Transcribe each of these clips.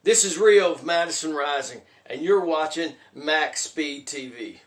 This is Rio of Madison Rising, and you're watching MaxSpeedTV.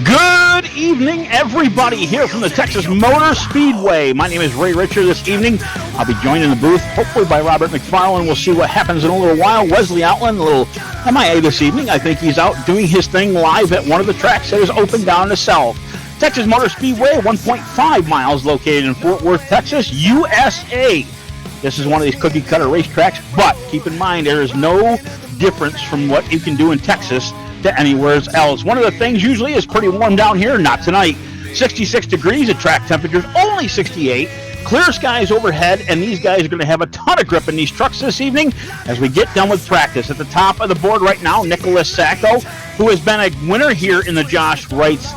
Good Good evening, everybody, here from the Texas Motor Speedway. My name is Ray Richer. This evening, I'll be joined in the booth, hopefully by Robert McFarland. We'll see what happens in a little while. Wesley Outland, a little MIA this evening. I think he's out doing his thing live at one of the tracks that is open down in the south. Texas Motor Speedway, 1.5 miles, located in Fort Worth, Texas, USA. This is one of these cookie-cutter racetracks, but keep in mind there is no difference from what you can do in Texas to anywhere else. One of the things usually is pretty warm down here, not tonight. 66 degrees at track temperatures, only 68. Clear skies overhead, and these guys are going to have a ton of grip in these trucks this evening as we get done with practice. At the top of the board right now, Nicholas Sacco, who has been a winner here in the Josh Wright's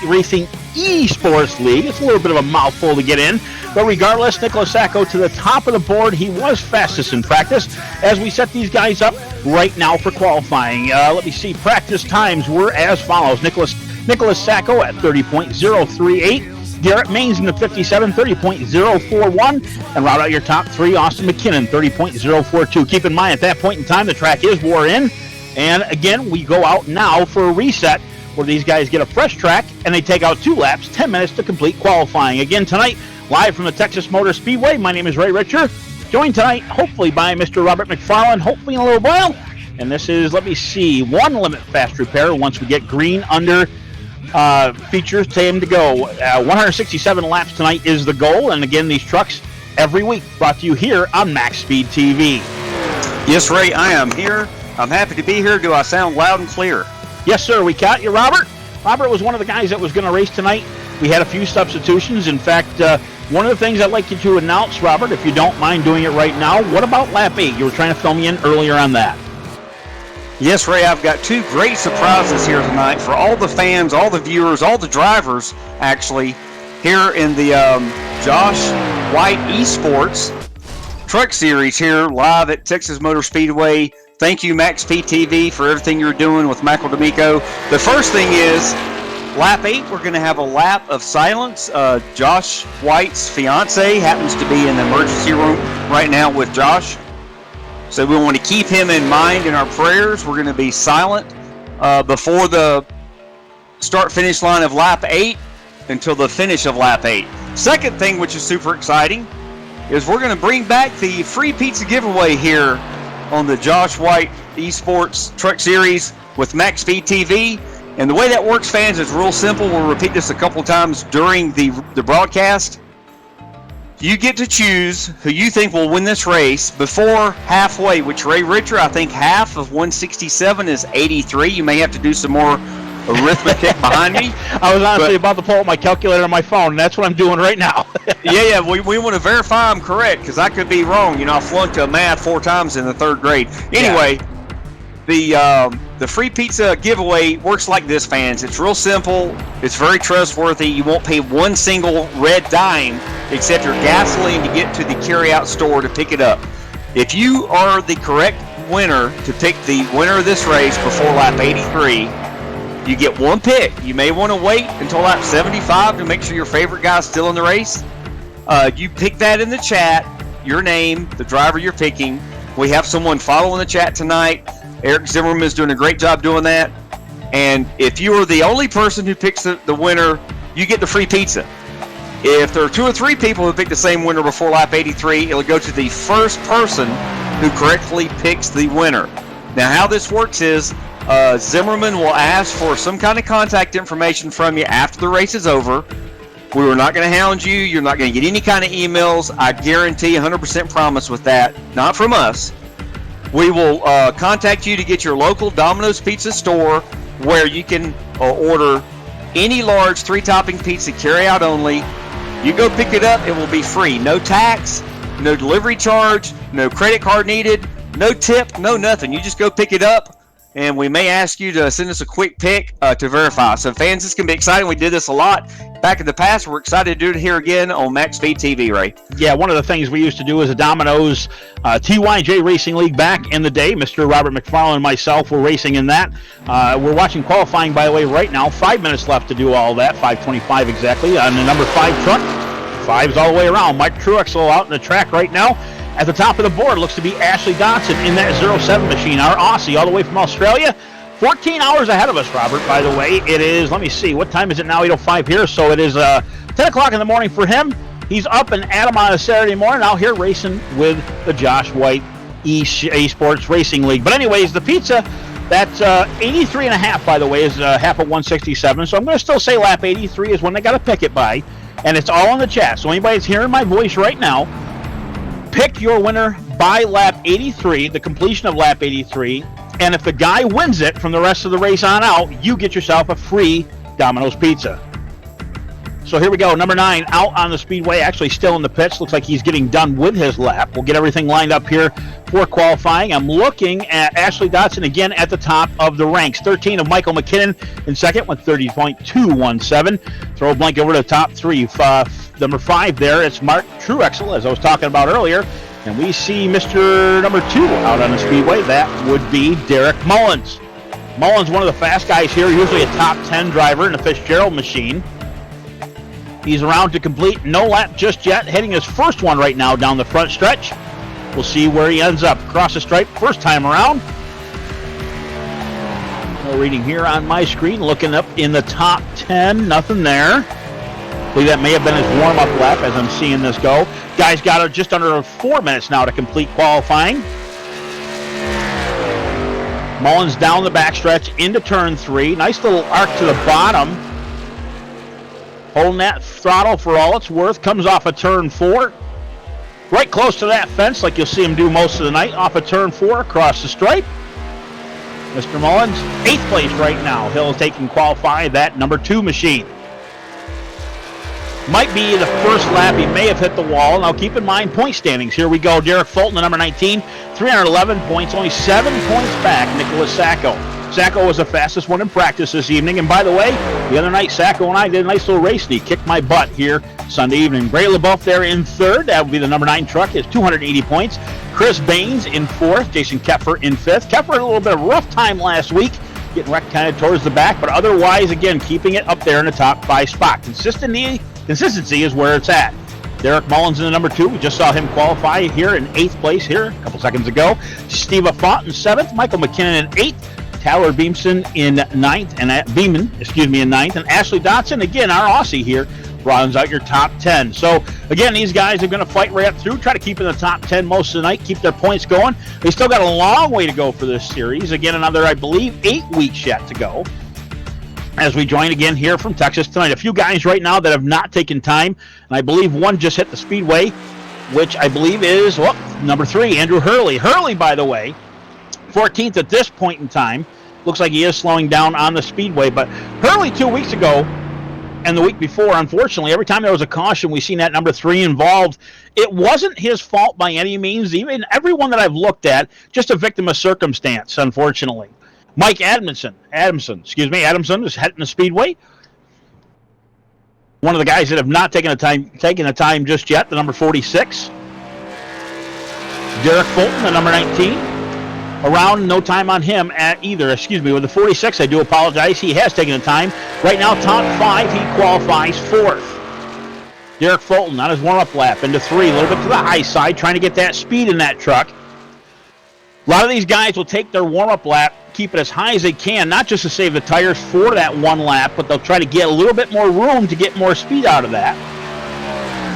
Racing Esports League. It's a little bit of a mouthful to get in, but regardless, Nicholas Sacco to the top of the board. He was fastest in practice as we set these guys up right now for qualifying. Let me see. Practice times were as follows. Nicholas Sacco at 30.038. Garrett Maines in the 57, 30.041. And round out your top three, Austin McKinnon, 30.042. Keep in mind, at that point in time, the track is wore in. And again, we go out now for a reset where these guys get a fresh track and they take out 2 laps, 10 minutes to complete qualifying. Again tonight, live from the Texas Motor Speedway, my name is Ray Richer, joined tonight hopefully by Mr. Robert McFarland, hopefully in a little while. And this is, let me see, 1 limit fast repair once we get green under features time to go. 167 laps tonight is the goal. And again, these trucks every week brought to you here on MaxSpeedTV. Yes, Ray, I am here. I'm happy to be here. Do I sound loud and clear? Yes, sir. We caught you, Robert. Robert was one of the guys that was going to race tonight. We had a few substitutions. In fact, one of the things I'd like you to announce, Robert, if you don't mind doing it right now, what about lap 8? You were trying to fill me in earlier on that. Yes, Ray, I've got 2 great surprises here tonight for all the fans, all the viewers, all the drivers, actually, here in the Josh White Esports Truck Series here live at Texas Motor Speedway. Thank you, MaxSpeedTV, for everything you're doing with Michael D'Amico. The first thing is, lap 8, we're going to have a lap of silence. Josh White's fiance happens to be in the emergency room right now with Josh. So we want to keep him in mind in our prayers. We're going to be silent before the start-finish line of lap 8 until the finish of lap 8. Second thing, which is super exciting, is we're going to bring back the free pizza giveaway here on the Josh White Esports Truck Series with MaxSpeedTV. And the way that works, fans, is real simple. We'll repeat this a couple times during the broadcast. You get to choose who you think will win this race before halfway, which Ray Richer, I think half of 167 is 83. You may have to do some more arithmetic behind me. I was honestly about to pull up my calculator on my phone, and that's what I'm doing right now. yeah, we want to verify I'm correct, because I could be wrong. You know, I flunked math 4 times in the 3rd grade. Anyway, the free pizza giveaway works like this, fans. It's real simple. It's very trustworthy. You won't pay 1 single red dime except your gasoline to get to the carryout store to pick it up. If you are the correct winner to pick the winner of this race before lap 83, you get 1 pick. You may want to wait until lap 75 to make sure your favorite guy's still in the race. You pick that in the chat, your name, the driver you're picking. We have someone following the chat tonight. Eric Zimmerman is doing a great job doing that. And if you are the only person who picks the winner, you get the free pizza. If there are 2 or 3 people who pick the same winner before lap 83, it'll go to the first person who correctly picks the winner. Now, how this works is Zimmerman will ask for some kind of contact information from you after the race is over. We are not going to hound you. You're not going to get any kind of emails. I guarantee 100% promise with that. Not from us. We will contact you to get your local Domino's Pizza store where you can order any large 3-topping pizza, carry out only. You go pick it up, it will be free. No tax, no delivery charge, no credit card needed, no tip, no nothing. You just go pick it up, and we may ask you to send us a quick pic to verify. So fans, this can be exciting. We did this a lot back in the past. We're excited to do it here again on MaxSpeedTV, Ray. Yeah, one of the things we used to do is a Domino's TYJ Racing League back in the day. Mr. Robert McFarland and myself were racing in that. We're watching qualifying, by the way, right now. 5 minutes left to do all that, 5:25 exactly, on the number 5 truck. 5's all the way around. Mike Truexel out in the track right now. At the top of the board looks to be Ashley Dotson in that 07 machine, our Aussie, all the way from Australia. 14 hours ahead of us, Robert, by the way. It is, let me see, what time is it now? 8:05 here. So it is 10 o'clock in the morning for him. He's up and at him on a Saturday morning out here racing with the Josh White Esports Racing League. But anyways, the pizza, that's 83 and a half, by the way, is half of 167. So I'm going to still say lap 83 is when they got to pick it by. And it's all in the chat. So anybody that's hearing my voice right now, pick your winner by lap 83, the completion of lap 83. And if the guy wins it from the rest of the race on out, you get yourself a free Domino's pizza. So here we go. Number 9 out on the speedway, actually still in the pits. Looks like he's getting done with his lap. We'll get everything lined up here for qualifying. I'm looking at Ashley Dotson again at the top of the ranks. 13 of Michael McKinnon in second with 30.217. Throw a blank over to the top 3. Number 5 there, it's Mark Truexel, as I was talking about earlier. And we see Mr. number 2 out on the speedway. That would be Derek Mullins. Mullins, one of the fast guys here, usually a top 10 driver in the Fitzgerald machine. He's around to complete no lap just yet, hitting his first one right now down the front stretch. We'll see where he ends up. Across the stripe, first time around. No reading here on my screen. Looking up in the top 10, nothing there. I believe that may have been his warm-up lap as I'm seeing this go. Guy's got just under 4 minutes now to complete qualifying. Mullins down the backstretch into turn 3. Nice little arc to the bottom. Holding that throttle for all it's worth. Comes off of turn 4. Right close to that fence, like you'll see him do most of the night. Off of turn 4, across the stripe. Mr. Mullins, 8th place right now. He'll take and qualify that number 2 machine. Might be the first lap. He may have hit the wall. Now keep in mind point standings. Here we go. Derek Fulton, the number 19, 311 points. Only 7 points back. Nicholas Sacco. Sacco was the fastest one in practice this evening. And by the way, the other night, Sacco and I did a nice little race, and he kicked my butt here Sunday evening. Bray LaBeouf there in 3rd. That would be the number 9 truck. He has 280 points. Chris Baines in 4th. Jason Kepfer in 5th. Kepfer had a little bit of a rough time last week, getting wrecked kind of towards the back, but otherwise, again, keeping it up there in the top 5 spot. Consistency is where it's at. Derek Mullins in the number 2. We just saw him qualify here in 8th place here a couple seconds ago. Steve Affont in 7th. Michael McKinnon in 8th. Tyler Beamson in 9th. And in 9th. And Ashley Dotson, again, our Aussie here, rounds out your top 10. So, again, these guys are going to fight right up through, try to keep in the top 10 most of the night, keep their points going. They still got a long way to go for this series. Again, another, I believe, 8 weeks yet to go. As we join again here from Texas tonight. A few guys right now that have not taken time, and I believe one just hit the speedway, which I believe is, number 3, Andrew Hurley. Hurley, by the way, 14th at this point in time. Looks like he is slowing down on the speedway, but Hurley 2 weeks ago and the week before, unfortunately, every time there was a caution, we've seen that number 3 involved. It wasn't his fault by any means. Even everyone that I've looked at, just a victim of circumstance, unfortunately. Mike Adamson is heading the speedway. One of the guys that have not taken the time just yet, the number 46. Derek Fulton, the number 19. Around, no time on him at either. With the 46, I do apologize. He has taken the time. Right now, top 5, he qualifies 4th. Derek Fulton on his warm-up lap into 3, a little bit to the high side, trying to get that speed in that truck. A lot of these guys will take their warm-up lap, keep it as high as they can, not just to save the tires for that one lap, but they'll try to get a little bit more room to get more speed out of that.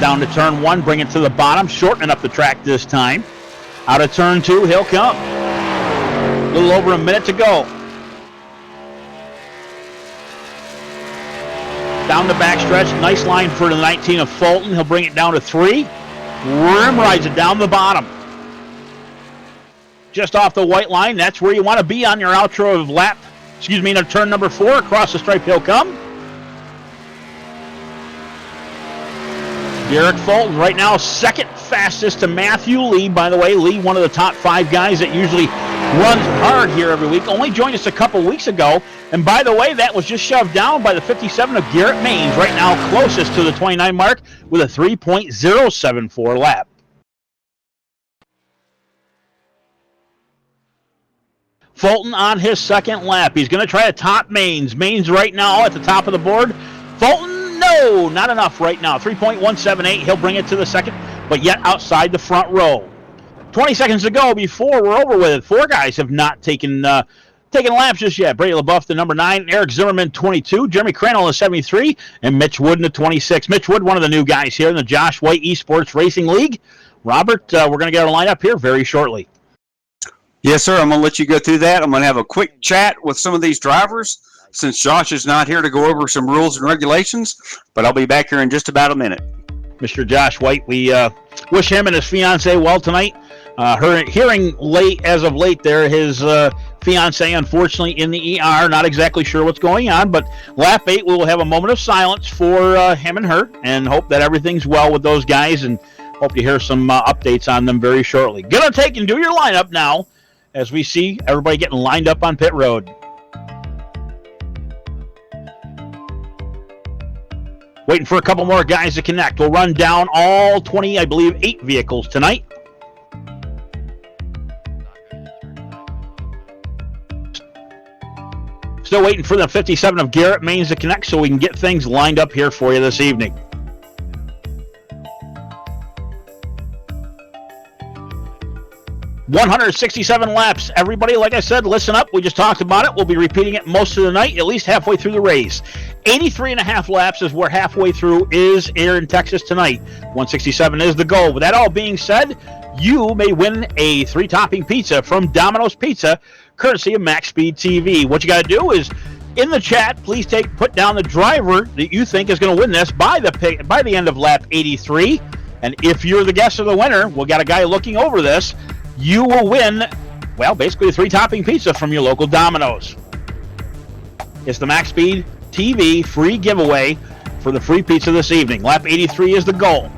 Down to turn 1, bring it to the bottom, shortening up the track this time. Out of turn 2, he'll come. A little over a minute to go. Down the backstretch, nice line for the 19 of Fulton. He'll bring it down to 3. Rim rides it down the bottom. Just off the white line, that's where you want to be on your outro of turn number 4. Across the stripe he'll come. Derek Fulton right now second fastest to Matthew Lee. By the way, Lee, one of the top 5 guys that usually runs hard here every week. Only joined us a couple weeks ago. And by the way, that was just shoved down by the 57 of Garrett Maines. Right now closest to the 29 mark with a 3.074 lap. Fulton on his second lap. He's going to try to top Maines. Maines right now at the top of the board. Fulton, no, not enough right now. 3.178. He'll bring it to the second, but yet outside the front row. 20 seconds to go before we're over with it. 4 guys have not taken Taking laps just yet. Brady LaBeouf, the number 9. Eric Zimmerman, 22. Jeremy Crandall, the 73. And Mitch Wood in the 26. Mitch Wood, one of the new guys here in the Josh White Esports Racing League. Robert, we're going to get our lineup here very shortly. Yes, sir. I'm going to let you go through that. I'm going to have a quick chat with some of these drivers since Josh is not here to go over some rules and regulations, but I'll be back here in just about a minute. Mr. Josh White, we wish him and his fiancee well tonight. Hearing as of late there, his fiancee unfortunately in the ER, not exactly sure what's going on, but lap 8 we will have a moment of silence for him and her, and hope that everything's well with those guys, and hope to hear some updates on them very shortly. Gonna take and do your lineup now as we see everybody getting lined up on pit road. Waiting for a couple more guys to connect. We'll run down all 20, I believe, 8 vehicles tonight. Still waiting for the 57 of Garrett Maines to connect so we can get things lined up here for you this evening. $167 laps. Everybody, like I said, listen up. We just talked about it. We'll be repeating it most of the night, at least halfway through the race. 83.5 laps is where halfway through is here in Texas tonight. 167 is the goal. With that all being said, you may win a 3-topping pizza from Domino's Pizza, courtesy of MaxSpeedTV. What you got to do is, in the chat, please put down the driver that you think is going to win this by the end of lap 83. And if you're the guest of the winner, we've got a guy looking over this, you will win, well, basically a 3-topping pizza from your local Domino's. It's the MaxSpeedTV free giveaway for the free pizza this evening. Lap 83 is the goal.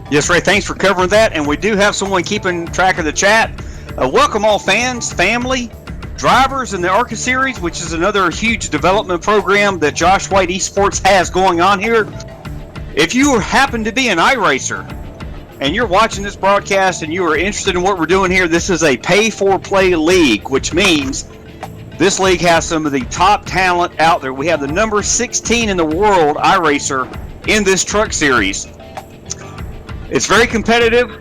Yes, Ray, thanks for covering that. And we do have someone keeping track of the chat. Welcome all fans, family, drivers in the ARCA Series, which is another huge development program that Josh White Esports has going on here. If you happen to be an iRacer and you're watching this broadcast and you are interested in what we're doing here, this is a pay-for-play league, which means this league has some of the top talent out there. We have the number 16 in the world iRacer in this truck series. It's very competitive.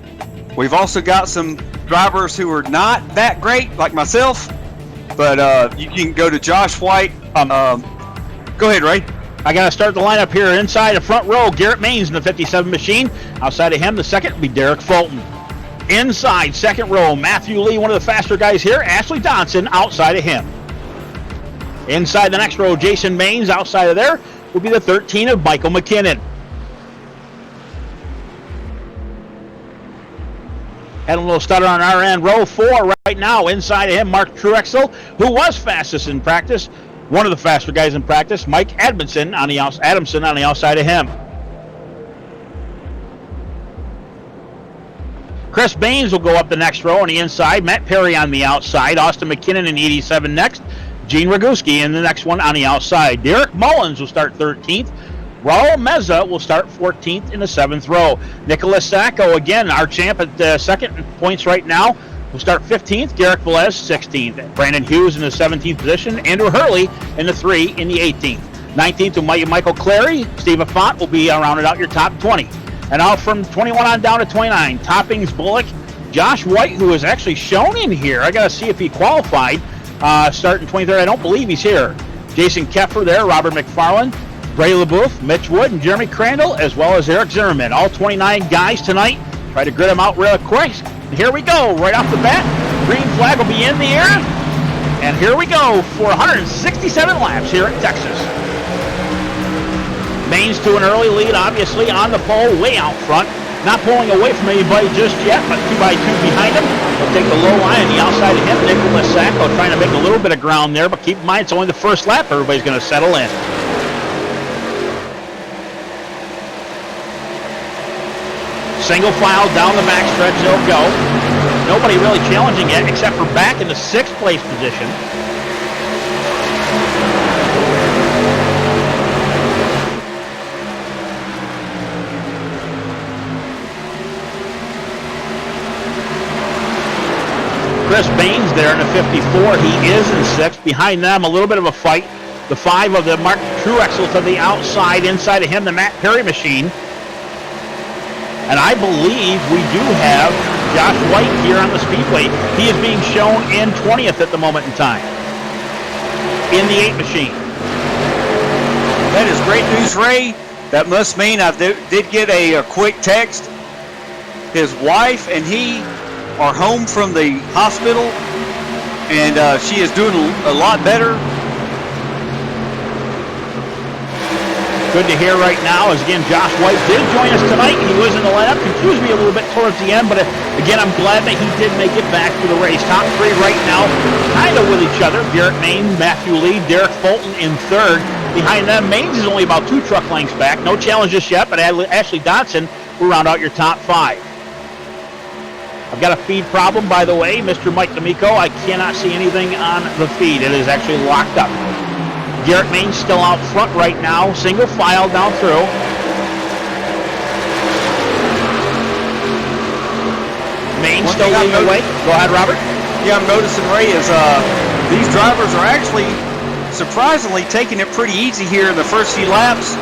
We've also got some drivers who are not that great, like myself, but you can go to Josh White. Go ahead, Ray. I got to start the lineup here inside the front row. Garrett Maines in the 57 machine. Outside of him, the second will be Derek Fulton. Inside, second row, Matthew Lee, one of the faster guys here. Ashley Donson outside of him. Inside the next row, Jason Maines. Outside of there will be the 13 of Michael McKinnon. Had a little stutter on our end. Row 4 right now. Inside of him, Mark Truexel, who was fastest in practice. One of the faster guys in practice, Mike Adamson on the outside of him. Chris Baines will go up the next row on the inside. Matt Perry on the outside. Austin McKinnon in 87 next. Gene Ragusky in the next one on the outside. Derek Mullins will start 13th. Raul Meza will start 14th in the 7th row. Nicholas Sacco, again, our champ at second points right now, will start 15th. Garrett Velez, 16th. Brandon Hughes in the 17th position. Andrew Hurley in the 3 in the 18th. 19th to Michael Clary. Stephen Font will be rounded out your top 20. And out from 21 on down to 29, Toppings Bullock. Josh White, who is actually shown in here. I got to see if he qualified. Starting 23rd, I don't believe he's here. Jason Keffer there, Robert McFarland, Brady LaBeouf, Mitch Wood, and Jeremy Crandall, as well as Eric Zimmerman. All 29 guys tonight. Try to grid them out real quick. And here we go, right off the bat. Green flag will be in the air. And here we go for 167 laps here at Texas. Maines to an early lead, obviously, on the pole, way out front. Not pulling away from anybody just yet, but 2 by 2 behind him. He'll take the low line on the outside of him. Nicholas Sacco trying to make a little bit of ground there, but keep in mind it's only the first lap. Everybody's going to settle in. Single file down the backstretch, they'll go. Nobody really challenging yet, except for back in the 6th place position. Chris Baines there in the 54. He is in 6th. Behind them, a little bit of a fight. The 5 of the Mark Truexel to the outside. Inside of him, the Matt Perry machine. And I believe we do have Josh White here on the Speedway. He is being shown in 20th at the moment in time in the 8 machine. That is great news, Ray. That must mean I did get a quick text. His wife and he are home from the hospital, and she is doing a lot better. Good to hear right now, as again, Josh White did join us tonight. He was in the lineup, confused me a little bit towards the end, but again, I'm glad that he did make it back to the race. Top 3 right now, kind of with each other. Garrett Maines, Matthew Lee, Derek Fulton in 3rd. Behind them, Maines is only about 2 truck lengths back. No challenge just yet, but Ashley Dotson will round out your top 5. I've got a feed problem, by the way. Mr. Mike D'Amico, I cannot see anything on the feed. It is actually locked up. Garrett Maines still out front right now, single file down through. Maines still leading the way. Go ahead, Robert. Yeah, I'm noticing, Ray, is these drivers are actually surprisingly taking it pretty easy here in the first few laps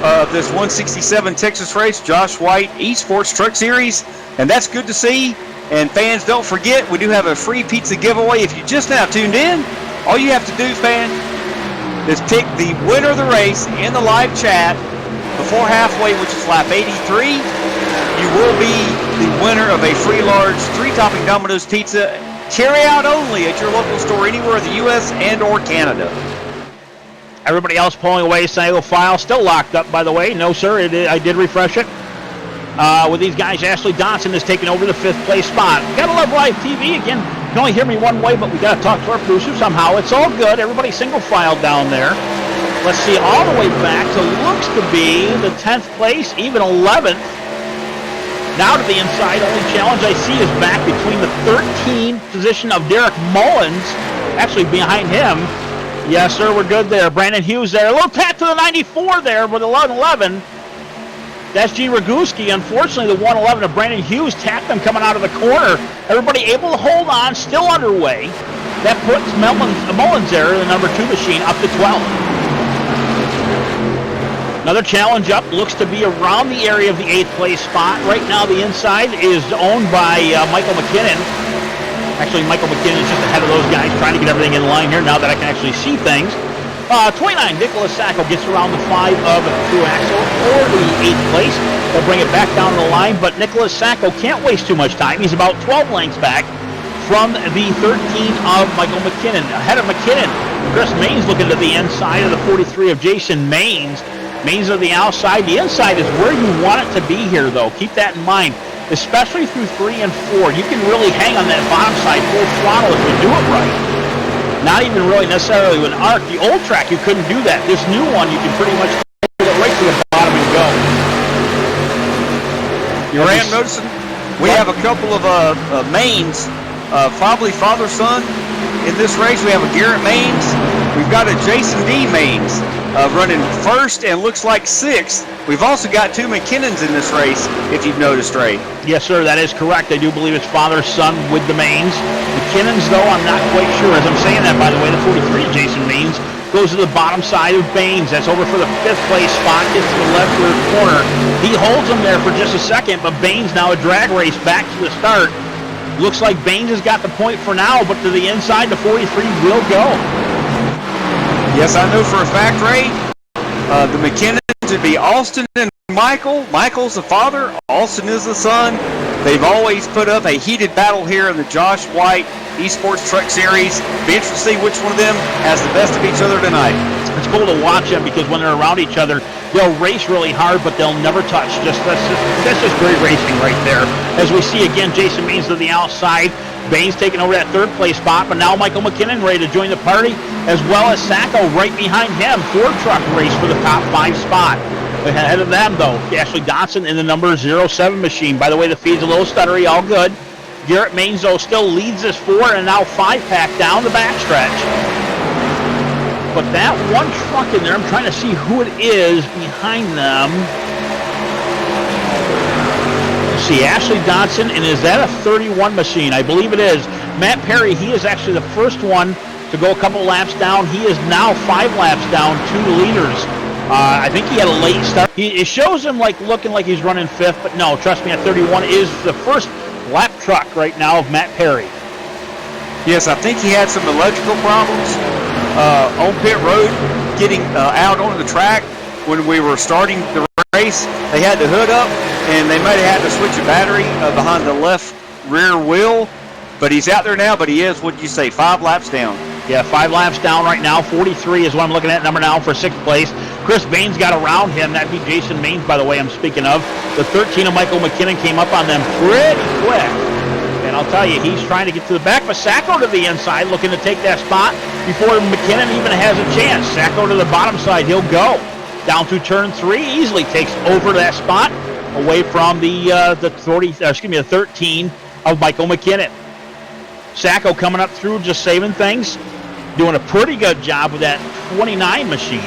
of this 167 Texas race, Josh White Esports Truck Series, and that's good to see. And fans, don't forget, we do have a free pizza giveaway. If you just now tuned in, all you have to do, fan, is pick the winner of the race in the live chat before halfway, which is lap 83. You will be the winner of a free large 3-topping Domino's pizza, carry out only at your local store anywhere in the U.S. and or Canada. Everybody else pulling away, single file, still locked up, by the way. No, sir, I did refresh it. With these guys, Ashley Dotson is taking over the 5th place spot. Gotta love live TV. Again, you can only hear me one way, but we gotta talk to our producer somehow. It's all good. Everybody single file down there. Let's see, all the way back to looks to be the 10th place, even 11th. Now to the inside, only challenge I see is back between the 13 position of Derek Mullins, actually behind him. Yes, sir, we're good there. Brandon Hughes there. A little tap to the 94 there with 11-11. That's G. Ragusky. Unfortunately, the 111 of Brandon Hughes tapped them coming out of the corner. Everybody able to hold on, still underway. That puts Mullins there, the number 2 machine, up to 12. Another challenge up looks to be around the area of the 8th place spot. Right now, the inside is owned by Michael McKinnon. Actually, Michael McKinnon is just ahead of those guys, trying to get everything in line here now that I can actually see things. 29, Nicholas Sacco gets around the 5 of Truaxle for the 8th place. They'll bring it back down the line, but Nicholas Sacco can't waste too much time. He's about 12 lengths back from the 13 of Michael McKinnon. Ahead of McKinnon, Chris Maines looking to the inside of the 43 of Jason Maines. Maines on the outside. The inside is where you want it to be here, though. Keep that in mind, especially through 3 and 4. You can really hang on that bottom side full throttle if you do it right. Not even really necessarily with an arc. The old track, you couldn't do that. This new one, you can pretty much get it right to the bottom and go. Ray, I'm noticing we have a couple of Maines, probably father-son in this race. We have a Garrett Maines. We've got a Jason D. Maines running 1st and looks like 6th. We've also got 2 McKinnons in this race, if you've noticed, Ray. Yes, sir, that is correct. I do believe it's father-son with the Maines. McKinnons, though, I'm not quite sure. As I'm saying that, by the way, the 43, Jason Maines, goes to the bottom side of Baines. That's over for the 5th place spot. Gets to the left rear corner. He holds him there for just a second, but Baines now a drag race back to the start. Looks like Baines has got the point for now, but to the inside, the 43 will go. Yes, I know for a fact, Ray, the McKinnons would be Austin and Michael. Michael's the father. Austin is the son. They've always put up a heated battle here in the Josh White Esports Truck Series. Be interested to see which one of them has the best of each other tonight. It's cool to watch them because when they're around each other, they'll race really hard, but they'll never touch. That's just great racing right there. As we see again, Jason Baines to the outside. Baines taking over that 3rd place spot, but now Michael McKinnon ready to join the party, as well as Sacco right behind him. 4-truck race for the top 5 spot. Ahead of them, though, Ashley Dotson in the number 07 machine. By the way, the feed's a little stuttery, all good. Garrett Maines, though, still leads this 4 and now 5-pack down the backstretch. But that one truck in there, I'm trying to see who it is behind them. Let's see, Ashley Dotson, and is that a 31 machine? I believe it is. Matt Perry, he is actually the first one to go a couple laps down. He is now 5 laps down, 2 leaders. I think he had a late start. It shows him like looking like he's running 5th, but no, trust me, at 31 is the first lap truck right now of Matt Perry. Yes, I think he had some electrical problems on pit road getting out onto the track when we were starting the race. They had the hood up, and they might have had to switch a battery behind the left rear wheel. But he's out there now, but he is, what'd you say, 5 laps down? Yeah, 5 laps down right now. 43 is what I'm looking at, number now for 6th place. Chris Baines got around him. That'd be Jason Maines, by the way, I'm speaking of. The 13 of Michael McKinnon came up on them pretty quick. And I'll tell you, he's trying to get to the back. But Sacco to the inside, looking to take that spot before McKinnon even has a chance. Sacco to the bottom side, he'll go. Down to turn 3, easily takes over that spot away from the 13 of Michael McKinnon. Sacco coming up through, just saving things. Doing a pretty good job with that 29 machine.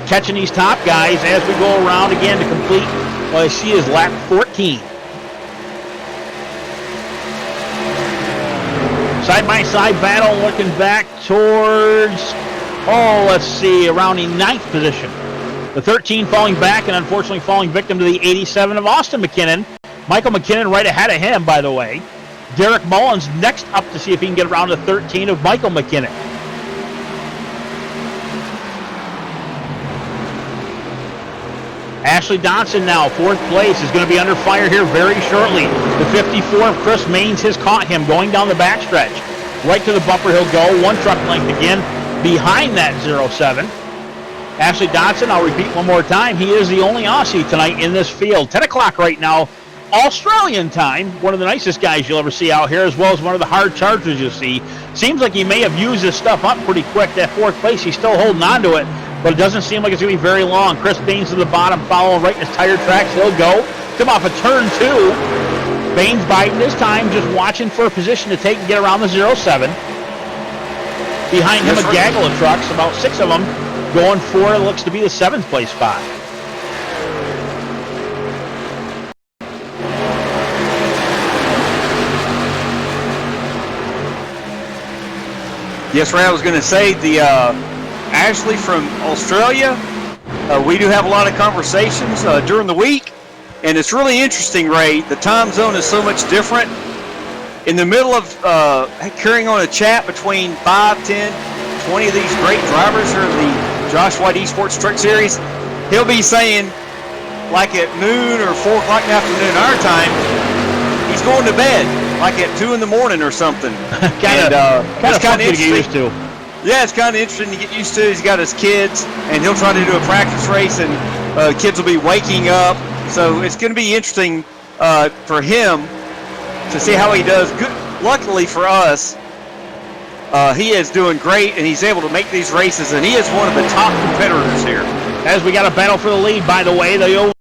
Catching these top guys as we go around again to complete what I see is lap 14. Side-by-side battle looking back towards, let's see, around the 9th position. The 13 falling back and unfortunately falling victim to the 87 of Austin McKinnon. Michael McKinnon right ahead of him, by the way. Derek Mullins next up to see if he can get around the 13 of Michael McKinnon. Ashley Dotson now, 4th place, is going to be under fire here very shortly. The 54 of Chris Maines has caught him going down the backstretch. Right to the bumper he'll go, 1 truck length again behind that 07. Ashley Dotson, I'll repeat one more time, he is the only Aussie tonight in this field. 10 o'clock right now, Australian time, one of the nicest guys you'll ever see out here, as well as one of the hard chargers you'll see. Seems like he may have used his stuff up pretty quick. That 4th place, he's still holding on to it, but it doesn't seem like it's going to be very long. Chris Baines to the bottom, following right in his tire tracks. He'll go. Come off a turn 2. Baines biding his time, just watching for a position to take and get around the 07. Behind him, a gaggle of trucks, about 6 of them, going for it looks to be the 7th place spot. Yes, Ray, I was going to say, the Ashley from Australia, we do have a lot of conversations during the week, and it's really interesting, Ray. The time zone is so much different. In the middle of carrying on a chat between 5, 10, 20 of these great drivers here in the Josh White Esports Truck Series, he'll be saying, like at noon or 4 o'clock in the afternoon our time, he's going to bed, like at 2 in the morning or something. kind of fun to get used to. Yeah, it's kind of interesting to get used to. He's got his kids, and he'll try to do a practice race, and kids will be waking up. So it's going to be interesting for him to see how he does. Good. Luckily for us, he is doing great, and he's able to make these races, and he is one of the top competitors here. As we got a battle for the lead, by the way, the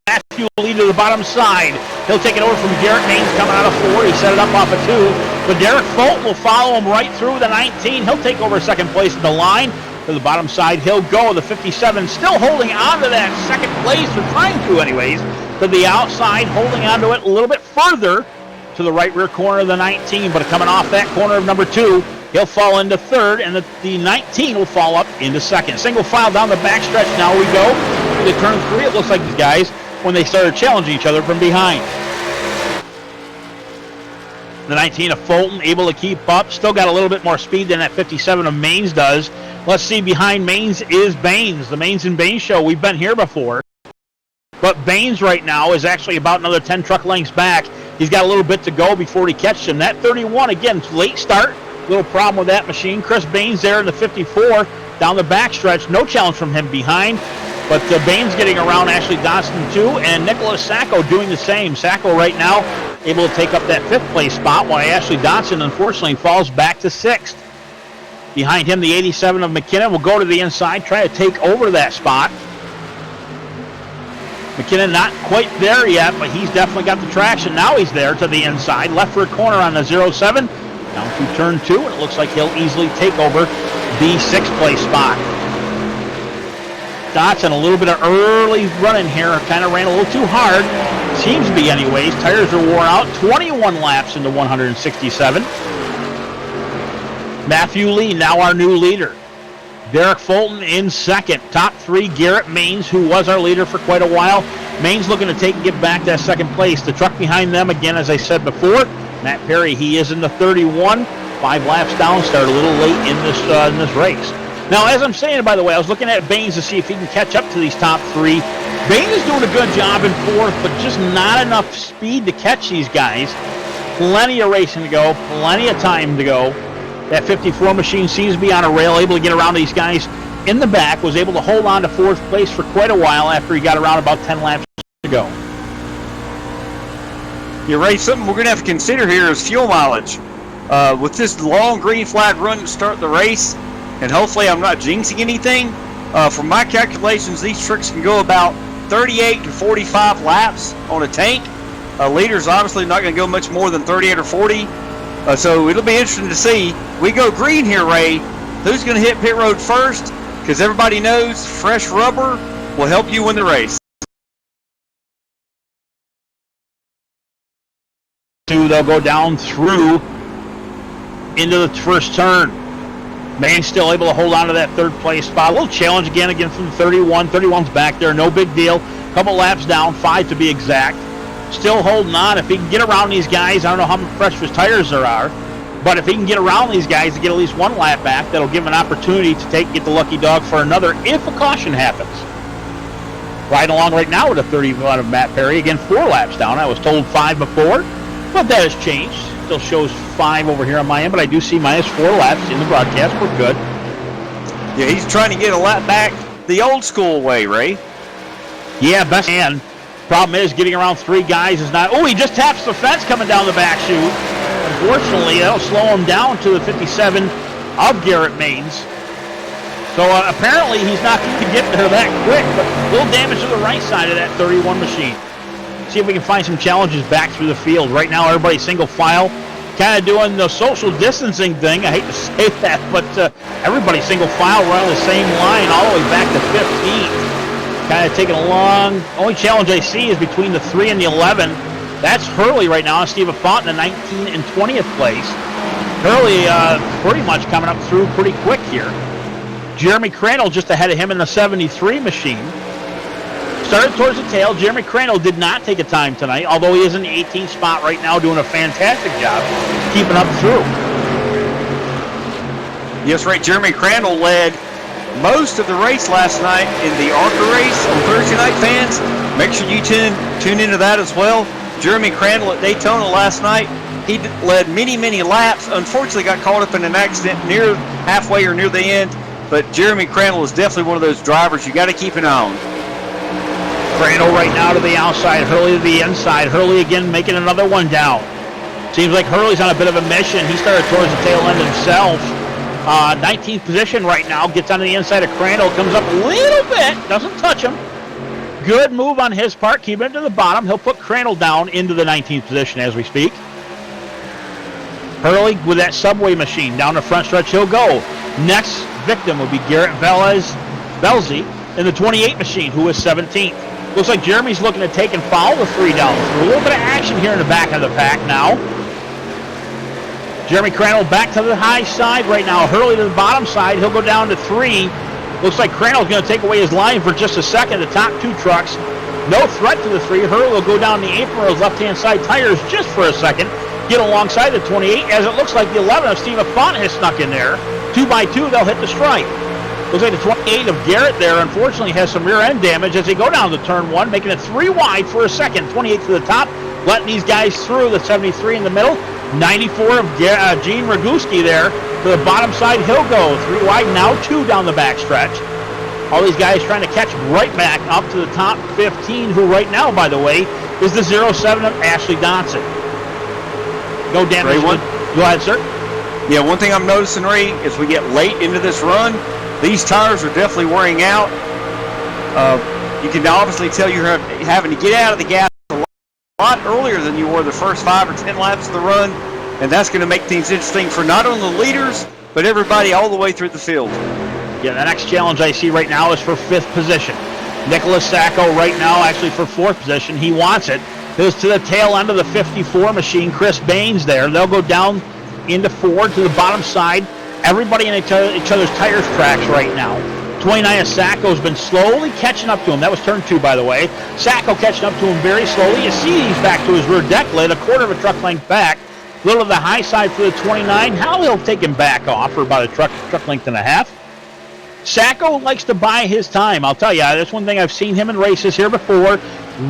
Matthew lead to the bottom side. He'll take it over from Derek Maines coming out of 4. He set it up off of 2. But Derek Fulton will follow him right through the 19. He'll take over 2nd place at the line. To the bottom side, he'll go. The 57 still holding on to that 2nd place, or trying to anyways. To the outside, holding on to it a little bit further to the right rear corner of the 19. But coming off that corner of number 2, he'll fall into 3rd, and the 19 will fall up into 2nd. Single file down the backstretch. Now we go to turn 3. It looks like these guys, when they started challenging each other from behind. The 19 of Fulton able to keep up. Still got a little bit more speed than that 57 of Maines does. Let's see, behind Maines is Baines. The Maines and Baines show. We've been here before. But Baines right now is actually about another 10 truck lengths back. He's got a little bit to go before he catches him. That 31, again, late start. Little problem with that machine. Chris Baines there in the 54 down the backstretch. No challenge from him behind. But Baines getting around Ashley Dotson too, and Nicholas Sacco doing the same. Sacco right now able to take up that 5th place spot, while Ashley Dotson unfortunately falls back to 6th. Behind him, the 87 of McKinnon will go to the inside, try to take over that spot. McKinnon not quite there yet, but he's definitely got the traction. Now he's there to the inside, left rear corner on the 07, down to turn 2, and it looks like he'll easily take over the 6th place spot. Dotson, a little bit of early running here, kind of ran a little too hard. Seems to be anyways. Tires are worn out. 21 laps into 167. Matthew Lee, now our new leader. Derek Fulton in second. Top three, Garrett Maines, who was our leader for quite a while. Maines looking to get back that second place. The truck behind them, again, as I said before, Matt Perry, he is in the 31. 5 laps down, started a little late in this race. Now, as I'm saying, by the way, I was looking at Baines to see if he can catch up to these top three. Baines is doing a good job in fourth, but just not enough speed to catch these guys. Plenty of racing to go, plenty of time to go. That 54 machine seems to be on a rail, able to get around these guys in the back, was able to hold on to fourth place for quite a while after he got around about 10 laps to go. Yeah, Ray, something we're going to have to consider here is fuel mileage. With this long green flag run to start the race, and hopefully I'm not jinxing anything, from my calculations, these trucks can go about 38 to 45 laps on a tank. Leader's obviously not going to go much more than 38 or 40. So it'll be interesting to see. We go green here, Ray. Who's going to hit pit road first? Because everybody knows fresh rubber will help you win the race. They'll go down through into the first turn. Maine's still able to hold on to that third place spot. A little challenge again from 31. 31's back there, no big deal. Couple laps down, 5 to be exact. Still holding on. If he can get around these guys, I don't know how fresh his tires there are, but if he can get around these guys to get at least 1 lap back, that'll give him an opportunity to get the lucky dog for another if a caution happens. Riding along right now with a 31 of Matt Perry. Again, 4 laps down. I was told 5 before, but that has changed. Still shows 5 over here on my end, but I do see minus 4 laps in the broadcast. We're good. Yeah, he's trying to get a lap back the old school way, Ray. Yeah, best man. Problem is, getting around 3 guys is not... Oh, he just taps the fence coming down the back chute. Unfortunately, that'll slow him down to the 57 of Garrett Maines. So apparently he's not going to get there that quick, but a little damage to the right side of that 31 machine. See if we can find some challenges back through the field. Right now, everybody's single file, kind of doing the social distancing thing. I hate to say that, but everybody's single file running the same line all the way back to 15. Kind of taking a long. Only challenge I see is between the 3 and the 11. That's Hurley right now. Steve Font in the 19 and 20th place. Hurley pretty much coming up through pretty quick here. Jeremy Crandall just ahead of him in the 73 machine. Started towards the tail. Jeremy Crandall did not take a time tonight, although he is in the 18th spot right now doing a fantastic job keeping up through. Yes, right. Jeremy Crandall led most of the race last night in the ARCA race on Thursday night, fans. Make sure you tune into that as well. Jeremy Crandall at Daytona last night, he led many laps. Unfortunately got caught up in an accident near halfway or near the end, but Jeremy Crandall is definitely one of those drivers you got to keep an eye on. Crandall right now to the outside, Hurley to the inside. Hurley again making another one down. Seems like Hurley's on a bit of a mission. He started towards the tail end himself. 19th position right now, gets on the inside of Crandall, comes up a little bit, doesn't touch him. Good move on his part, keeping it to the bottom. He'll put Crandall down into the 19th position as we speak. Hurley with that subway machine down the front stretch, he'll go. Next victim will be Garrett Velzy in the 28 machine, who is 17th. Looks like Jeremy's looking to take and follow the 3 down. A little bit of action here in the back of the pack now. Jeremy Crandall back to the high side right now. Hurley to the bottom side. He'll go down to 3. Looks like Crandall's going to take away his line for just a second. The top 2 trucks. No threat to the 3. Hurley will go down the apron of his left-hand side tires just for a second. Get alongside the 28 as it looks like the 11 of Steve Font has snuck in there. 2 by 2, they'll hit the stripe. Looks like the 28 of Garrett there unfortunately has some rear end damage as they go down to turn 1, making it 3 wide for a second. 28 to the top, letting these guys through. The 73 in the middle. 94 of Gene Ragusky there to the bottom side. He'll go 3 wide, now 2 down the back stretch. All these guys trying to catch right back up to the top 15, who right now, by the way, is the 07 of Ashley Dotson. Go damage. Go ahead, sir. Yeah, one thing I'm noticing, Ray, as we get late into this run, these tires are definitely wearing out. You can obviously tell you're having to get out of the gas a lot earlier than you were the first 5 or 10 laps of the run, and that's going to make things interesting for not only the leaders, but everybody all the way through the field. Yeah, the next challenge I see right now is for 5th position. Nicholas Sacco right now actually for 4th position. He wants it. Goes to the tail end of the 54 machine. Chris Baines there. They'll go down into 4 to the bottom side. Everybody in each other's tires tracks right now. 29 of Sacco's been slowly catching up to him. That was turn 2, by the way. Sacco catching up to him very slowly. You see he's back to his rear deck lid, a quarter of a truck length back. A little to the high side for the 29. How he'll take him back off for about a truck length and a half. Sacco likes to buy his time. I'll tell you, that's one thing I've seen him in races here before.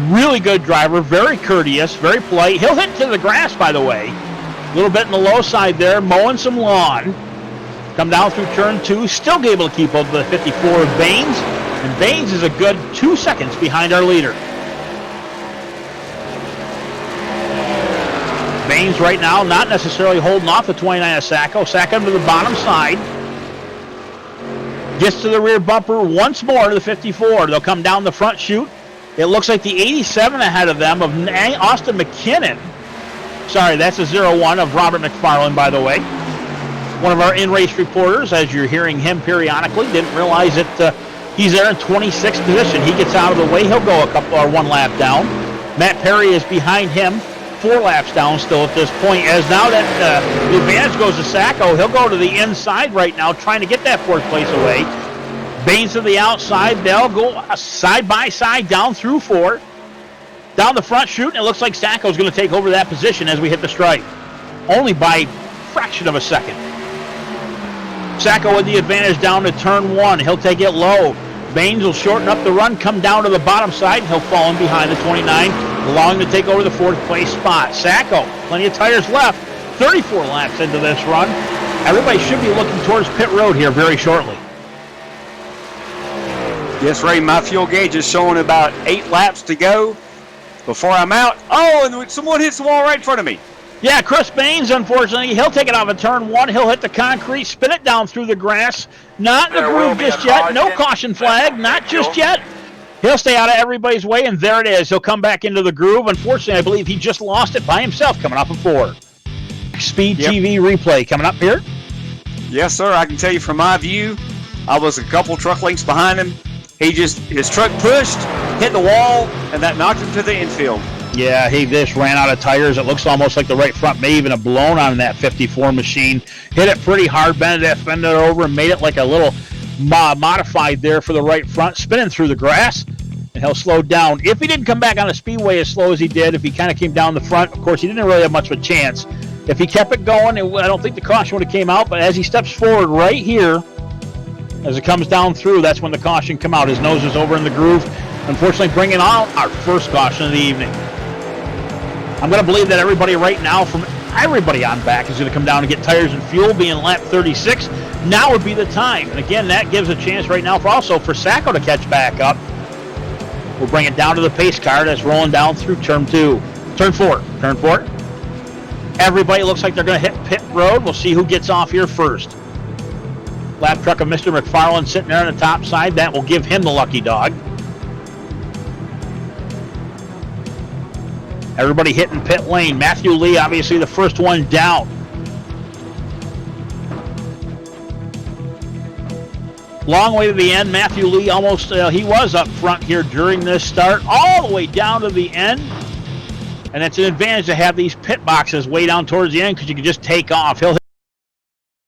Really good driver, very courteous, very polite. He'll hit to the grass, by the way. A little bit in the low side there, mowing some lawn. Come down through turn 2, still able to keep up the 54 of Baines. And Baines is a good 2 seconds behind our leader. Baines right now not necessarily holding off the 29 of Sacco. Sacco to the bottom side. Gets to the rear bumper once more to the 54. They'll come down the front chute. It looks like the 87 ahead of them of Austin McKinnon. Sorry, that's a 0-1 of Robert McFarland, by the way. One of our in-race reporters, as you're hearing him periodically, didn't realize that he's there in 26th position. He gets out of the way. He'll go a couple or 1 lap down. Matt Perry is behind him, 4 laps down still at this point. As now that the advantage goes to Sacco, he'll go to the inside right now, trying to get that 4th place away. Baines to the outside. They'll go side by side down through 4. Down the front chute, and it looks like Sacco's going to take over that position as we hit the stripe. Only by a fraction of a second. Sacco with the advantage down to turn 1. He'll take it low. Baines will shorten up the run, come down to the bottom side, and he'll fall in behind the 29, allowing him to take over the 4th place spot. Sacco, plenty of tires left, 34 laps into this run. Everybody should be looking towards pit road here very shortly. Yes, Ray, my fuel gauge is showing about 8 laps to go before I'm out. Oh, and someone hits the wall right in front of me. Yeah, Chris Baines, unfortunately, he'll take it off of turn 1. He'll hit the concrete, spin it down through the grass. Not in the groove just yet. No caution flag, not just yet. He'll stay out of everybody's way, and there it is. He'll come back into the groove. Unfortunately, I believe he just lost it by himself coming off of 4. Speed TV replay coming up here. Yes, sir. I can tell you from my view, I was a couple truck lengths behind him. His truck pushed, hit the wall, and that knocked him to the infield. Yeah, he just ran out of tires. It looks almost like the right front may even have blown on that 54 machine. Hit it pretty hard, bended that fender over, and made it like a little modified there for the right front, spinning through the grass, and he'll slow down. If he didn't come back on the speedway as slow as he did, if he kind of came down the front, of course, he didn't really have much of a chance. If he kept it going, I don't think the caution would have came out, but as he steps forward right here, as it comes down through, that's when the caution come out. His nose is over in the groove, unfortunately bringing out our first caution of the evening. I'm going to believe that everybody right now, from everybody on back, is going to come down and get tires and fuel, being lap 36. Now would be the time. And again, that gives a chance right now for Sacco to catch back up. We'll bring it down to the pace car that's rolling down through turn 4. Everybody looks like they're going to hit pit road. We'll see who gets off here first. Lap truck of Mr. McFarland sitting there on the top side. That will give him the lucky dog. Everybody hitting pit lane. Matthew Lee, obviously the first one down. Long way to the end. Matthew Lee almost, he was up front here during this start, all the way down to the end. And it's an advantage to have these pit boxes way down towards the end because you can just take off. He'll hit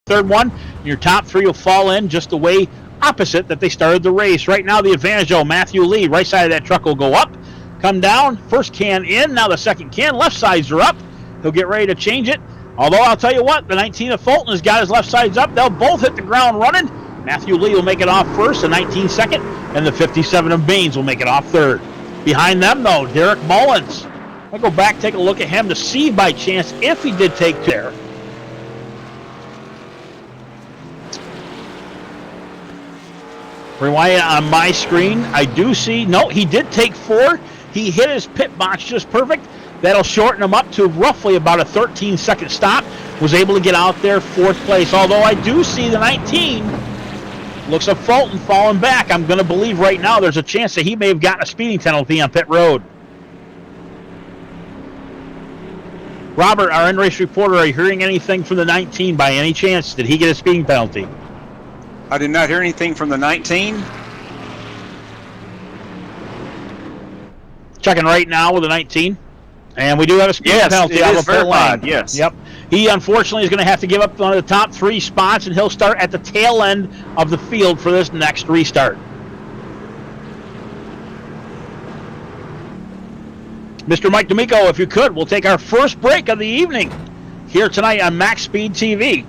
the 3rd one. Your top 3 will fall in just the way opposite that they started the race. Right now the advantage, Matthew Lee, right side of that truck will go up. Come down, first can in, now the second can, left sides are up. He'll get ready to change it. Although I'll tell you what, the 19 of Fulton has got his left sides up. They'll both hit the ground running. Matthew Lee will make it off first, the 19 second, and the 57 of Baines will make it off 3rd. Behind them, though, Derek Mullins. I'll go back, take a look at him to see by chance if he did take there. Rewind on my screen. I do see, no, he did take 4. He hit his pit box just perfect. That'll shorten him up to roughly about a 13-second stop. Was able to get out there 4th place. Although I do see the 19. Looks like Fulton falling back. I'm going to believe right now there's a chance that he may have gotten a speeding penalty on pit road. Robert, our in-race reporter, are you hearing anything from the 19 by any chance? Did he get a speeding penalty? I did not hear anything from the 19. Checking right now with the 19. And we do have a speeding penalty out of pit lane. Yes. Yep. He unfortunately is going to have to give up one of the top 3 spots, and he'll start at the tail end of the field for this next restart. Mr. Mike D'Amico, if you could, we'll take our first break of the evening here tonight on MaxSpeedTV.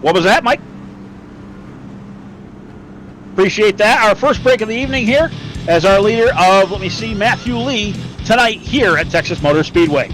What was that, Mike? Appreciate that. Our first break of the evening here as our leader of, let me see, Matthew Lee tonight here at Texas Motor Speedway.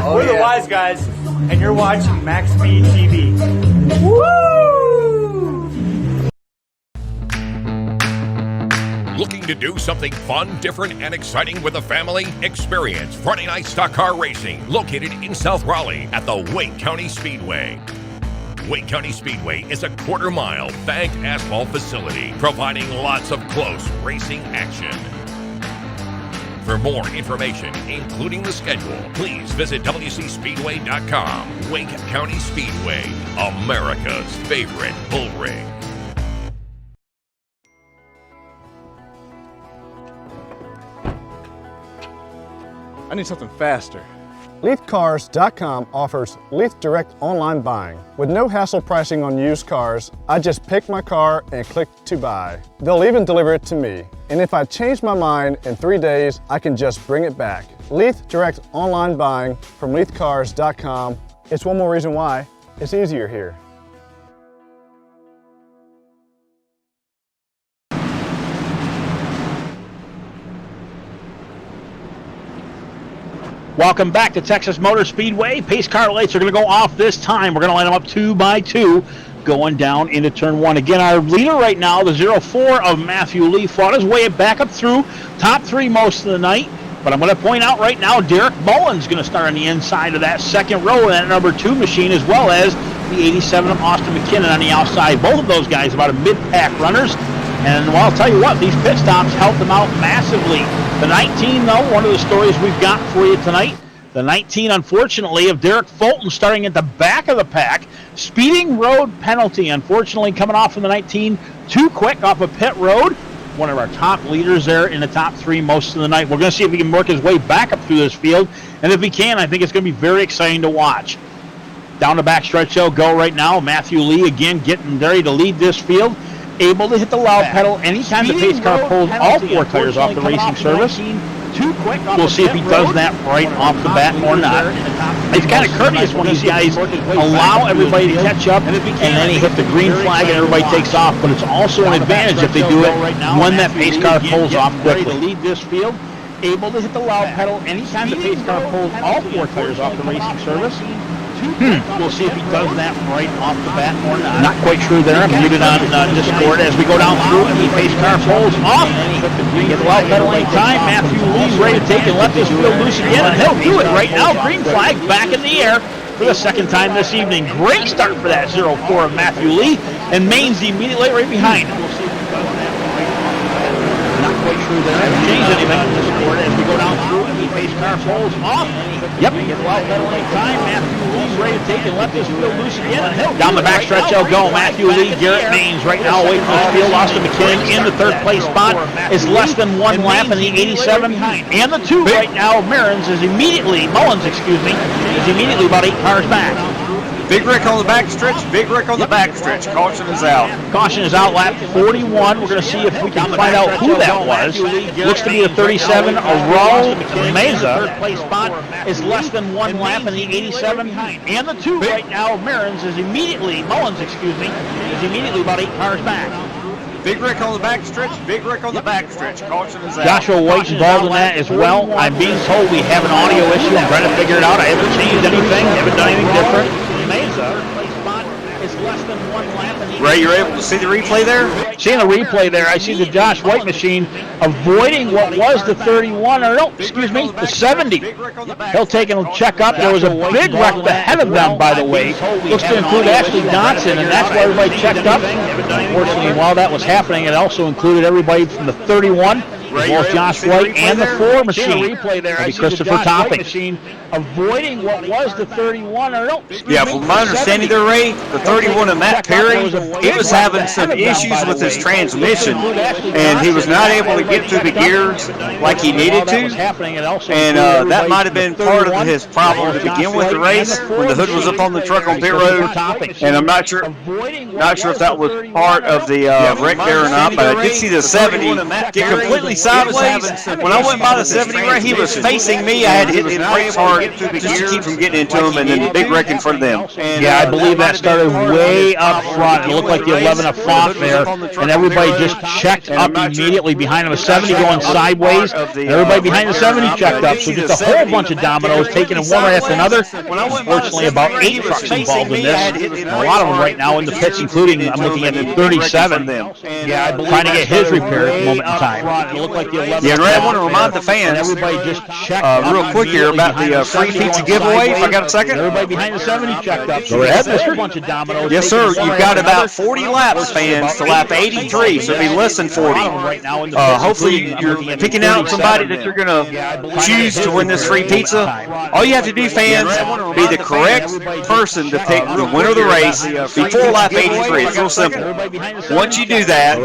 We're the Wise Guys, and you're watching MaxSpeedTV. Woo! Looking to do something fun, different, and exciting with the family? Experience Friday Night Stock Car Racing, located in South Raleigh at the Wake County Speedway. Wake County Speedway is a quarter-mile banked asphalt facility, providing lots of close racing action. For more information, including the schedule, please visit WCSpeedway.com. Wake County Speedway, America's favorite bull ring. I need something faster. LeithCars.com offers Leith Direct online buying. With no hassle pricing on used cars, I just pick my car and click to buy. They'll even deliver it to me. And if I change my mind in 3 days, I can just bring it back. Leith Direct online buying from LeithCars.com. It's one more reason why it's easier here. Welcome back to Texas Motor Speedway. Pace car lights are going to go off this time. We're going to line them up 2 by 2 going down into turn 1. Again, our leader right now, the 04 of Matthew Lee, fought his way back up through top 3 most of the night. But I'm going to point out right now, Derek Mullen's going to start on the inside of that second row in that number 2 machine, as well as the 87 of Austin McKinnon on the outside. Both of those guys about a mid-pack runners. And well, I'll tell you what, these pit stops helped them out massively. The 19, though, one of the stories we've got for you tonight. The 19, unfortunately, of Derek Fulton starting at the back of the pack. Speeding road penalty, unfortunately, coming off from the 19. Too quick off a pit road. One of our top leaders there in the top 3 most of the night. We're going to see if he can work his way back up through this field. And if he can, I think it's going to be very exciting to watch. Down the backstretch they'll go right now. Matthew Lee, again, getting ready to lead this field. Able to hit the loud pedal anytime the pace car pulls all 4 tires off the racing service. We'll see if he does that right off the bat or not. It's kind of courteous when these guys allow everybody to catch up and then he hit the green flag and everybody takes off, but it's also an advantage if they do it when that pace car pulls off quickly. Lead this field, able to hit the loud pedal anytime the pace car pulls all 4 tires off the racing service. We'll see if he does that right off the bat or not. Not quite sure there. I'm muted on Discord as we go down through and the pace car pulls off. We get the loud pedal anytime. Matthew Lee's ready to take and let this field loose again, and he'll do it right now. Green flag back in the air for the second time this evening. Great start for that 04 of Matthew Lee, and Mainsy immediately right behind him. quite sure they haven't changed anything to this board as we go down through and the pace car pulls off. Yep, get well pedaling time. Matthew Lee's ready to take and let this field loose again. Down the backstretch they'll go. Matthew Lee, Garrett Maines right now away from this field. Austin McKinnon in the third place spot is less than one lap in the 87. And the 2 right now, Mullins is immediately about 8 cars back. Big Rick on the backstretch. Big Rick on the backstretch. Caution is out. Caution is out, lap 41. We're going to see if we can find out who that was. Looks to be the 37, Aurel Meza. Third place spot is less than 1 lap in the 87. And the 2 right now, Mullins is immediately about 8 cars back. Big Rick on the backstretch. Big Rick on the backstretch. Caution is out. Joshua White's involved in that as well. I'm being told we have an audio issue. I'm trying to figure it out. I haven't changed anything. Haven't done anything different. Meza, place spot is less than 1 lap. Ray, you're able to see the replay there? Seeing the replay there, I see the Josh White machine avoiding what was the 31, or no, excuse me, the 70. He'll take and check up. There was a big wreck ahead of them, by the way. Looks to include Ashley Dotson, and that's why everybody checked up. Unfortunately, while that was happening, it also included everybody from the 31, as well as Josh White and the 4 machine. That'd be Christopher Topping. Avoiding what was the 31, or no, yeah, from my understanding there, Ray, the 31 of Matt Perry, he was having some issues with his transmission, and he was not able to get through the gears like he needed to, and that might have been part of his problem to begin with the race when the hood was up on the truck on pit road, and I'm not sure if that was part of the wreck there or not, but I did see the 70 get completely sideways. When I went by the 70, Ray, he was facing me. I had to hit the brakes hard just to keep from getting into him, and then the big wreck in front of them. Yeah, I believe that started way up front. It looked like the 11 up front there, and everybody just checked up immediately behind him. A 70 going sideways, and everybody behind the 70 checked up. So just a whole bunch of dominoes taken in one right after another. Unfortunately, about 8 trucks involved in this. And a lot of them right now in the pits, including, I'm looking at the 37. Yeah, trying to get his repair at the moment in time. Yeah, Ray, I want to remind the fans real quick here about the free pizza giveaway, if I got a second. Everybody behind the 70 checked up. So a bunch of dominoes. Yes, sir. You've got about 40 laps, fans, to lap 83, so be less than 40. Hopefully, you're picking out somebody that you're going to choose to win this free pizza. All you have to do, fans, be the correct person to pick the winner of the race before lap 83. It's real simple. Once you do that,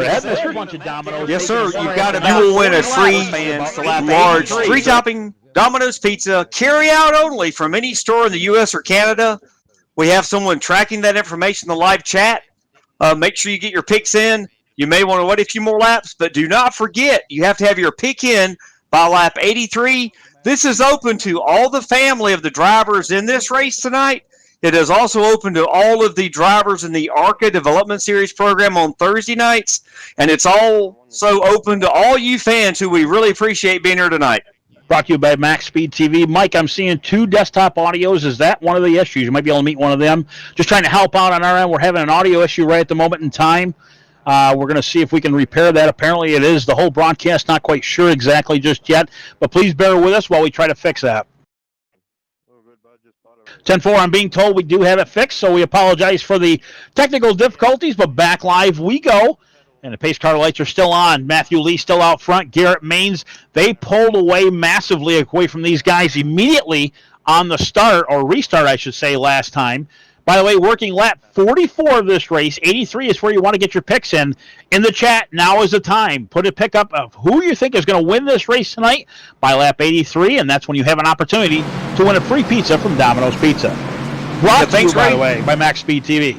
yes, sir, you will win a free, large, 3-topping Domino's Pizza, carry out only from any store in the U.S. or Canada. We have someone tracking that information in the live chat. Make sure you get your picks in. You may want to wait a few more laps, but do not forget, you have to have your pick in by lap 83. This is open to all the family of the drivers in this race tonight. It is also open to all of the drivers in the ARCA Development Series program on Thursday nights, and it's also open to all you fans who we really appreciate being here tonight. Brought to you by MaxSpeedTV. Mike, I'm seeing 2 desktop audios. Is that one of the issues? You might be able to meet one of them. Just trying to help out on our end. We're having an audio issue right at the moment in time. We're going to see if we can repair that. Apparently it is the whole broadcast. Not quite sure exactly just yet. But please bear with us while we try to fix that. 10-4, I'm being told we do have it fixed, so we apologize for the technical difficulties, but back live we go. And the pace car lights are still on. Matthew Lee still out front. Garrett Maines, they pulled away massively away from these guys immediately on the start, or restart, I should say, last time. By the way, working lap 44 of this race. 83 is where you want to get your picks in. In the chat, now is the time. Put a pick up of who you think is going to win this race tonight by lap 83, and that's when you have an opportunity to win a free pizza from Domino's Pizza. Brought to you, by the way, by MaxSpeedTV.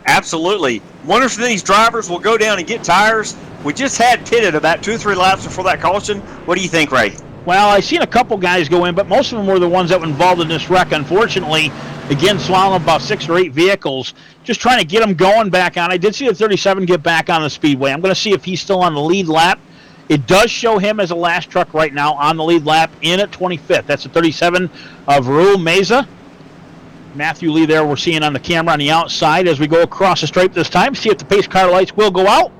Absolutely. Wonder if these drivers will go down and get tires. We just had pitted about 2 or 3 laps before that caution. What do you think, Ray? Well, I've seen a couple guys go in, but most of them were the ones that were involved in this wreck. Unfortunately, again, swallowing about 6 or 8 vehicles, just trying to get them going back on. I did see the 37 get back on the speedway. I'm going to see if he's still on the lead lap. It does show him as a last truck right now on the lead lap in at 25th. That's the 37 of Raul Meza. Matthew Lee there we're seeing on the camera on the outside as we go across the stripe this time. See if the pace car lights will go out.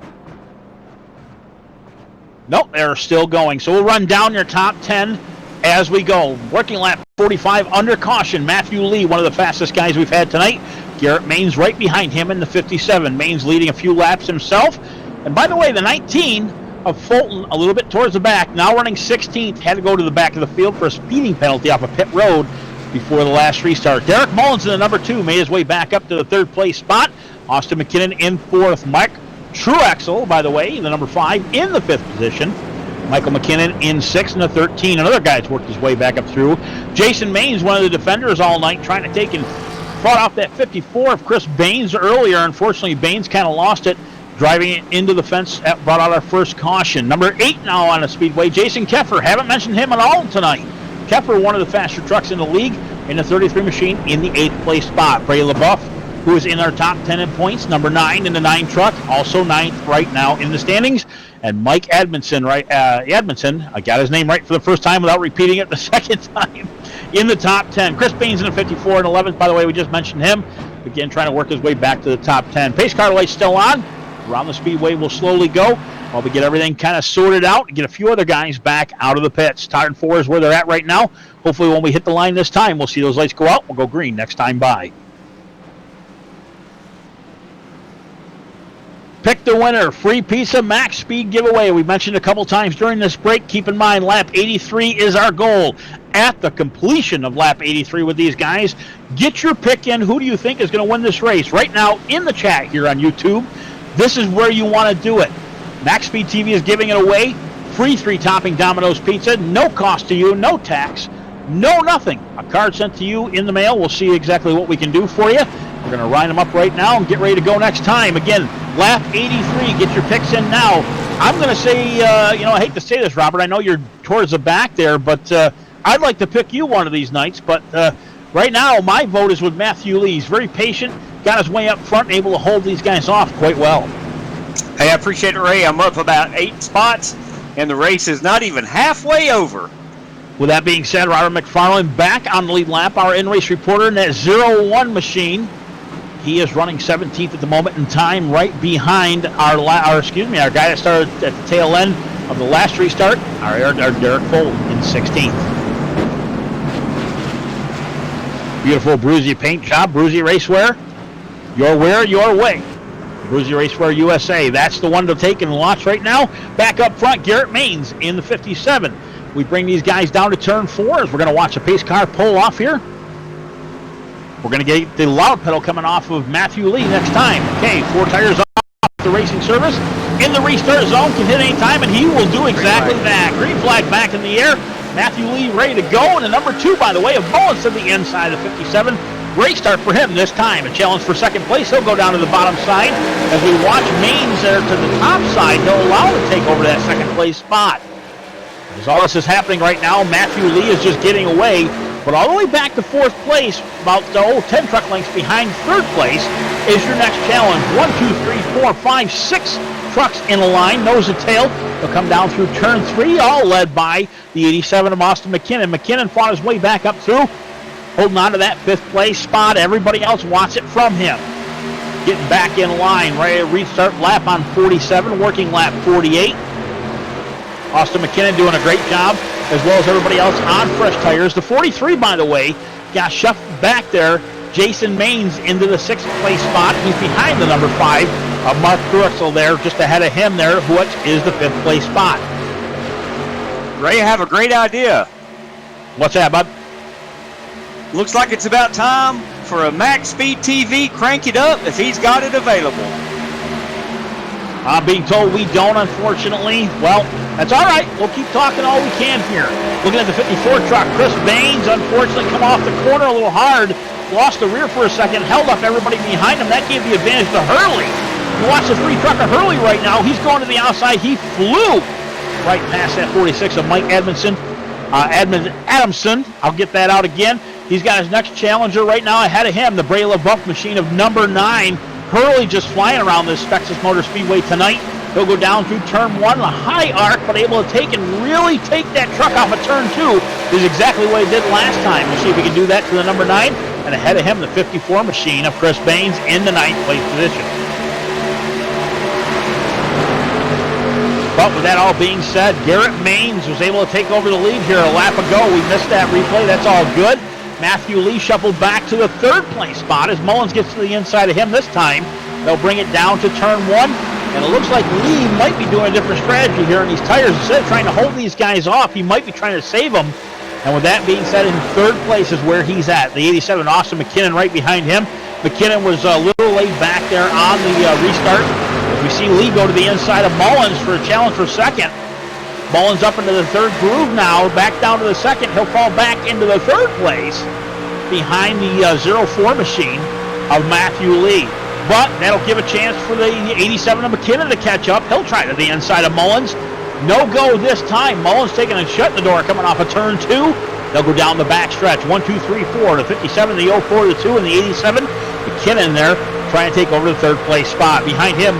Nope, they're still going. So we'll run down your top 10 as we go. Working lap 45 under caution. Matthew Lee, one of the fastest guys we've had tonight. Garrett Maines right behind him in the 57. Maines leading a few laps himself. And by the way, the 19 of Fulton a little bit towards the back. Now running 16th. Had to go to the back of the field for a speeding penalty off of pit road before the last restart. Derek Mullins in the number 2 made his way back up to the 3rd place spot. Austin McKinnon in 4th. Mike Truaxel, by the way, the number 5 in the 5th position. Michael McKinnon in 6th and the 13. Another guy's worked his way back up through. Jason Maines, one of the defenders all night, trying to take and fought off that 54 of Chris Baines earlier. Unfortunately, Baines kind of lost it, driving it into the fence. That brought out our first caution. Number 8 now on the speedway, Jason Keffer. Haven't mentioned him at all tonight. Keffer, one of the faster trucks in the league, in the 33 machine in the 8th place spot. Bray LaBeouf, who is in our top 10 in points, number 9 in the 9 truck, also 9th right now in the standings. And Mike Edmondson, I got his name right for the first time without repeating it the second time, in the top 10. Chris Baines in the 54 and 11th, by the way, we just mentioned him. Again, trying to work his way back to the top 10. Pace car lights still on. Around the speedway will slowly go while we get everything kind of sorted out and get a few other guys back out of the pits. Tired and 4 is where they're at right now. Hopefully when we hit the line this time, we'll see those lights go out. We'll go green next time by. Pick the winner, free pizza max speed giveaway. We mentioned a couple times during this break. Keep in mind, lap 83 is our goal. At the completion of lap 83 with these guys, get your pick in. Who do you think is going to win this race? Right now in the chat here on YouTube, this is where you want to do it. MaxSpeedTV is giving it away. Free 3-topping Domino's pizza. No cost to you, no tax, no nothing. A card sent to you in the mail. We'll see exactly what we can do for you. We're going to line them up right now and get ready to go next time. Again, lap 83. Get your picks in now. I'm going to say, I hate to say this, Robert. I know you're towards the back there, but I'd like to pick you one of these nights. But right now, my vote is with Matthew Lee. He's very patient, got his way up front, able to hold these guys off quite well. Hey, I appreciate it, Ray. I'm up about 8 spots, and the race is not even halfway over. With that being said, Robert McFarland back on the lead lap. Our in-race reporter in that 0-1 machine. He is running 17th at the moment in time, right behind our guy that started at the tail end of the last restart, our Derek Fulton in 16th. Beautiful Bruzy paint job, Bruzy Racewear. Your wear, your way. Bruzy Racewear USA. That's the one to take and watch right now. Back up front, Garrett Maines in the 57. We bring these guys down to turn 4 as we're going to watch a pace car pull off here. We're going to get the loud pedal coming off of Matthew Lee next time. Okay, 4 tires off the racing service. In the restart zone, can hit any time, and he will do exactly that. Green flag back in the air. Matthew Lee ready to go. And the number 2, by the way, of Mullins to the inside of 57. Great start for him this time. A challenge for second place. He'll go down to the bottom side. As we watch Maines there to the top side, he'll allow him to take over that second place spot. As all this is happening right now, Matthew Lee is just getting away. But all the way back to 4th place, about 10 truck lengths behind 3rd place, is your next challenge. 1, 2, 3, 4, 5, 6 trucks in a line, nose to tail. They'll come down through turn 3, all led by the 87 of Austin McKinnon. McKinnon fought his way back up through, holding on to that 5th place spot. Everybody else wants it from him. Getting back in line, ready to restart lap on 47, working lap 48. Austin McKinnon doing a great job, as well as everybody else on fresh tires. The 43, by the way, got shuffled back there. Jason Maines into the 6th place spot. He's behind the number 5 of Mark Truaxel there, just ahead of him there, which is the 5th place spot. Ray, I have a great idea. What's that, bud? Looks like it's about time for a MaxSpeedTV Crank It Up if he's got it available. I'm being told we don't, unfortunately. Well, that's all right. We'll keep talking all we can here. Looking at the 54 truck, Chris Baines, unfortunately, come off the corner a little hard. Lost the rear for a second, held up everybody behind him. That gave the advantage to Hurley. You watch the 3 truck of Hurley right now. He's going to the outside. He flew right past that 46 of Mike Adamson. I'll get that out again. He's got his next challenger right now ahead of him, the Bray LaBeouf machine of number 9. Hurley just flying around this Texas Motor Speedway tonight. He'll go down through turn 1, a high arc, but able to take and really take that truck off of turn 2 is exactly what he did last time. We'll see if he can do that to the number 9. And ahead of him, the 54 machine of Chris Baines in the 9th place position. But with that all being said, Garrett Maines was able to take over the lead here a lap ago. We missed that replay. That's all good. Matthew Lee shuffled back to the 3rd place spot as Mullins gets to the inside of him this time. They'll bring it down to turn 1. And it looks like Lee might be doing a different strategy here on these tires. Instead of trying to hold these guys off, he might be trying to save them. And with that being said, in third place is where he's at. The 87, Austin McKinnon, right behind him. McKinnon was a little laid back there on the restart. We see Lee go to the inside of Mullins for a challenge for second. Mullins up into the third groove now, back down to the second. He'll fall back into the third place behind the 04 machine of Matthew Lee. But that'll give a chance for the 87 of McKinnon to catch up. He'll try to the inside of Mullins. No go this time. Mullins taking a shut in the door coming off of turn 2. They'll go down the back stretch. 1, 2, 3, 4. The 57, the 04, the 2, and the 87. McKinnon there trying to take over the third place spot. Behind him,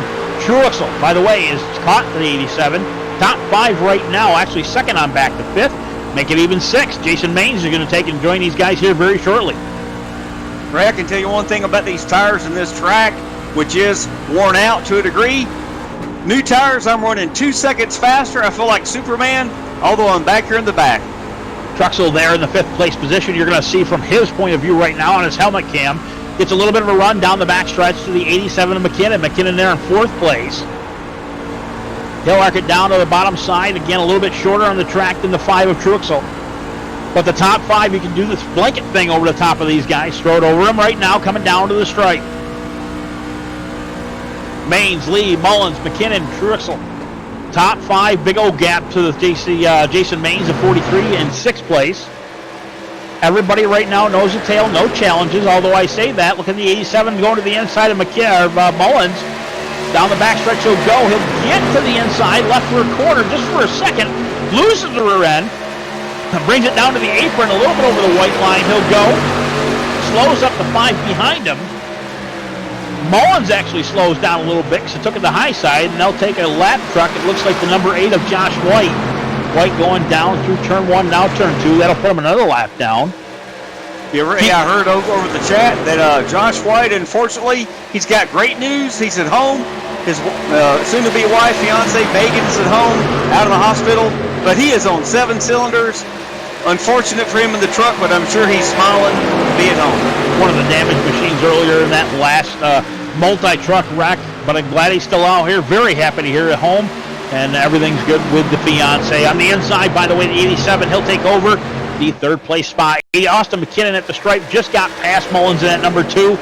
Truexel, by the way, is caught for the 87. Top 5 right now. Actually second on back to 5th. Make it even 6. Jason Maines is going to take and join these guys here very shortly. Ray, I can tell you one thing about these tires in this track, which is worn out to a degree. New tires, I'm running 2 seconds faster. I feel like Superman, although I'm back here in the back. Truexel there in the 5th place position. You're going to see from his point of view right now on his helmet cam. Gets a little bit of a run down the back stretch to the 87 of McKinnon. McKinnon there in 4th place. He'll arc it down to the bottom side. Again, a little bit shorter on the track than the 5 of Truexel. But the top 5, you can do this blanket thing over the top of these guys. Throw it over them right now, coming down to the stripe. Maines, Lee, Mullins, McKinnon, Truexel. Top 5, big old gap to the Jason Maines of 43 in 6th place. Everybody right now knows the tail, no challenges, although I say that. Look at the 87 going to the inside of Mullins. Down the backstretch he'll go. He'll get to the inside, left for a corner just for a second. Loses the rear end. Brings it down to the apron, a little bit over the white line. He'll go. Slows up the 5 behind him. Mullins actually slows down a little bit because he took it the high side, and they'll take a lap truck. It looks like the number 8 of Josh White. White going down through turn 1, now turn 2. That'll put him another lap down. Yeah, I heard over the chat that Josh White, unfortunately, he's got great news. He's at home. His soon-to-be wife, fiance Megan's at home, out of the hospital, but he is on 7 cylinders. Unfortunate for him in the truck, but I'm sure he's smiling to be at home. One of the damaged machines earlier in that last multi-truck wreck, but I'm glad he's still out here. Very happy to hear at home, and everything's good with the fiance. On the inside, by the way, the 87, he'll take over the 3rd place spot. Austin McKinnon at the stripe just got past Mullins in at number 2.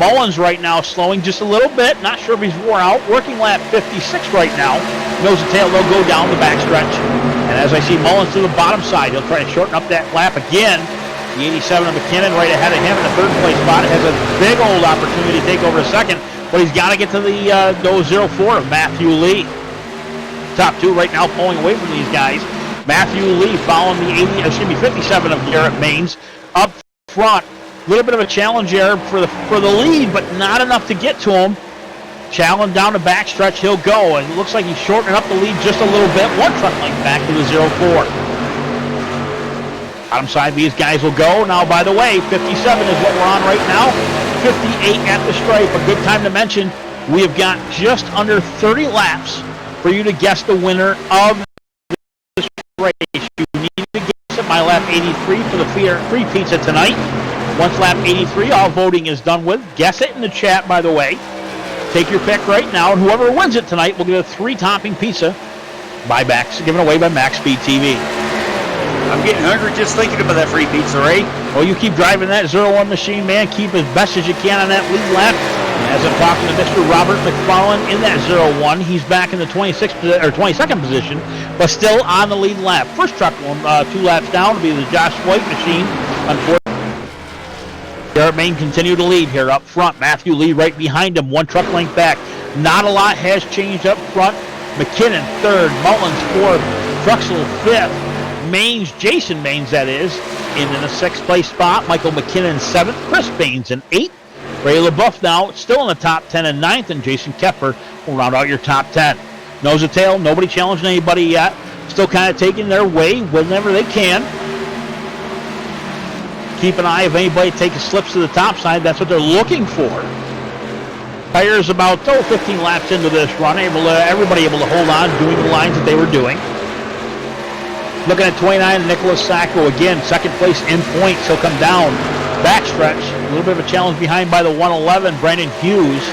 Mullins right now slowing just a little bit. Not sure if he's wore out. Working lap 56 right now. Nose and tail, they'll go down the backstretch. And as I see Mullins to the bottom side, he'll try to shorten up that lap again. The 87 of McKinnon right ahead of him in the 3rd place spot. Has a big old opportunity to take over a second, but he's got to get to the 04 of Matthew Lee. Top 2 right now pulling away from these guys. Matthew Lee following the 57 of Garrett Maines up front. A little bit of a challenge there for the lead, but not enough to get to him. Challenge down the backstretch, he'll go, and it looks like he's shortening up the lead just a little bit. 1 truck length back to the 04. Bottom side, these guys will go. Now, by the way, 57 is what we're on right now. 58 at the stripe. A good time to mention, we have got just under 30 laps for you to guess the winner of this race. You need to guess it by lap 83 for the free pizza tonight. Once lap 83, all voting is done with. Guess it in the chat, by the way. Take your pick right now, and whoever wins it tonight will get a 3-topping pizza given away by MaxSpeedTV. I'm getting hungry just thinking about that free pizza, Ray. Well, you keep driving that 01 machine, man. Keep as best as you can on that lead lap. As I'm talking to Mr. Robert McFarland in that 01, he's back in the 22nd position, but still on the lead lap. First truck 2 laps down will be the Josh White machine. Unfortunately, Garrett Maine continue to lead here up front. Matthew Lee right behind him, 1 truck length back. Not a lot has changed up front. McKinnon 3rd, Mullins 4th, Truexel 5th, Maines, Jason Maines that is, in the 6th place spot. Michael McKinnon 7th, Chris Baines in 8th. Ray LaBeouf now still in the top 10 and 9th, and Jason Kepper will round out your top 10. Nose to tail, nobody challenging anybody yet. Still kind of taking their way whenever they can. Keep an eye if anybody takes slips to the top side. That's what they're looking for. Tires about 15 laps into this run. Everybody able to hold on, doing the lines that they were doing. Looking at 29, Nicholas Sacco again, 2nd place in points. He'll come down. Backstretch, a little bit of a challenge behind by the 111, Brandon Hughes.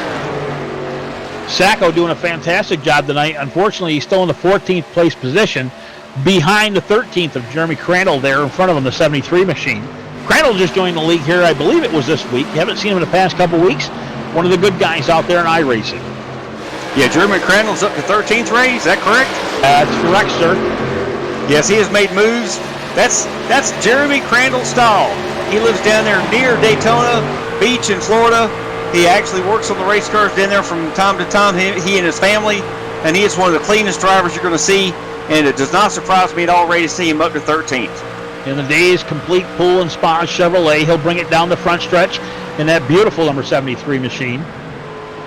Sacco doing a fantastic job tonight. Unfortunately, he's still in the 14th place position behind the 13th of Jeremy Crandall there in front of him, the 73 machine. Crandall just joined the league here, I believe it was this week. You haven't seen him in the past couple weeks. One of the good guys out there in iRacing. Yeah, Jeremy Crandall's up to 13th, Ray. Is that correct? That's correct, sir. Yes, he has made moves. That's Jeremy Crandall's style. He lives down there near Daytona Beach in Florida. He actually works on the race cars down there from time to time, he and his family, and he is one of the cleanest drivers you're going to see, and it does not surprise me at all, Ray, to see him up to 13th. In the Days Complete Pool and Spa Chevrolet, he'll bring it down the front stretch in that beautiful number 73 machine.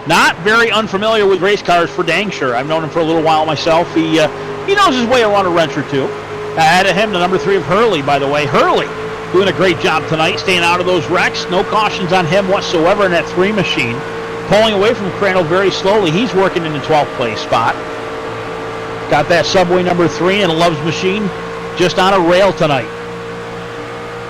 Not very unfamiliar with race cars for dang sure. I've known him for a little while myself. He knows his way around a wrench or two. Ahead of him, the number 3 of Hurley, by the way. Hurley doing a great job tonight, staying out of those wrecks. No cautions on him whatsoever in that 3 machine. Pulling away from Crandall very slowly. He's working in the 12th place spot. Got that Subway number 3 and a Love's machine just on a rail tonight.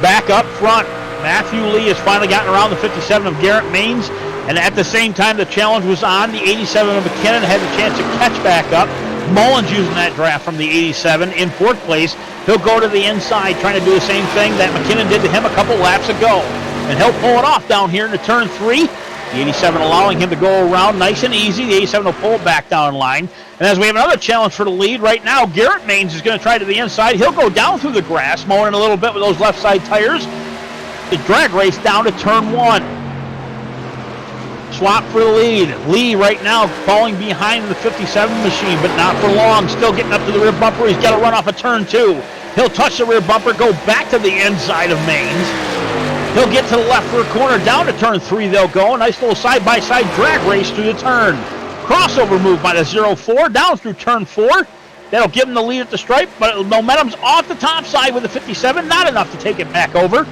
Back up front, Matthew Lee has finally gotten around the 57 of Garrett Maines, and at the same time the challenge was on. The 87 of McKinnon had the chance to catch back up. Mullins using that draft from the 87 in 4th place. He'll go to the inside trying to do the same thing that McKinnon did to him a couple laps ago. And he'll pull it off down here into turn 3. The 87 allowing him to go around nice and easy. The 87 will pull it back down in line. And as we have another challenge for the lead right now, Garrett Maines is going to try to the inside. He'll go down through the grass, mowing a little bit with those left side tires. The drag race down to turn 1. Swap for the lead. Lee right now falling behind the 57 machine, but not for long. Still getting up to the rear bumper. He's got to run off of turn 2. He'll touch the rear bumper, go back to the inside of Maines. He'll get to the left for a corner. Down to turn 3 they'll go. A nice little side-by-side drag race through the turn. Crossover move by the 04 down through turn 4. That'll give him the lead at the stripe, but momentum's off the top side with the 57. Not enough to take it back over.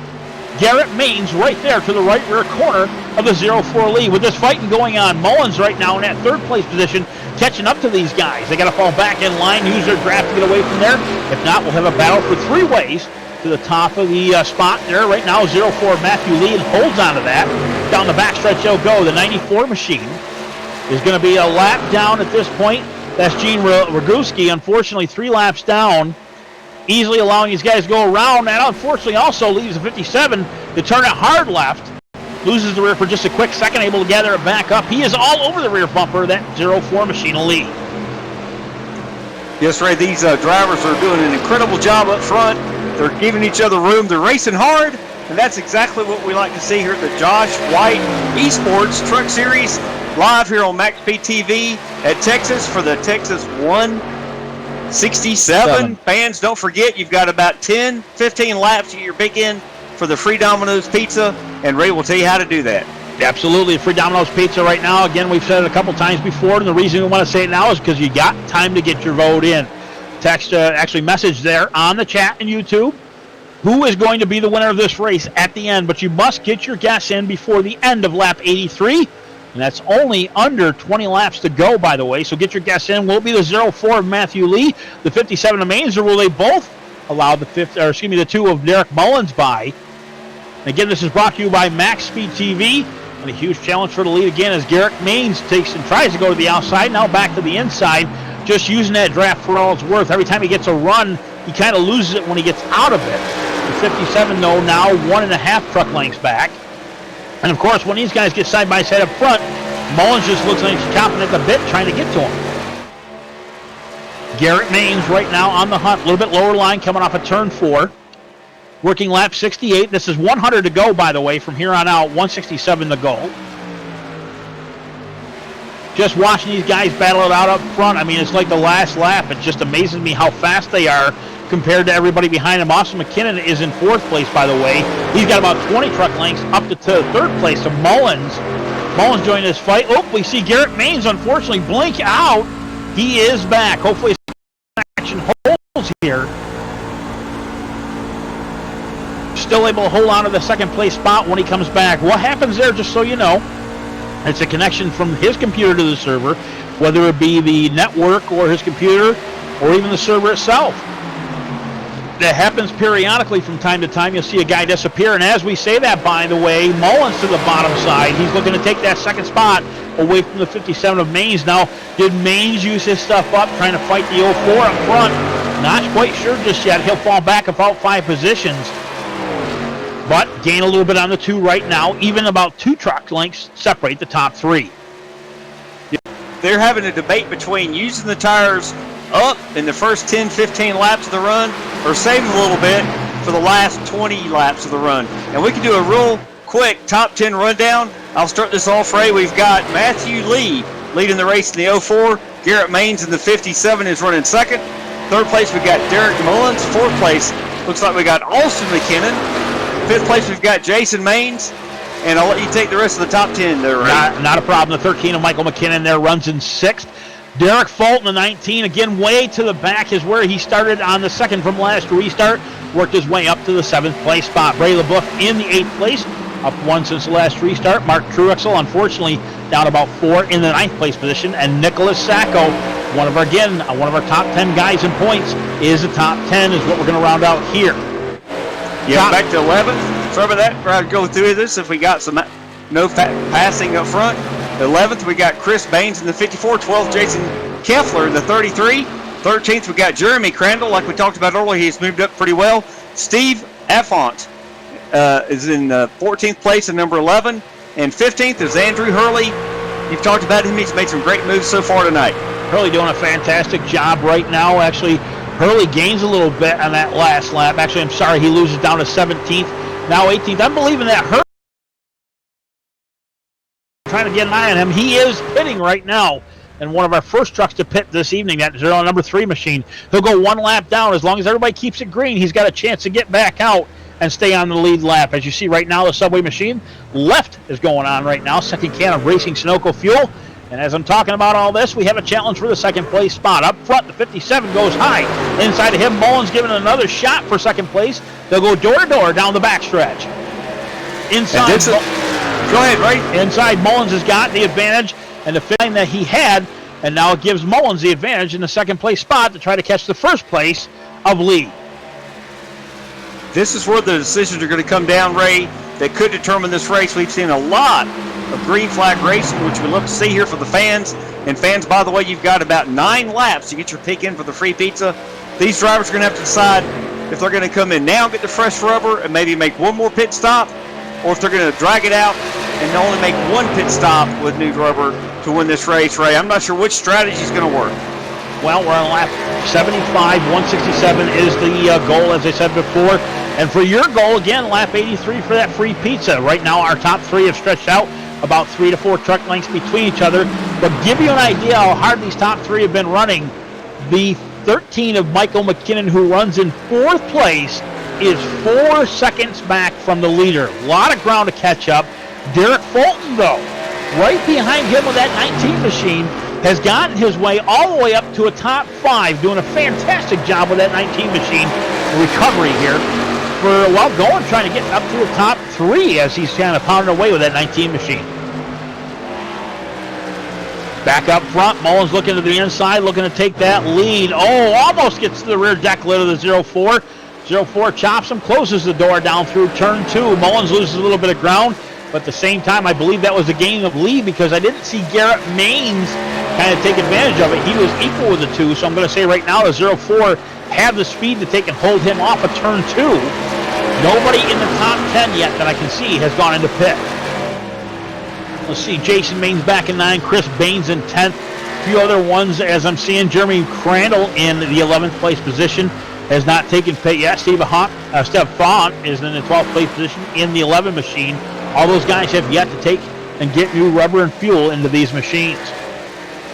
Garrett Maines right there to the right rear corner of the 04 lead. With this fighting going on, Mullins right now in that 3rd place position, catching up to these guys. They got to fall back in line, use their draft to get away from there. If not, we'll have a battle for 3 ways to the top of the spot there. Right now, 04 Matthew Lee holds on to that. Down the backstretch they'll go. The 94 machine is going to be a lap down at this point. That's Gene Rogowski, unfortunately 3 laps down, easily allowing these guys to go around. And unfortunately also leaves the 57 to turn it hard left. Loses the rear for just a quick second, able to gather it back up. He is all over the rear bumper, that 04 machine of Lee. Yes, Ray, these drivers are doing an incredible job up front. They're giving each other room. They're racing hard, and that's exactly what we like to see here at the Josh White Esports Truck Series, live here on MaxSpeedTV at Texas for the Texas 167. Fans, don't forget, you've got about 10, 15 laps to your big end for the free Domino's Pizza, and Ray will tell you how to do that. Absolutely, free Domino's Pizza right now. Again, we've said it a couple times before, and the reason we want to say it now is because you got time to get your vote in. Text, actually message there on the chat and YouTube who is going to be the winner of this race at the end, but you must get your guess in before the end of lap 83, and that's only under 20 laps to go, by the way, so get your guess in. Will it be the 04 of Matthew Lee, the 57 of Maines, or will they both allow the 2 of Derek Mullins by? And again, this is brought to you by MaxSpeedTV, and a huge challenge for the lead again as Garrett Maines takes and tries to go to the outside, now back to the inside, just using that draft for all it's worth. Every time he gets a run, he kind of loses it when he gets out of it. The 57, though, now 1.5 truck lengths back. And, of course, when these guys get side by side up front, Mullins just looks like he's chomping at the bit trying to get to him. Garrett Maines right now on the hunt, a little bit lower line coming off of turn 4. Working lap 68. This is 100 to go, by the way, from here on out. 167 to go. Just watching these guys battle it out up front, I mean, it's like the last lap. It just amazes me how fast they are compared to everybody behind him. Austin McKinnon is in 4th place, by the way. He's got about 20 truck lengths up to 3rd place. So Mullins joining this fight. Oh, we see Garrett Maines, unfortunately, blink out. He is back. Hopefully his action holds here. Still able to hold on to the 2nd place spot when he comes back. What happens there, just so you know, it's a connection from his computer to the server, whether it be the network or his computer or even the server itself. That happens periodically from time to time. You'll see a guy disappear, and as we say that, by the way, Mullins to the bottom side. He's looking to take that second spot away from the 57 of Maines. Now, did Maines use his stuff up, trying to fight the 04 up front? Not quite sure just yet. He'll fall back about 5 positions, but gain a little bit on the 2 right now. Even about 2 truck lengths separate the top 3. They're having a debate between using the tires up in the first 10, 15 laps of the run or saving a little bit for the last 20 laps of the run. And we can do a real quick top 10 rundown. I'll start this off, Ray. We've got Matthew Lee leading the race in the 04. Garrett Maines in the 57 is running second. Third place, we've got Derek Mullins. Fourth place, looks like we got Austin McKinnon. Fifth place, we've got Jason Maines. And I'll let you take the rest of the top 10 there, Ray. Not a problem. The 13 of Michael McKinnon there runs in 6th. Derek Fulton, the 19, again, way to the back is where he started on the second from last restart. Worked his way up to the 7th place spot. Bray LeBoeuf in the 8th place, up 1 since the last restart. Mark Truexel, unfortunately, down about 4 in the 9th place position. And Nicholas Sacco, one of our top 10 guys in points, is the top 10, is what we're going to round out here. Yeah, back to 11th. Sorry about that. We're going to go through this if we got some passing up front. 11th, we got Chris Baines in the 54. 12th, Jason Keffler in the 33. 13th, we got Jeremy Crandall. Like we talked about earlier, he's moved up pretty well. Steve Affont is in 14th place at number 11. And 15th is Andrew Hurley. You've talked about him. He's made some great moves so far tonight. Hurley doing a fantastic job right now. Actually, Hurley gains a little bit on that last lap. Actually, I'm sorry, he loses down to 17th, now 18th. I'm believing that Hurley, trying to get an eye on him. He is pitting right now, and one of our first trucks to pit this evening, that number 3 machine. He'll go 1 lap down. As long as everybody keeps it green, he's got a chance to get back out and stay on the lead lap. As you see right now, the Subway machine left is going on right now. Second can of Racing Sunoco fuel. And as I'm talking about all this, we have a challenge for the second place spot. Up front, the 57 goes high. Inside of him, Mullins giving another shot for second place. They'll go door to door down the backstretch. Inside, go ahead, Ray. Inside, Mullins has got the advantage and the feeling that he had, and now it gives Mullins the advantage in the second place spot to try to catch the first place of Lee. This is where the decisions are going to come down, Ray, that could determine this race. We've seen a lot of green flag racing, which we love to see here for the fans. And fans, by the way, you've got about 9 laps to get your pick in for the free pizza. These drivers are going to have to decide if they're going to come in now and get the fresh rubber and maybe make one more pit stop, or if they're going to drag it out and only make 1 pit stop with new rubber to win this race, Ray. I'm not sure which strategy is going to work. Well, we're on lap 75. 167 is the goal, as I said before. And for your goal, again, lap 83 for that free pizza. Right now, our top 3 have stretched out about 3 to 4 truck lengths between each other. But give you an idea how hard these top 3 have been running. The 13 of Michael McKinnon, who runs in 4th place, is 4 seconds back from the leader. A lot of ground to catch up. Derek Fulton, though, right behind him with that 19 machine, has gotten his way all the way up to a top 5, doing a fantastic job with that 19 machine. Recovery here for, well, trying to get up to a top 3 as he's kind of pounding away with that 19 machine. Back up front, Mullins looking to the inside, looking to take that lead. Oh, almost gets to the rear deck lid of the 04. 04 chops him, closes the door down through turn 2. Mullins loses a little bit of ground, but at the same time, I believe that was a gain of lead because I didn't see Garrett Maines kind of take advantage of it. He was equal with the 2, so I'm going to say right now the 04 had the speed to take and hold him off of turn 2. Nobody in the top 10 yet that I can see has gone into pit. Let's see, Jason Maines back in 9, Chris Baines in 10th. A few other ones as I'm seeing. Jeremy Crandall in the 11th place position has not taken pit yet. Steve Font is in the 12th place position in the 11 machine. All those guys have yet to take and get new rubber and fuel into these machines.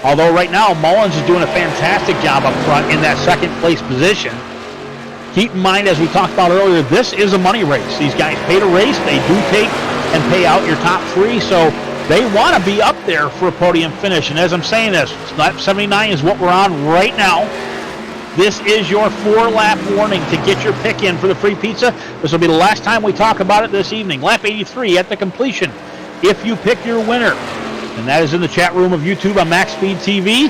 Although right now, Mullins is doing a fantastic job up front in that second place position. Keep in mind, as we talked about earlier, this is a money race. These guys pay to race. They do take and pay out your top 3, so they want to be up there for a podium finish. And as I'm saying this, lap 79 is what we're on right now. This is your 4-lap warning to get your pick in for the free pizza. This will be the last time we talk about it this evening. Lap 83 at the completion, if you pick your winner. And that is in the chat room of YouTube on MaxSpeedTV.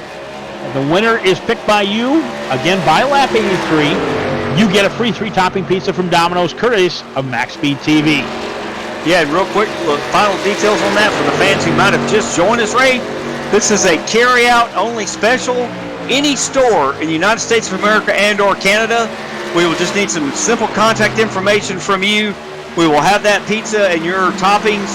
The winner is picked by you, again, by lap 83. you get a free 3-topping pizza from Domino's, courtesy of MaxSpeedTV. Yeah, and real quick, look, final details on that for the fans who might have just joined us, Ray. This is a carry-out only special. Any store in the United States of America and or Canada, we will just need some simple contact information from you. We will have that pizza and your toppings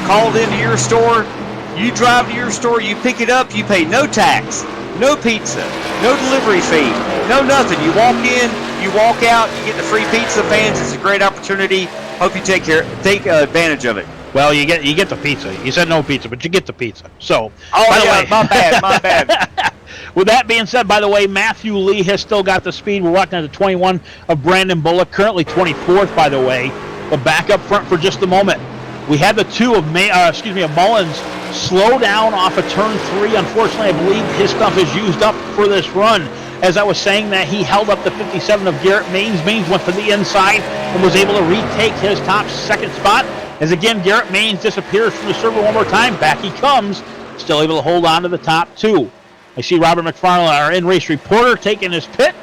called into your store. You drive to your store, you pick it up, you pay no tax, no pizza, no delivery fee, no nothing. You walk in, you walk out, you get the free pizza. Fans, it's a great opportunity. Hope you take advantage of it. Well, you get the pizza. You said no pizza, but you get the pizza. So, by the way, my bad. With that being said, by the way, Matthew Lee has still got the speed. We're watching at the 21 of Brandon Bullock, currently 24th, by the way. But back up front for just a moment. We had the 2 of Mullins slow down off of turn 3. Unfortunately, I believe his stuff is used up for this run. As I was saying that, he held up the 57 of Garrett Maines. Maines went to the inside and was able to retake his top second spot. As again, Garrett Maines disappears from the server one more time. Back he comes, still able to hold on to the top 2. I see Robert McFarland, our in-race reporter, taking his pit.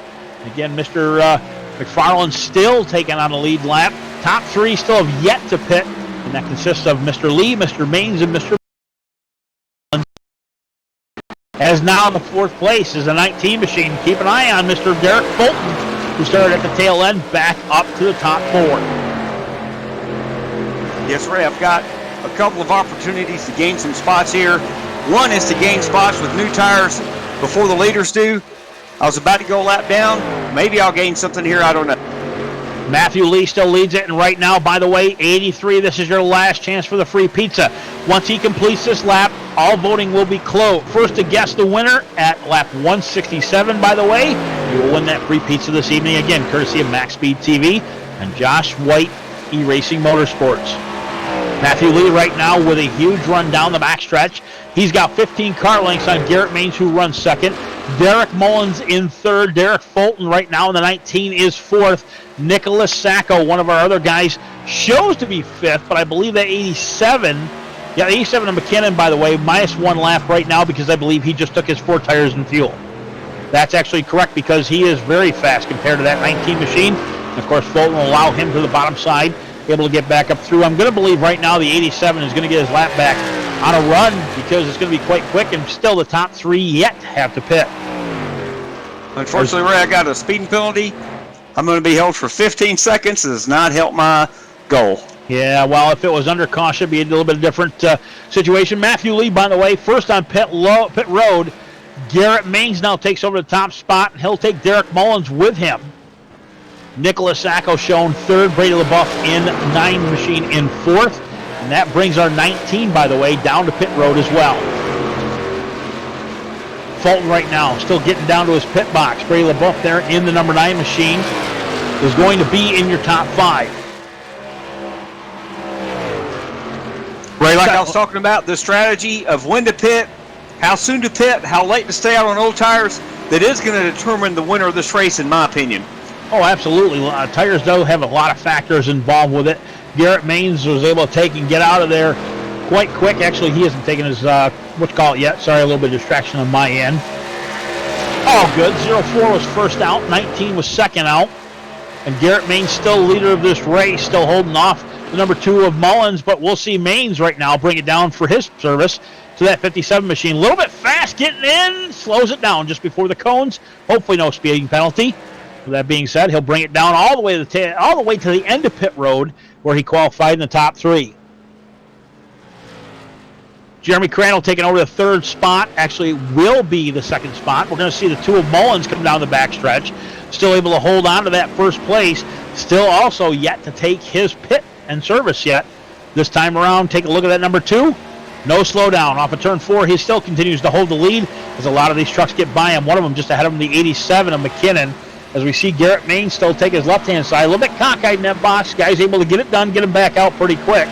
Again, Mr. McFarland still taking on the lead lap. Top 3 still have yet to pit, and that consists of Mr. Lee, Mr. Maines, and Mr. As now in the 4th place is the 19 machine. Keep an eye on Mr. Derek Fulton, who started at the tail end, back up to the top 4. Yes, Ray, I've got a couple of opportunities to gain some spots here. One is to gain spots with new tires before the leaders do. I was about to go a lap down. Maybe I'll gain something here. I don't know. Matthew Lee still leads it, and right now, by the way, 83, this is your last chance for the free pizza. Once he completes this lap, all voting will be closed. First to guess the winner at lap 167, by the way, you will win that free pizza this evening, again, courtesy of MaxSpeedTV and Josh White, E-Racing Motorsports. Matthew Lee right now with a huge run down the backstretch. He's got 15 car lengths on Garrett Maines, who runs second. Derek Mullins in third. Derek Fulton right now in the 19 is fourth. Nicholas Sacco, one of our other guys, shows to be fifth, but I believe that 87, the 87 of McKinnon, by the way, minus 1 lap right now because I believe he just took his 4 tires and fuel. That's actually correct because he is very fast compared to that 19 machine. And of course, Fulton will allow him to the bottom side, able to get back up through. I'm going to believe right now the 87 is going to get his lap back on a run because it's going to be quite quick, and still the top 3 yet have to pit. Unfortunately, Ray, I got a speeding penalty. I'm going to be held for 15 seconds. It does not help my goal. Yeah, well, if it was under caution, it'd be a little bit different situation. Matthew Lee, by the way, first on pit road. Garrett Maines now takes over the top spot, and he'll take Derek Mullins with him. Nicholas Sacco shown third, Brady LaBeouf in 9 machine in fourth, and that brings our 19, by the way, down to pit road as well. Fulton right now still getting down to his pit box. Brady LaBeouf there in the number 9 machine is going to be in your top 5. Ray, like I was talking about, the strategy of when to pit, how soon to pit, how late to stay out on old tires, that is going to determine the winner of this race, in my opinion. Oh, absolutely. Tires do have a lot of factors involved with it. Garrett Maines was able to take and get out of there quite quick. Actually, he hasn't taken his, yet. Sorry, a little bit of distraction on my end. All good. 04 was first out. 19 was second out. And Garrett Maines still leader of this race, still holding off the number 2 of Mullins. But we'll see Maines right now bring it down for his service to that 57 machine. A little bit fast getting in. Slows it down just before the cones. Hopefully no speeding penalty. With that being said, he'll bring it down all the way to the end of pit road, where he qualified in the top 3. Jeremy Crandall taking over the 3rd spot, actually will be the 2nd spot. We're going to see the 2 of Mullins come down the backstretch, still able to hold on to that 1st place, still also yet to take his pit and service yet. This time around, take a look at that number 2. No slowdown off of turn 4. He still continues to hold the lead as a lot of these trucks get by him. One of them just ahead of him, the 87 of McKinnon. As we see Garrett Maines still take his left-hand side. A little bit cockeyed in that box. Guy's able to get it done, get him back out pretty quick.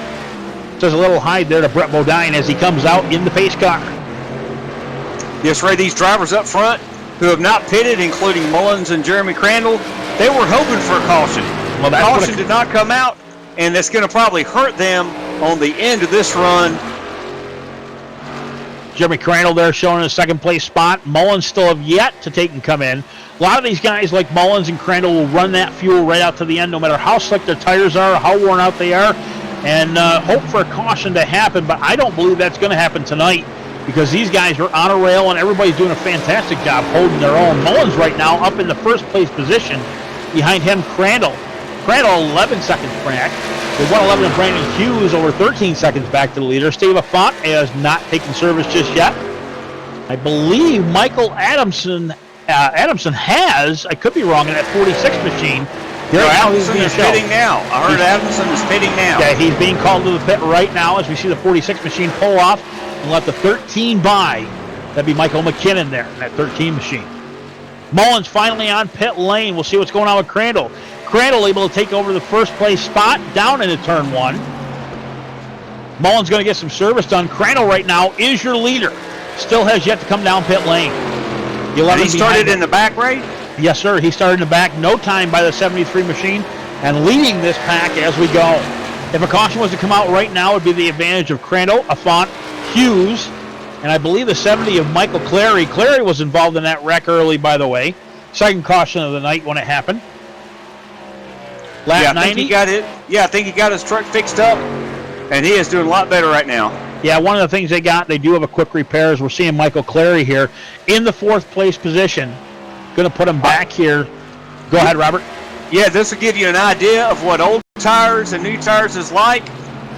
There's a little hide there to Brett Bodine as he comes out in the pace car. Yes, Ray, these drivers up front who have not pitted, including Mullins and Jeremy Crandall, they were hoping for a caution. Well, that caution did not come out, and it's going to probably hurt them on the end of this run. Jeremy Crandall there showing in a second place spot. Mullins still have yet to take and come in. A lot of these guys like Mullins and Crandall will run that fuel right out to the end, no matter how slick their tires are, how worn out they are, and hope for a caution to happen, but I don't believe that's going to happen tonight because these guys are on a rail and everybody's doing a fantastic job holding their own. Mullins right now up in the first place position. Behind him, Crandall. Crandall 11 seconds back. With 1:11 and Brandon Hughes over 13 seconds back to the leader. Steve Affont has not taken service just yet. I believe Michael Adamson has, I could be wrong, in that 46 machine. Adamson is pitting now. I heard Adamson is pitting now. Yeah, he's being called to the pit right now as we see the 46 machine pull off and let the 13 by. That'd be Michael McKinnon there in that 13 machine. Mullins finally on pit lane. We'll see what's going on with Crandall. Crandall able to take over the first place spot down into turn 1. Mullins going to get some service done. Crandall right now is your leader. Still has yet to come down pit lane. And he started in the back, Ray? Yes, sir. He started in the back. No time by the 73 machine and leading this pack as we go. If a caution was to come out right now, it would be the advantage of Crandall, Affont, Hughes, and I believe the 70 of Michael Clary. Clary was involved in that wreck early, by the way. Second caution of the night when it happened. Lap 90. I think he got his truck fixed up, and he is doing a lot better right now. Yeah, one of the things they do have a quick repair, is we're seeing Michael Clary here in the 4th place position. Going to put him back here. Go ahead, Robert. Yeah, this will give you an idea of what old tires and new tires is like.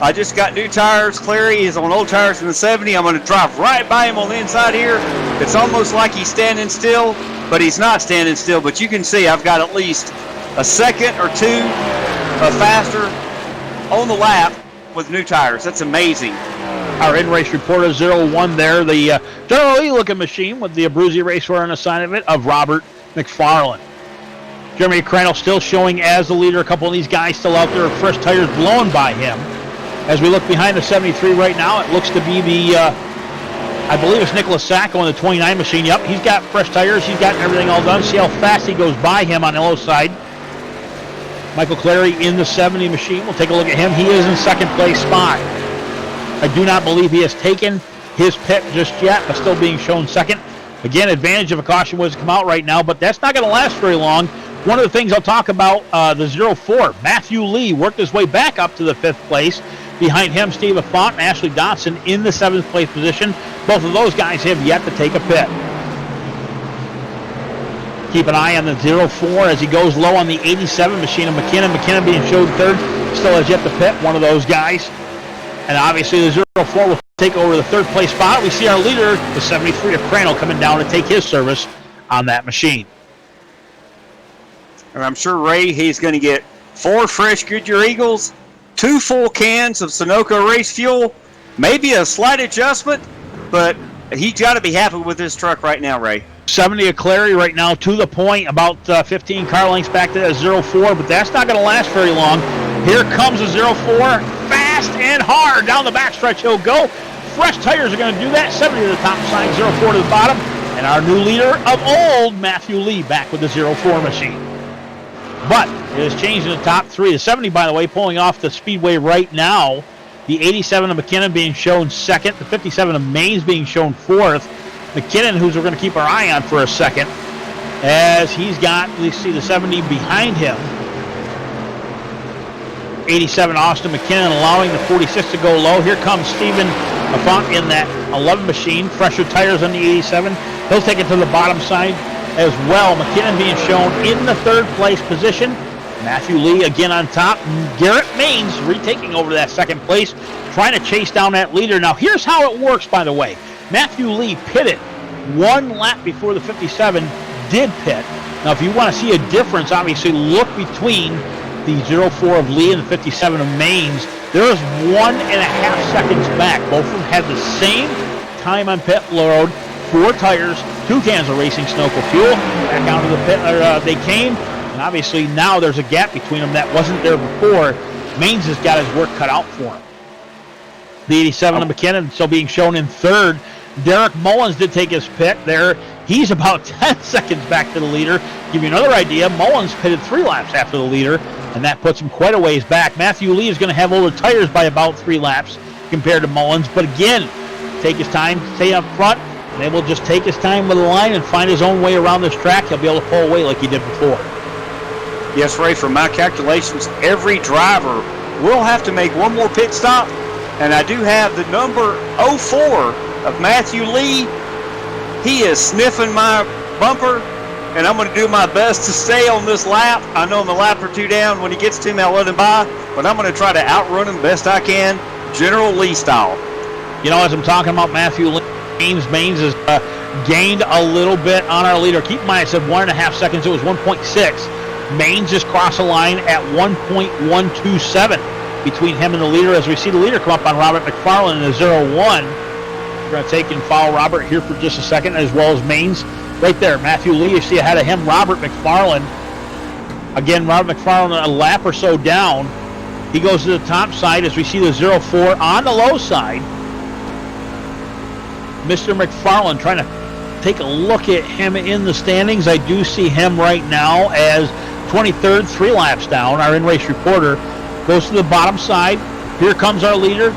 I just got new tires. Clary is on old tires in the 70. I'm going to drive right by him on the inside here. It's almost like he's standing still, but he's not standing still. But you can see I've got at least a second or two faster on the lap with new tires. That's amazing. Our in-race reporter 01 there, the generally looking machine with the Abruzzi Racewear on the side of it of Robert McFarland. Jeremy Crandall still showing as the leader. A couple of these guys still out there, fresh tires blown by him. As we look behind the 73 right now, it looks to be the, I believe it's Nicholas Sacco on the 29 machine. Yep, he's got fresh tires. He's got everything all done. See how fast he goes by him on Illo's side. Michael Clary in the 70 machine. We'll take a look at him. He is in second place spot. I do not believe he has taken his pit just yet, but still being shown second. Again, advantage of a caution was to come out right now, but that's not going to last very long. One of the things I'll talk about, the 04, Matthew Lee worked his way back up to the 5th place. Behind him, Steve Affont and Ashley Dotson in the 7th place position. Both of those guys have yet to take a pit. Keep an eye on the 04 as he goes low on the 87 machine of McKinnon. McKinnon being showed 3rd, still has yet to pit, one of those guys. And obviously the 04 will take over the 3rd place spot. We see our leader, the 73 of Crandall, coming down to take his service on that machine. And I'm sure, Ray, he's going to get 4 fresh Goodyear Eagles, 2 full cans of Sunoco race fuel, maybe a slight adjustment, but he's got to be happy with this truck right now, Ray. 70 of Clary right now to the point, about 15 car lengths back to that 04, but that's not going to last very long. Here comes the 04, fast and hard down the backstretch he'll go. Fresh tires are going to do that. 70 to the top side, 04 to the bottom, and our new leader of old, Matthew Lee, back with the 04 machine. But it has changed in the top 3. The 70, by the way, pulling off the speedway right now. The 87 of McKinnon being shown 2nd. The 57 of Maines being shown 4th. McKinnon, who's we're going to keep our eye on for a second, as he's got, you see the 70 behind him. 87 Austin McKinnon allowing the 46 to go low. Here comes Stephen Affont in that 11 machine. Fresher tires on the 87. He'll take it to the bottom side as well. McKinnon being shown in the 3rd place position. Matthew Lee again on top. Garrett Maines retaking over that 2nd place, trying to chase down that leader. Now here's how it works, by the way. Matthew Lee pitted 1 lap before the 57 did pit. Now if you want to see a difference, obviously look between the 04 of Lee and the 57 of Maines. There is 1.5 seconds back. Both of them had the same time on pit road. 4 tires, 2 cans of racing Sunoco fuel. Back out of the pit, they came, and obviously now there's a gap between them that wasn't there before. Maines has got his work cut out for him. The 87 of McKinnon still being shown in 3rd. Derek Mullins did take his pit there. He's about 10 seconds back to the leader. Give you another idea, Mullins pitted 3 laps after the leader, and that puts him quite a ways back. Matthew Lee is going to have older tires by about 3 laps compared to Mullins, but again, take his time, stay up front, and then will just take his time with the line and find his own way around this track. He'll be able to pull away like he did before. Yes, Ray, from my calculations, every driver will have to make one more pit stop, and I do have the number 04 of Matthew Lee. He is sniffing my bumper, and I'm going to do my best to stay on this lap. I know I'm a lap or two down. When he gets to me, I'll let him by, but I'm going to try to outrun him best I can, General Lee style. You know, as I'm talking about Matthew Lee, Maines has gained a little bit on our leader. Keep in mind, I said 1.5 seconds. It was 1.6. Maines just crossed the line at 1.127 between him and the leader, as we see the leader come up on Robert McFarland in the 0-1. We're going to take and follow Robert here for just a second, as well as Maines. Right there, Matthew Lee, you see ahead of him, Robert McFarland. Again, Robert McFarland a lap or so down. He goes to the top side as we see the 0-4 on the low side. Mr. McFarland trying to take a look at him in the standings. I do see him right now as 23rd, 3 laps down. Our in-race reporter goes to the bottom side. Here comes our leader.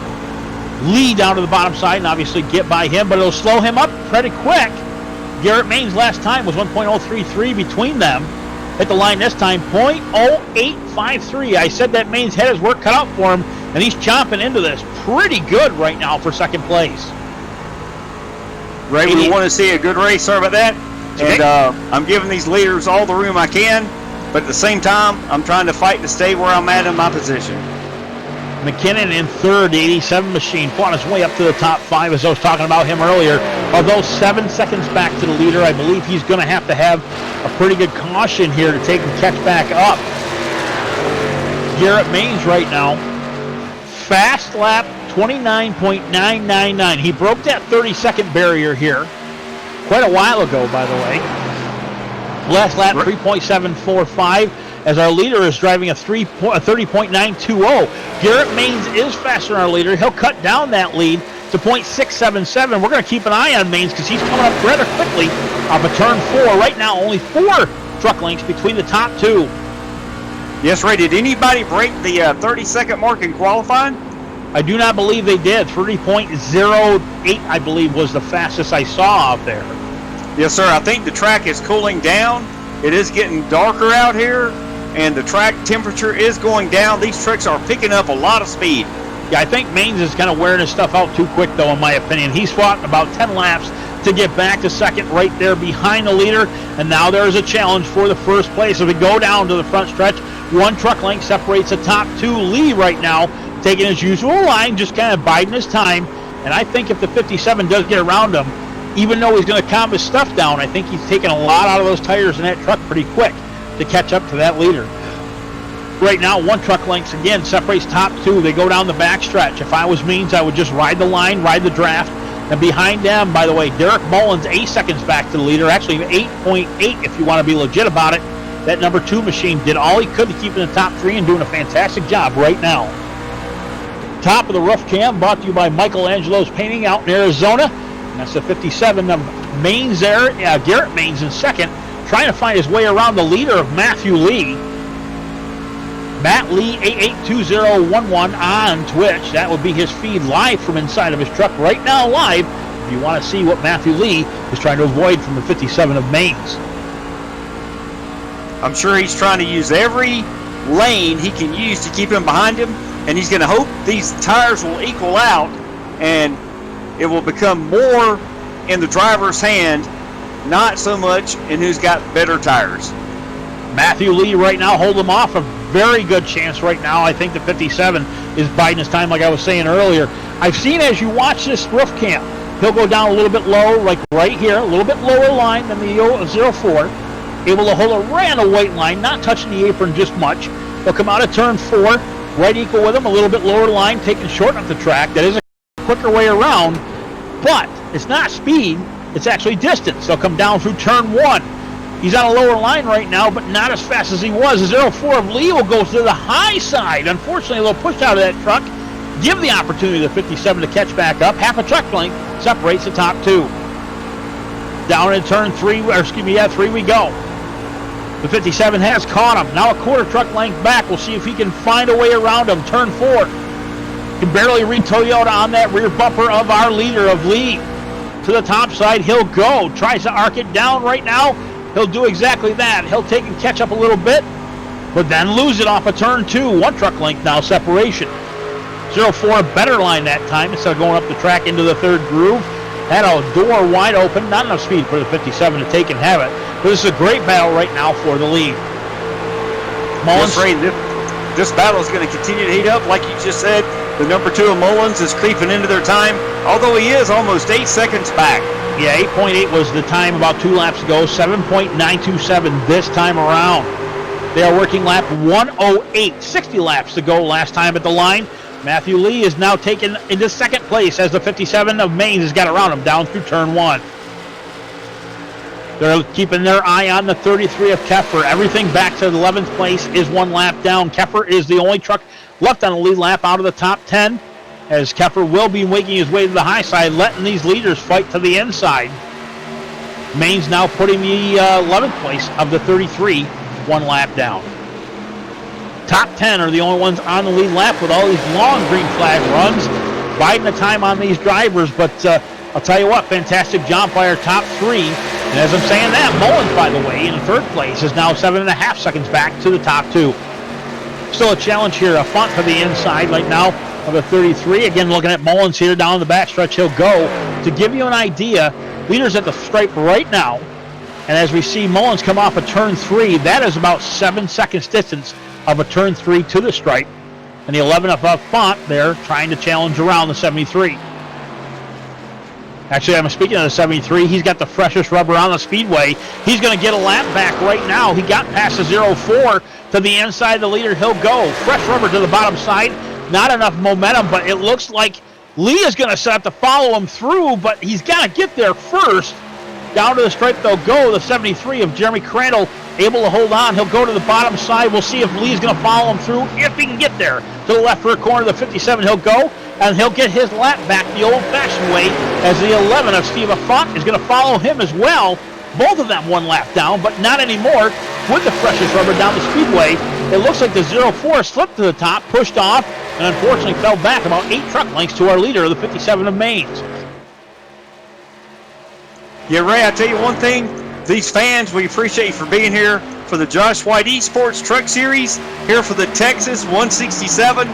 Lee down to the bottom side, and obviously get by him, but it'll slow him up pretty quick. Garrett Maines last time was 1.033 between them. Hit the line this time, 0.0853. I said that Maines had his work cut out for him, and he's chomping into this. Pretty good right now for second place. Ray, we want to see a good race. Sorry about that. And I'm giving these leaders all the room I can, but at the same time, I'm trying to fight to stay where I'm at in my position. McKinnon in third, the 87 machine, fought his way up to the top 5, as I was talking about him earlier. Although 7 seconds back to the leader, I believe he's going to have a pretty good caution here to take and catch back up. Garrett Maines right now, fast lap 29.999. He broke that 30-second barrier here quite a while ago, by the way. Last lap 3.745. As our leader is driving a 30.920. Garrett Maines is faster than our leader. He'll cut down that lead to 0.677. We're going to keep an eye on Maines because he's coming up rather quickly off of turn 4. Right now, only 4 truck lengths between the top 2. Yes, Ray, did anybody break the 30-second mark in qualifying? I do not believe they did. 30.08, I believe, was the fastest I saw out there. Yes, sir. I think the track is cooling down. It is getting darker out here, and the track temperature is going down. These trucks are picking up a lot of speed. Yeah, I think Maines is kind of wearing his stuff out too quick, though, in my opinion. He's fought about 10 laps to get back to second right there behind the leader, and now there is a challenge for the first place. As we go down to the front stretch, 1 truck length separates the top 2. Lee right now taking his usual line, just kind of biding his time, and I think if the 57 does get around him, even though he's going to calm his stuff down, I think he's taking a lot out of those tires in that truck pretty quick to catch up to that leader. Right now, 1 truck length, again, separates top 2. They go down the back stretch. If I was Maines, I would just ride the line, ride the draft. And behind them, by the way, Derek Mullins, 8 seconds back to the leader. Actually, 8.8 if you want to be legit about it. That number 2 machine did all he could to keep in the top 3 and doing a fantastic job right now. Top of the roof cam brought to you by Michelangelo's Painting out in Arizona. And that's the 57 of Maines there. Garrett Maines in second, trying to find his way around the leader of Matthew Lee. Matt Lee 882011 on Twitch. That would be his feed live from inside of his truck right now live if you want to see what Matthew Lee is trying to avoid from the 57 of Maines. I'm sure he's trying to use every lane he can use to keep him behind him, and he's going to hope these tires will equal out and it will become more in the driver's hand, not so much in who's got better tires. Matthew Lee right now holding him off. A very good chance right now. I think the 57 is biding his time, like I was saying earlier. I've seen as you watch this roof cam, he'll go down a little bit low, like right here, a little bit lower line than the 04. Able to hold a random weight line, not touching the apron just much. He'll come out of turn 4, right equal with him, a little bit lower line, taking short up the track. That is a quicker way around, but it's not speed, it's actually distance. They'll come down through turn 1. He's on a lower line right now, but not as fast as he was. The 04 of Lee will go to the high side. Unfortunately, a little push out of that truck. Give the opportunity to the 57 to catch back up. Half a truck length separates the top 2. Down in turn 3 we go. The 57 has caught him. Now a quarter truck length back. We'll see if he can find a way around him. Turn 4. Can barely read Toyota on that rear bumper of our leader of Lee. To the top side, he'll go. Tries to arc it down right now. He'll do exactly that. He'll take and catch up a little bit, but then lose it off of turn 2. 1 truck length now separation. 04 better line that time instead of going up the track into the third groove. Had a door wide open. Not enough speed for the 57 to take and have it. But this is a great battle right now for the lead. Mullins. This battle is going to continue to heat up. Like you just said, the number 2 of Mullins is creeping into their time, although he is almost 8 seconds back. Yeah, 8.8 was the time about 2 laps ago. 7.927 this time around. They are working lap 108. 60 laps to go last time at the line. Matthew Lee is now taken into second place as the 57 of Maines has got around him down through turn 1. They're keeping their eye on the 33 of Keffer. Everything back to the 11th place is 1 lap down. Keffer is the only truck left on the lead lap out of the top 10, as Keffer will be making his way to the high side, letting these leaders fight to the inside. Maines now putting the 11th place of the 33 1 lap down. Top 10 are the only ones on the lead lap with all these long green flag runs. Biding the time on these drivers, but I'll tell you what, fantastic job by our top 3. And as I'm saying that, Mullins, by the way, in third place is now 7.5 seconds back to the top 2. Still a challenge here, a Font to the inside right now of the 33. Again, looking at Mullins here down the backstretch, he'll go. To give you an idea, leaders at the stripe right now, and as we see Mullins come off of turn 3, that is about 7 seconds distance of a turn 3 to the stripe. And the 11 above Font there trying to challenge around the 73. Actually, I'm speaking of the 73. He's got the freshest rubber on the speedway. He's going to get a lap back right now. He got past the 04 to the inside of the leader. He'll go. Fresh rubber to the bottom side. Not enough momentum, but it looks like Lee is going to set up to follow him through, but he's got to get there first. Down to the stripe they'll go. The 73 of Jeremy Crandall able to hold on. He'll go to the bottom side. We'll see if Lee's going to follow him through, if he can get there. To the left rear corner of the 57, he'll go, and he'll get his lap back the old-fashioned way, as the 11 of Steve Font is going to follow him as well. Both of them 1 lap down, but not anymore with the freshest rubber down the speedway. It looks like the 04 slipped to the top, pushed off, and unfortunately fell back about 8 truck lengths to our leader, the 57 of Maines. Yeah, Ray, I tell you one thing. These fans, we appreciate you for being here for the Josh White Esports Truck Series, here for the Texas 167.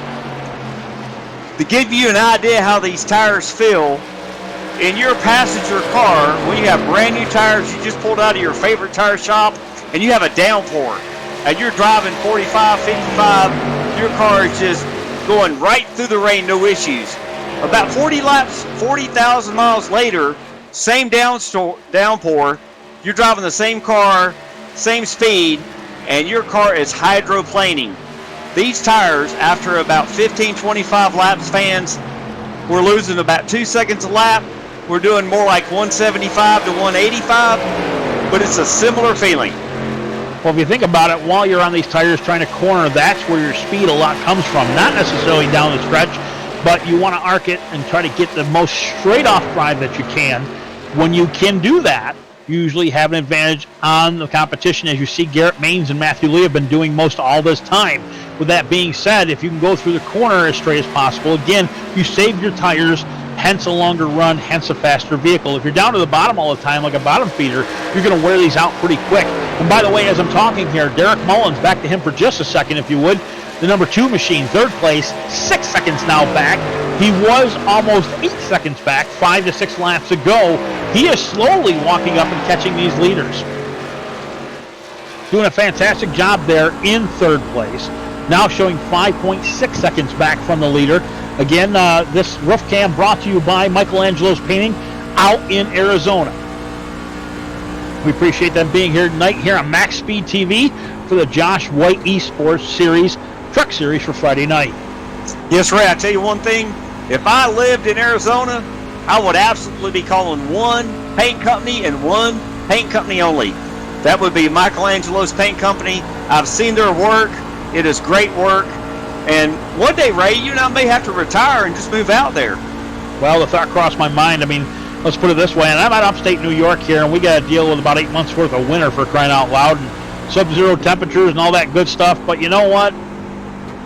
To give you an idea how these tires feel, in your passenger car, when you have brand new tires you just pulled out of your favorite tire shop, and you have a downpour, and you're driving 45, 55, your car is just going right through the rain, no issues. About 40 laps, 40,000 miles later, same downpour, you're driving the same car, same speed, and your car is hydroplaning. These tires, after about 15, 25 laps, fans, we're losing about 2 seconds a lap. We're doing more like 175 to 185, but it's a similar feeling. Well, if you think about it, while you're on these tires trying to corner, that's where your speed a lot comes from. Not necessarily down the stretch, but you want to arc it and try to get the most straight-off drive that you can. When you can do that, you usually have an advantage on the competition, as you see Garrett Maines and Matthew Lee have been doing most all this time. With that being said, if you can go through the corner as straight as possible, again, you save your tires, hence a longer run, hence a faster vehicle. If you're down to the bottom all the time like a bottom feeder, you're going to wear these out pretty quick. And by the way, as I'm talking here, Derek Mullins, back to him for just a second if you would. The number 2 machine, third place, 6 seconds now back. He was almost 8 seconds back, 5 to 6 laps ago. He is slowly walking up and catching these leaders. Doing a fantastic job there in third place. Now showing 5.6 seconds back from the leader. Again, this roof cam brought to you by Michelangelo's Painting out in Arizona. We appreciate them being here tonight here on MaxSpeedTV for the Josh White Esports Series, Truck Series for Friday night. Yes, Ray, I tell you one thing. If I lived in Arizona, I would absolutely be calling one paint company and one paint company only. That would be Michelangelo's Paint Company. I've seen their work. It is great work. And one day, Ray, you and I may have to retire and just move out there. Well, the thought crossed my mind. I mean, let's put it this way. And I'm at upstate New York here, and we got to deal with about 8 months worth of winter for crying out loud, and sub-zero temperatures and all that good stuff. But you know what?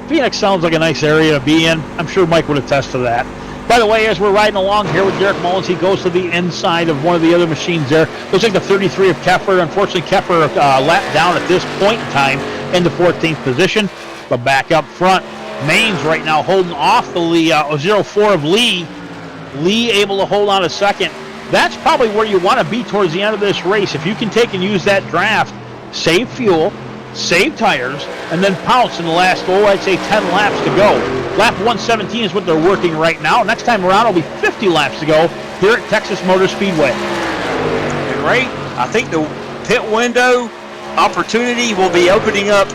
Phoenix sounds like a nice area to be in. I'm sure Mike would attest to that. By the way, as we're riding along here with Derek Mullins, he goes to the inside of one of the other machines there. Looks like the 33 of Kepler. Unfortunately, Kepler lapped down at this point in time in the 14th position. But back up front, Maines right now holding off the 04 of Lee. Lee able to hold on a second. That's probably where you want to be towards the end of this race. If you can take and use that draft, save fuel, save tires, and then pounce in the last, I'd say 10 laps to go. Lap 117 is what they're working right now. Next time around, it'll be 50 laps to go here at Texas Motor Speedway. And Ray, I think the pit window opportunity will be opening up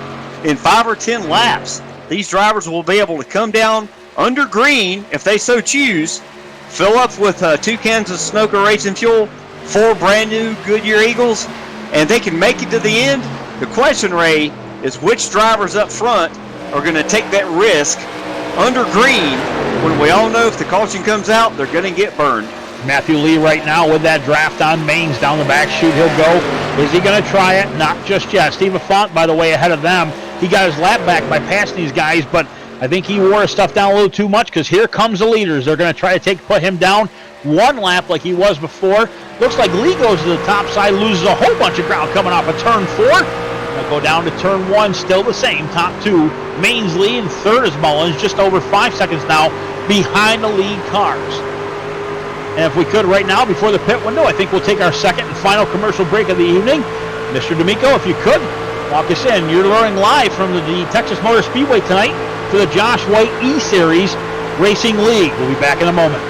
in 5 or 10 laps. These drivers will be able to come down under green if they so choose, fill up with 2 cans of Sunoco Racing Fuel, 4 brand new Goodyear Eagles, and they can make it to the end. The question, Ray, is which drivers up front are going to take that risk under green when we all know if the caution comes out, they're going to get burned. Matthew Lee right now with that draft on Maines down the back chute. He'll go. Is he going to try it? Not just yet. Steve Affont, by the way, ahead of them. He got his lap back by passing these guys, but I think he wore his stuff down a little too much because here comes the leaders. They're going to try to put him down 1 lap like he was before. Looks like Lee goes to the top side, loses a whole bunch of ground coming off of turn 4. They'll go down to turn 1, still the same, top 2. Maines Lee in third is Mullins, just over 5 seconds now behind the lead cars. And if we could right now, before the pit window, I think we'll take our second and final commercial break of the evening. Mr. D'Amico, if you could, walk us in. You're learning live from the Texas Motor Speedway tonight to the Josh White E-Series Racing League. We'll be back in a moment.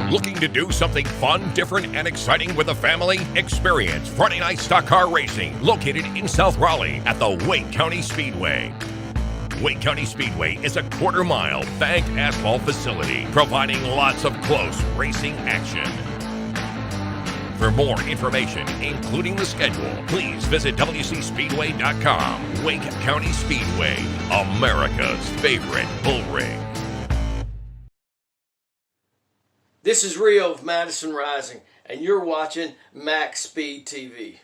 Looking to do something fun, different, and exciting with the family? Experience Friday Night Stock Car Racing, located in South Raleigh at the Wake County Speedway. Wake County Speedway is a quarter-mile banked asphalt facility, providing lots of close racing action. For more information, including the schedule, please visit WCSpeedway.com. Wake County Speedway, America's favorite bull ring. This is Rio of Madison Rising, and you're watching MaxSpeedTV.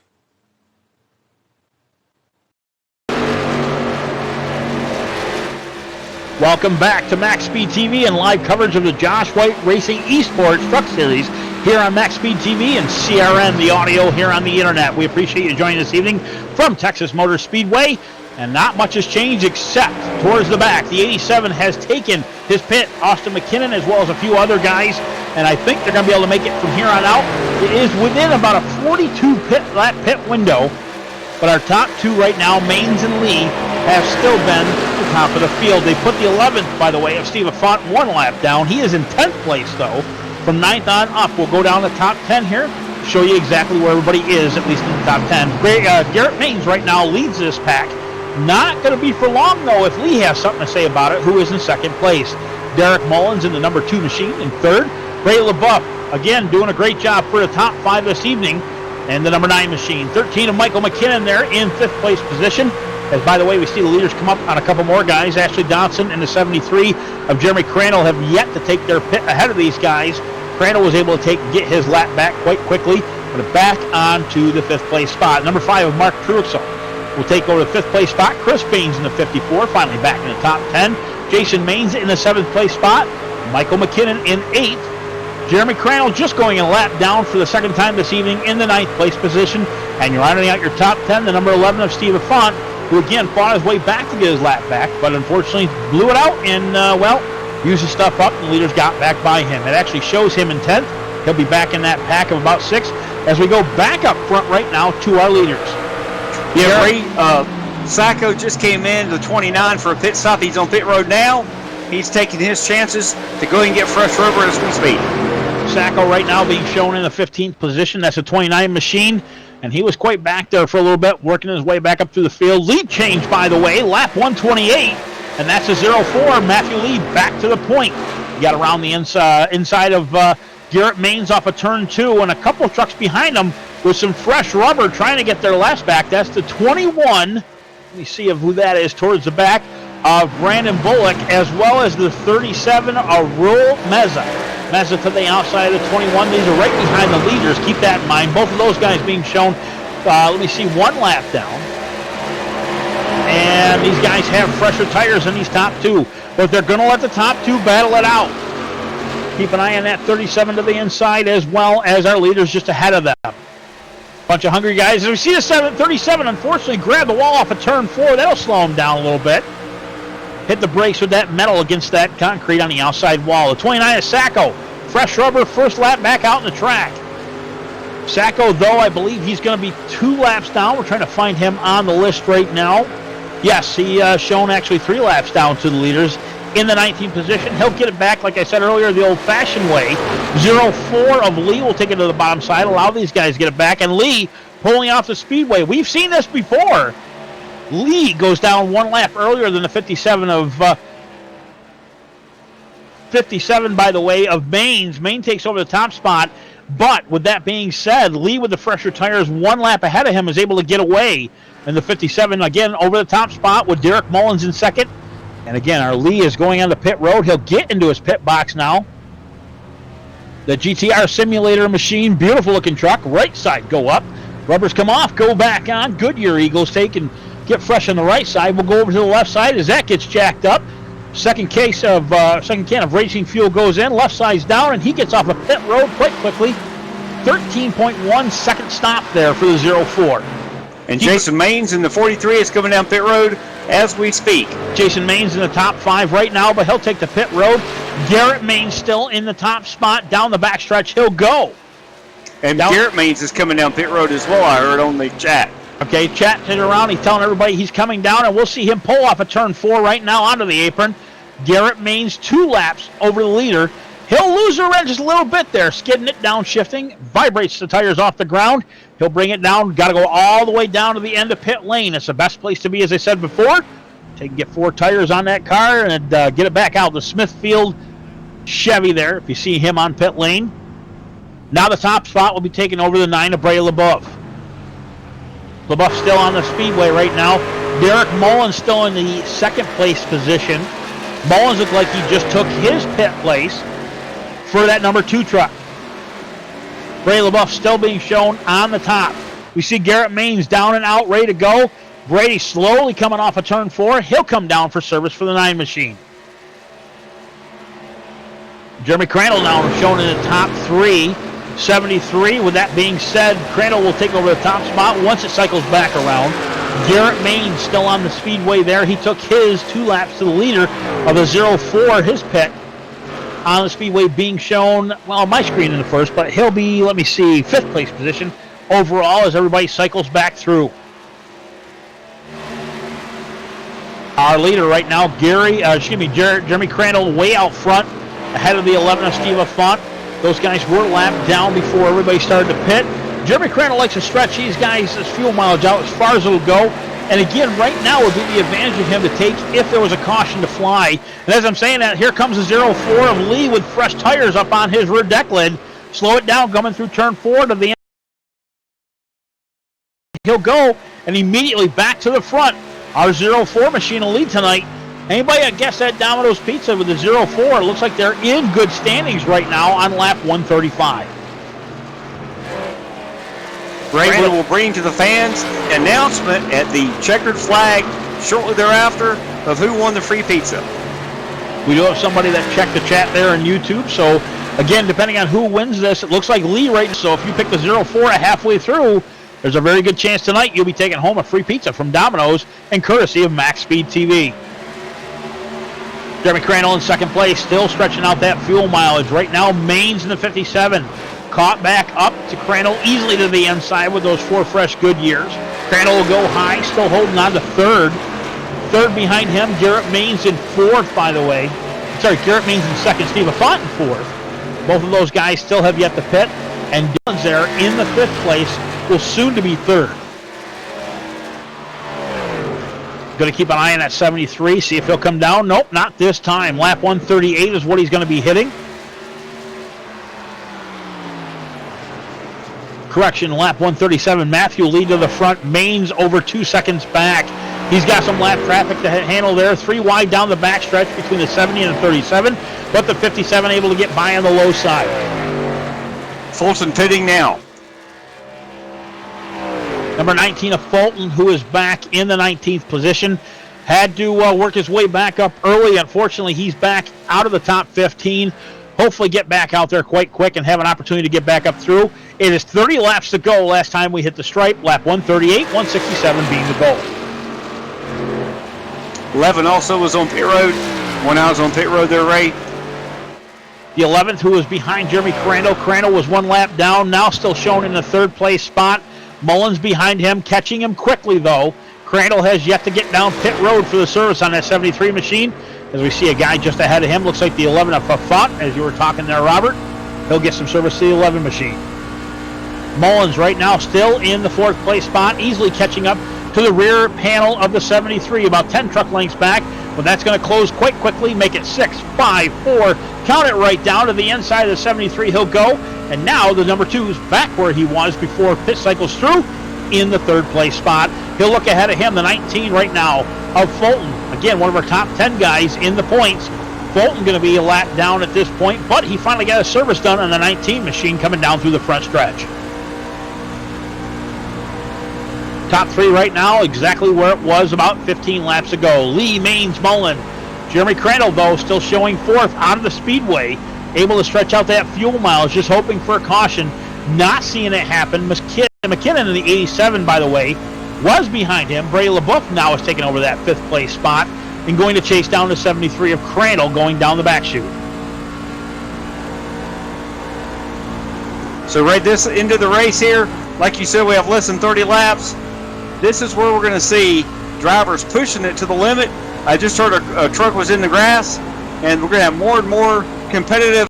Welcome back to MaxSpeedTV and live coverage of the Josh White Racing Esports Truck Series here on MaxSpeedTV and CRN, the audio here on the internet. We appreciate you joining this evening from Texas Motor Speedway. And not much has changed except towards the back. The 87 has taken his pit, Austin McKinnon, as well as a few other guys. And I think they're going to be able to make it from here on out. It is within about a 42 lap pit window But our top two right now, Maines and Lee, have still been the top of the field. They put the 11th, by the way, of Steve Affont 1 lap down. He is in 10th place, though. From 9th on up, we'll go down the top 10 here, show you exactly where everybody is, at least in the top 10. Garrett Maines right now leads this pack. Not going to be for long, though, if Lee has something to say about it, who is in second place. Derek Mullins in the number 2 machine in third. Ray LaBeouf, again, doing a great job for the top 5 this evening. And the number 9 machine. 13 of Michael McKinnon there in 5th place position. As, by the way, we see the leaders come up on a couple more guys. Ashley Dodson and the 73 of Jeremy Crandall have yet to take their pit ahead of these guys. Crandall was able to get his lap back quite quickly, but back on to the 5th place spot. Number 5 of Mark Truxell will take over the 5th place spot. Chris Baines in the 54, finally back in the top 10. Jason Maines in the 7th place spot. Michael McKinnon in 8th. Jeremy Crandall just going a lap down for the second time this evening in the 9th place position. And you're rounding out your top 10, the number 11 of Steve Affont, who again fought his way back to get his lap back, but unfortunately blew it out and, used his stuff up, and the leaders got back by him. It actually shows him in 10th. He'll be back in that pack of about 6 as we go back up front right now to our leaders. Yeah, Ray, Sacco just came in to 29 for a pit stop. He's on pit road now. He's taking his chances to go and get fresh rubber as we speak. Sacco right now being shown in the 15th position. That's a 29 machine, and he was quite back there for a little bit, working his way back up through the field. Lead change, by the way, lap 128, and that's a 0-4. Matthew Lee back to the point. He got around the inside of Garrett Maines off of turn 2, and a couple of trucks behind him with some fresh rubber trying to get their laps back. That's the 21. Let me see who that is towards the back of Brandon Bullock, as well as the 37 of Raul Meza. Meza to the outside of the 21. These are right behind the leaders. Keep that in mind. Both of those guys being shown, let me see, 1 lap down. And these guys have fresher tires than these top 2. But they're going to let the top 2 battle it out. Keep an eye on that 37 to the inside, as well as our leaders just ahead of them. Bunch of hungry guys. As we see the 37, unfortunately, grab the wall off of turn 4. That'll slow him down a little bit. Hit the brakes with that metal against that concrete on the outside wall. The 29 is Sacco. Fresh rubber, first lap back out in the track. Sacco, though, I believe he's going to be 2 laps down. We're trying to find him on the list right now. Yes, he shown actually 3 laps down to the leaders in the 19th position. He'll get it back, like I said earlier, the old-fashioned way. 0-4 of Lee will take it to the bottom side, allow these guys to get it back. And Lee pulling off the speedway. We've seen this before. Lee goes down 1 lap earlier than the 57 of 57, by the way, of Maines. Maine takes over the top spot. But with that being said, Lee with the fresher tires 1 lap ahead of him is able to get away. And the 57, again, over the top spot with Derek Mullins in second. And again, our Lee is going on the pit road. He'll get into his pit box now. The GTR simulator machine, beautiful looking truck. Right side go up. Rubbers come off, go back on. Goodyear Eagles take and get fresh on the right side. We'll go over to the left side as that gets jacked up. Second can of racing fuel goes in. Left side's down, and he gets off a pit road quite quickly. 13.1 second stop there for the 0-4. And Jason Maines in the 43 is coming down pit road as we speak. Jason Maines in the top 5 right now, but he'll take the pit road. Garrett Maines still in the top spot. Down the backstretch, he'll go. And Garrett Maines is coming down pit road as well, I heard on the chat. Okay, chatting it around. He's telling everybody he's coming down, and we'll see him pull off a turn 4 right now onto the apron. Garrett Maines 2 laps over the leader. He'll lose the wrench just a little bit there, skidding it down, shifting, vibrates the tires off the ground. He'll bring it down, got to go all the way down to the end of pit lane. It's the best place to be, as I said before. Take and get 4 tires on that car and get it back out. The Smithfield Chevy there, if you see him on pit lane. Now the top spot will be taken over the 9 of Bray LaBeouf. LaBeouf still on the speedway right now. Derek Mullins still in the 2nd place position. Mullins looked like he just took his pit place for that number 2 truck. Bray LaBeouf still being shown on the top. We see Garrett Maines down and out, ready to go. Brady slowly coming off of turn 4. He'll come down for service for the 9 machine. Jeremy Crandall now shown in the top 3. 73. With that being said, Crandall will take over the top spot once it cycles back around. Garrett Maines still on the speedway there. He took his 2 laps to the leader of the 0-4, his pit. On the speedway being shown, well, on my screen in the first, but he'll be, let me see, 5th place position overall as everybody cycles back through. Our leader right now, Jeremy Crandall, way out front, ahead of the 11 of Steve Font. Those guys were lapped down before everybody started to pit. Jeremy Crandall likes to stretch these guys' fuel mileage out as far as it'll go. And again, right now would be the advantage of him to take if there was a caution to fly. And as I'm saying that, here comes the 04 of Lee with fresh tires up on his rear deck lid. Slow it down, coming through turn 4 to the end. He'll go, and immediately back to the front. Our 04 machine will lead tonight. Anybody that guessed that Domino's Pizza with the 04, it looks like they're in good standings right now on lap 135. Brandon will bring to the fans an announcement at the checkered flag shortly thereafter of who won the free pizza. We do have somebody that checked the chat there on YouTube, so again, depending on who wins this, it looks like Lee right now. So if you pick the 04 at halfway through, there's a very good chance tonight you'll be taking home a free pizza from Domino's and courtesy of MaxSpeedTV. Jeremy Crandall in second place, still stretching out that fuel mileage. Right now, Maine's in the 57. Caught back up to Crandall easily to the inside with those 4 fresh Goodyears. Crandall will go high, still holding on to third. Third behind him, Garrett Maines in fourth, by the way. Sorry, Garrett Maines in second, Steve Font in fourth. Both of those guys still have yet to pit. And Dylan's there in the 5th place, will soon to be third. Going to keep an eye on that 73, see if he'll come down. Nope, not this time. Lap 138 is what he's going to be hitting. Correction, lap 137. Matthew lead to the front. Maine's over 2 seconds back. He's got some lap traffic to handle there. 3 wide down the backstretch between the 70 and the 37, but the 57 able to get by on the low side. Fulton pitting now. Number 19 of Fulton, who is back in the 19th position. Had to work his way back up early. Unfortunately, he's back out of the top 15. Hopefully get back out there quite quick and have an opportunity to get back up through. It is 30 laps to go last time we hit the stripe. Lap 138, 167 being the goal. 11 also was on pit road. When I was on pit road there, Ray. The 11th, who was behind Jeremy Crandall. Crandall was 1 lap down, now still shown in the 3rd place spot. Mullins behind him, catching him quickly, though. Crandall has yet to get down pit road for the service on that 73 machine. As we see a guy just ahead of him, looks like the 11 of Font, as you were talking there, Robert. He'll get some service to the 11 machine. Mullins right now still in the 4th place spot, easily catching up to the rear panel of the 73, about 10 truck lengths back. But that's going to close quite quickly, make it 6, 5, 4. Count it right down to the inside of the 73. He'll go. And now the number 2 is back where he was before pit cycles through in the 3rd place spot. He'll look ahead of him, the 19 right now of Fulton. Again, one of our top 10 guys in the points. Fulton going to be a lap down at this point, but he finally got a service done on the 19 machine coming down through the front stretch. Top 3 right now, exactly where it was about 15 laps ago. Lee, Maines, Mullen. Jeremy Crandall, though, still showing 4th out of the speedway, able to stretch out that fuel miles, just hoping for a caution. Not seeing it happen. McKinnon in the 87, by the way, was behind him. Bray LaBeouf now has taken over that 5th place spot and going to chase down the 73 of Crandall going down the back chute. So right this into the race here, like you said, we have less than 30 laps. This is where we're going to see drivers pushing it to the limit. I just heard a truck was in the grass, and we're going to have more and more competitive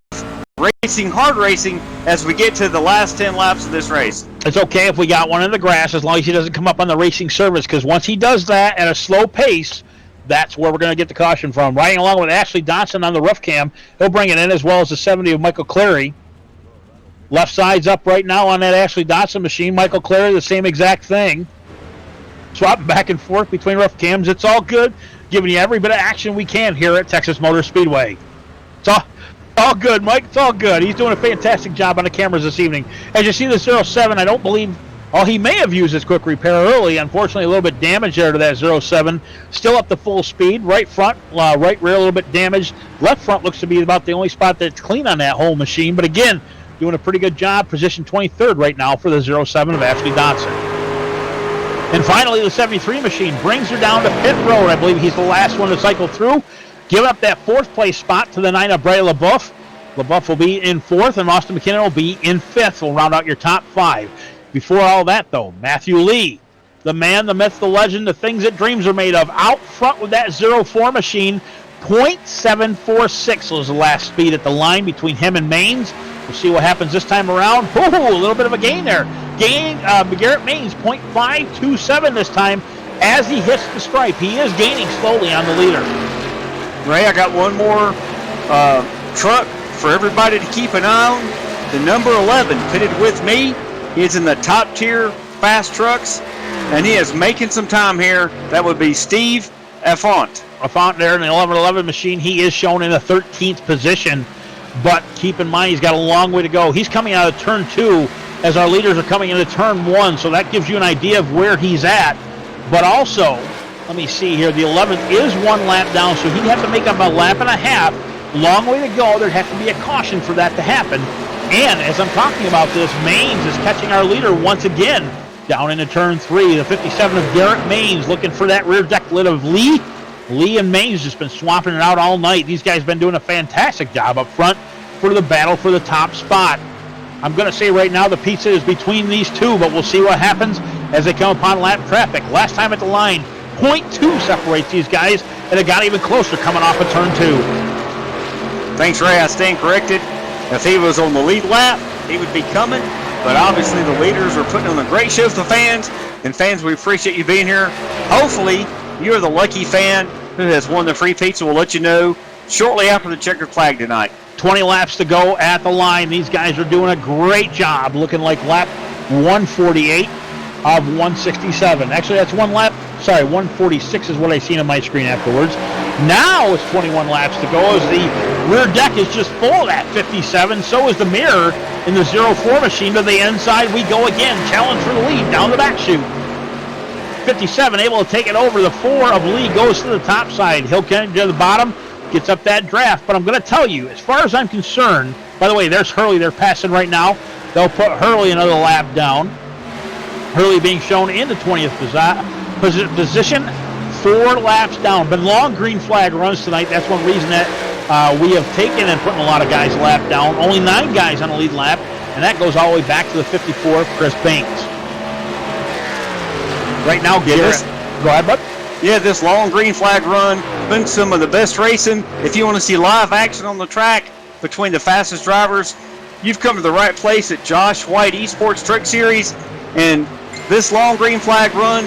racing, hard racing, as we get to the last 10 laps of this race. It's okay if we got one in the grass as long as he doesn't come up on the racing surface, because once he does that at a slow pace, that's where we're going to get the caution from. Riding along with Ashley Dotson on the rough cam, he'll bring it in, as well as the 70 of Michael Clary. Left side's up right now on that Ashley Dotson machine. Michael Clary, the same exact thing. Swapping back and forth between rough cams. It's all good, giving you every bit of action we can here at Texas Motor Speedway. It's all good, Mike. It's all good. He's doing a fantastic job on the cameras this evening. As you see the 07, I don't believe... Oh, he may have used his quick repair early. Unfortunately, a little bit damaged there to that 07. Still up to full speed. Right front, right rear, a little bit damaged. Left front looks to be about the only spot that's clean on that whole machine. But again, doing a pretty good job. Position 23rd right now for the 07 of Ashley Dotson. And finally, the 73 machine brings her down to pit road. I believe he's the last one to cycle through. Giving up that 4th place spot to the 9 of Bray LaBeouf. LaBeouf will be in 4th, and Austin McKinnon will be in 5th. We'll round out your top 5. Before all that, though, Matthew Lee the man, the myth, the legend, the things that dreams are made of. Out front with that 0-4 machine. 0.746 was the last speed at the line between him and Maines. We'll see what happens this time around. Ooh, a little bit of a gain there. Garrett Maines, 0.527 this time as he hits the stripe. He is gaining slowly on the leader. Ray, I got one more truck for everybody to keep an eye on. The number 11 pitted with me. He is in the top tier fast trucks, and he is making some time here. That would be Steve Affont. Affont there in the 1111 machine. He is shown in the 13th position, but keep in mind he's got a long way to go. He's coming out of turn 2 as our leaders are coming into turn 1, so that gives you an idea of where he's at. But also, let me see here, the 11th is 1 lap down, so he'd have to make up a lap and a half. Long way to go. There'd have to be a caution for that to happen. And as I'm talking about this, Maines is catching our leader once again down into turn 3. The 57 of Garrett Maines looking for that rear deck lid of Lee. Lee and Maines just been swapping it out all night. These guys have been doing a fantastic job up front for the battle for the top spot. I'm going to say right now the pizza is between these two, but we'll see what happens as they come upon lap traffic. Last time at the line, 0.2 separates these guys, and it got even closer coming off of turn 2. Thanks, Ray. I stand corrected. If he was on the lead lap, he would be coming. But obviously the leaders are putting on a great show for the fans. And fans, we appreciate you being here. Hopefully, you're the lucky fan who has won the free pizza. We'll let you know shortly after the checkered flag tonight. 20 laps to go at the line. These guys are doing a great job, looking like lap 148 of 167. Actually, that's 146 is what I seen on my screen afterwards. Now it's 21 laps to go as the rear deck is just full of that 57. So is the mirror in the 04 machine. To the inside we go again. Challenge for the lead down the back chute. 57 able to take it over. The 4 of Lee goes to the top side. He'll come to the bottom, gets up that draft. But I'm going to tell you, as far as I'm concerned, by the way, there's Hurley. They're passing right now. They'll put Hurley another lap down. Hurley being shown in the 20th position, 4 laps down. Been long green flag runs tonight. That's one reason that we have taken and putting a lot of guys lap down. Only 9 guys on the lead lap, and that goes all the way back to the 54 of Chris Baines. Right now, Garrett. Go ahead, bud. Yeah, this long green flag run, been some of the best racing. If you want to see live action on the track between the fastest drivers, you've come to the right place at Josh White Esports Truck Series. And this long green flag run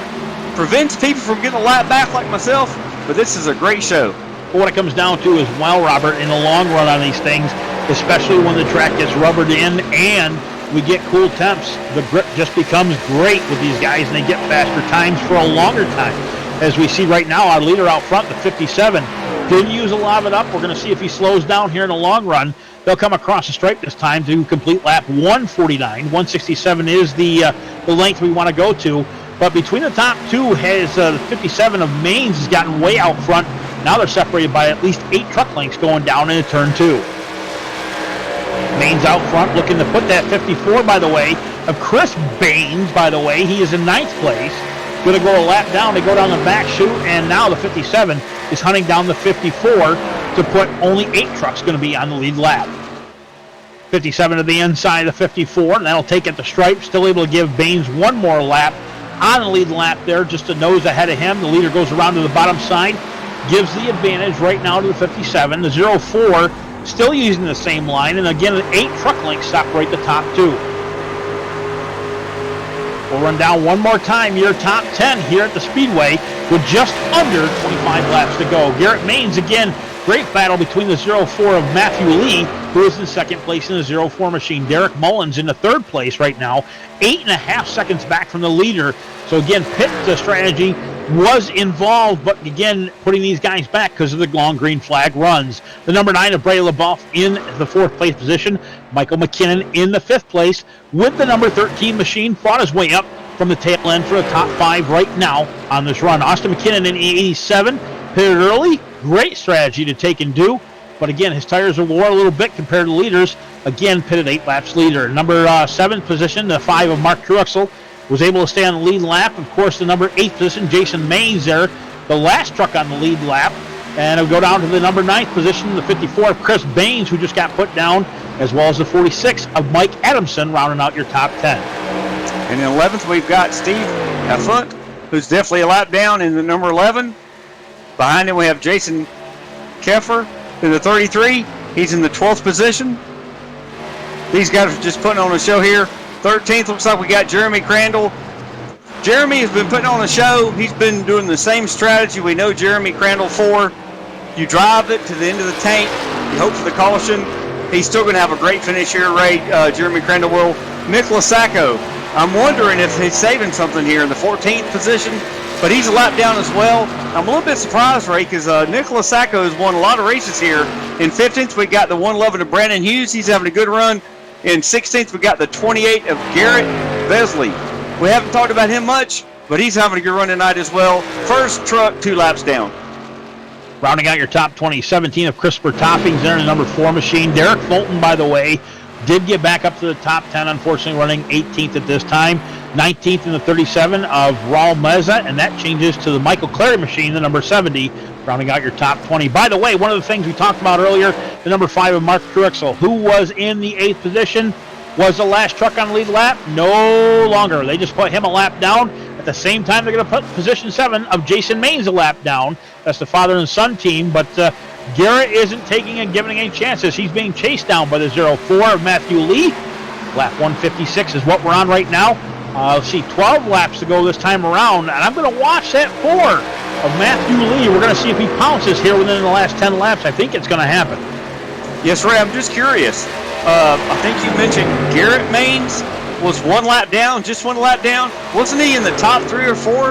prevents people from getting a lap back like myself, but this is a great show. But what it comes down to is, well, Robert, in the long run on these things, especially when the track gets rubbered in and we get cool temps, the grip just becomes great with these guys, and they get faster times for a longer time. As we see right now, our leader out front, the 57, didn't use a lot of it up. We're going to see if he slows down here in the long run. They'll come across the stripe this time to complete lap 149. 167 is the length we want to go to. But between the top two has the 57 of Maines has gotten way out front. Now they're separated by at least 8 truck lengths going down into turn 2. Maines out front looking to put that 54, by the way, of Chris Baines, by the way. He is in 9th place. Going to go a lap down. They go down the back chute, and now the 57 is hunting down the 54 to put only 8 trucks going to be on the lead lap. 57 to the inside of the 54, and that'll take at the stripe. Still able to give Baines one more lap on the lead lap there, just a nose ahead of him. The leader goes around to the bottom side, gives the advantage right now to the 57. The 04 still using the same line, and again, 8 truck lengths separate the top 2. We'll run down one more time your top 10 here at the Speedway with just under 25 laps to go. Garrett Maines again, great battle between the 04 of Matthew Lee, who is in 2nd place in the 04 machine. Derek Mullins in the 3rd place right now, 8.5 seconds back from the leader. So again, pit strategy was involved, but again, putting these guys back because of the long green flag runs. The number 9 of Bray LaBeouf in the 4th place position. Michael McKinnon in the 5th place with the number 13 machine. Fought his way up from the tail end for the top 5 right now on this run. Austin McKinnon in 87, pitted early. Great strategy to take and do. But again, his tires are wore a little bit compared to leaders. Again, pitted 8 laps leader. Number 7th position, the 5 of Mark Truxell, was able to stay on the lead lap. Of course, the number 8th position, Jason Maines there, the last truck on the lead lap. And it'll go down to the number 9th position, the 54 of Chris Baines, who just got put down, as well as the 46 of Mike Adamson, rounding out your top 10. And in 11th, we've got Steve Affont who's definitely a lap down in the number 11. Behind him, we have Jason Keffer in the 33. He's in the 12th position. These guys are just putting on a show here. 13th looks like we got Jeremy Crandall. Jeremy has been putting on a show. He's been doing the same strategy we know Jeremy Crandall for. You drive it to the end of the tank. You hope for the caution. He's still going to have a great finish here, Ray. Jeremy Crandall will. Nicholas Sacco, I'm wondering if he's saving something here in the 14th position, but he's a lap down as well. I'm a little bit surprised, Ray, because Nicholas Sacco has won a lot of races here. In 15th, we got the 111 of Brandon Hughes. He's having a good run. In 16th, we got the 28 of Garrett Vesley. We haven't talked about him much, but he's having a good run tonight as well. First truck, 2 laps down. Rounding out your top 20, 17 of Christopher Toppings there in the number 4 machine. Derek Fulton, by the way, did get back up to the top 10, unfortunately running 18th at this time. 19th in the 37 of Raul Meza, and that changes to the Michael Clary machine, the number 70, rounding out your top 20. By the way, one of the things we talked about earlier, the number 5 of Mark Truexel, who was in the 8th position, was the last truck on the lead lap. No longer. They just put him a lap down. At the same time, they're going to put position 7 of Jason Maines a lap down. That's the father and son team, but Garrett isn't taking and giving any chances. He's being chased down by the 04 of Matthew Lee. Lap 156 is what we're on right now. Let's see, 12 laps to go this time around, and I'm going to watch that 4 of Matthew Lee. We're going to see if he pounces here within the last 10 laps. I think it's going to happen. Yes, Ray, I'm just curious. I think you mentioned Garrett Maines was 1 lap down, just 1 lap down. Wasn't he in the top 3 or 4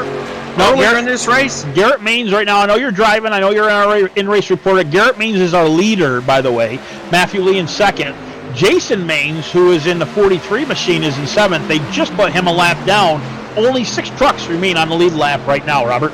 earlier in this race? Garrett Maines right now, I know you're driving, I know you're our in-race reporter. Garrett Maines is our leader, by the way. Matthew Lee in 2nd. Jason Maines, who is in the 43 machine, is in 7th. They just put him a lap down. Only 6 trucks remain on the lead lap right now, Robert.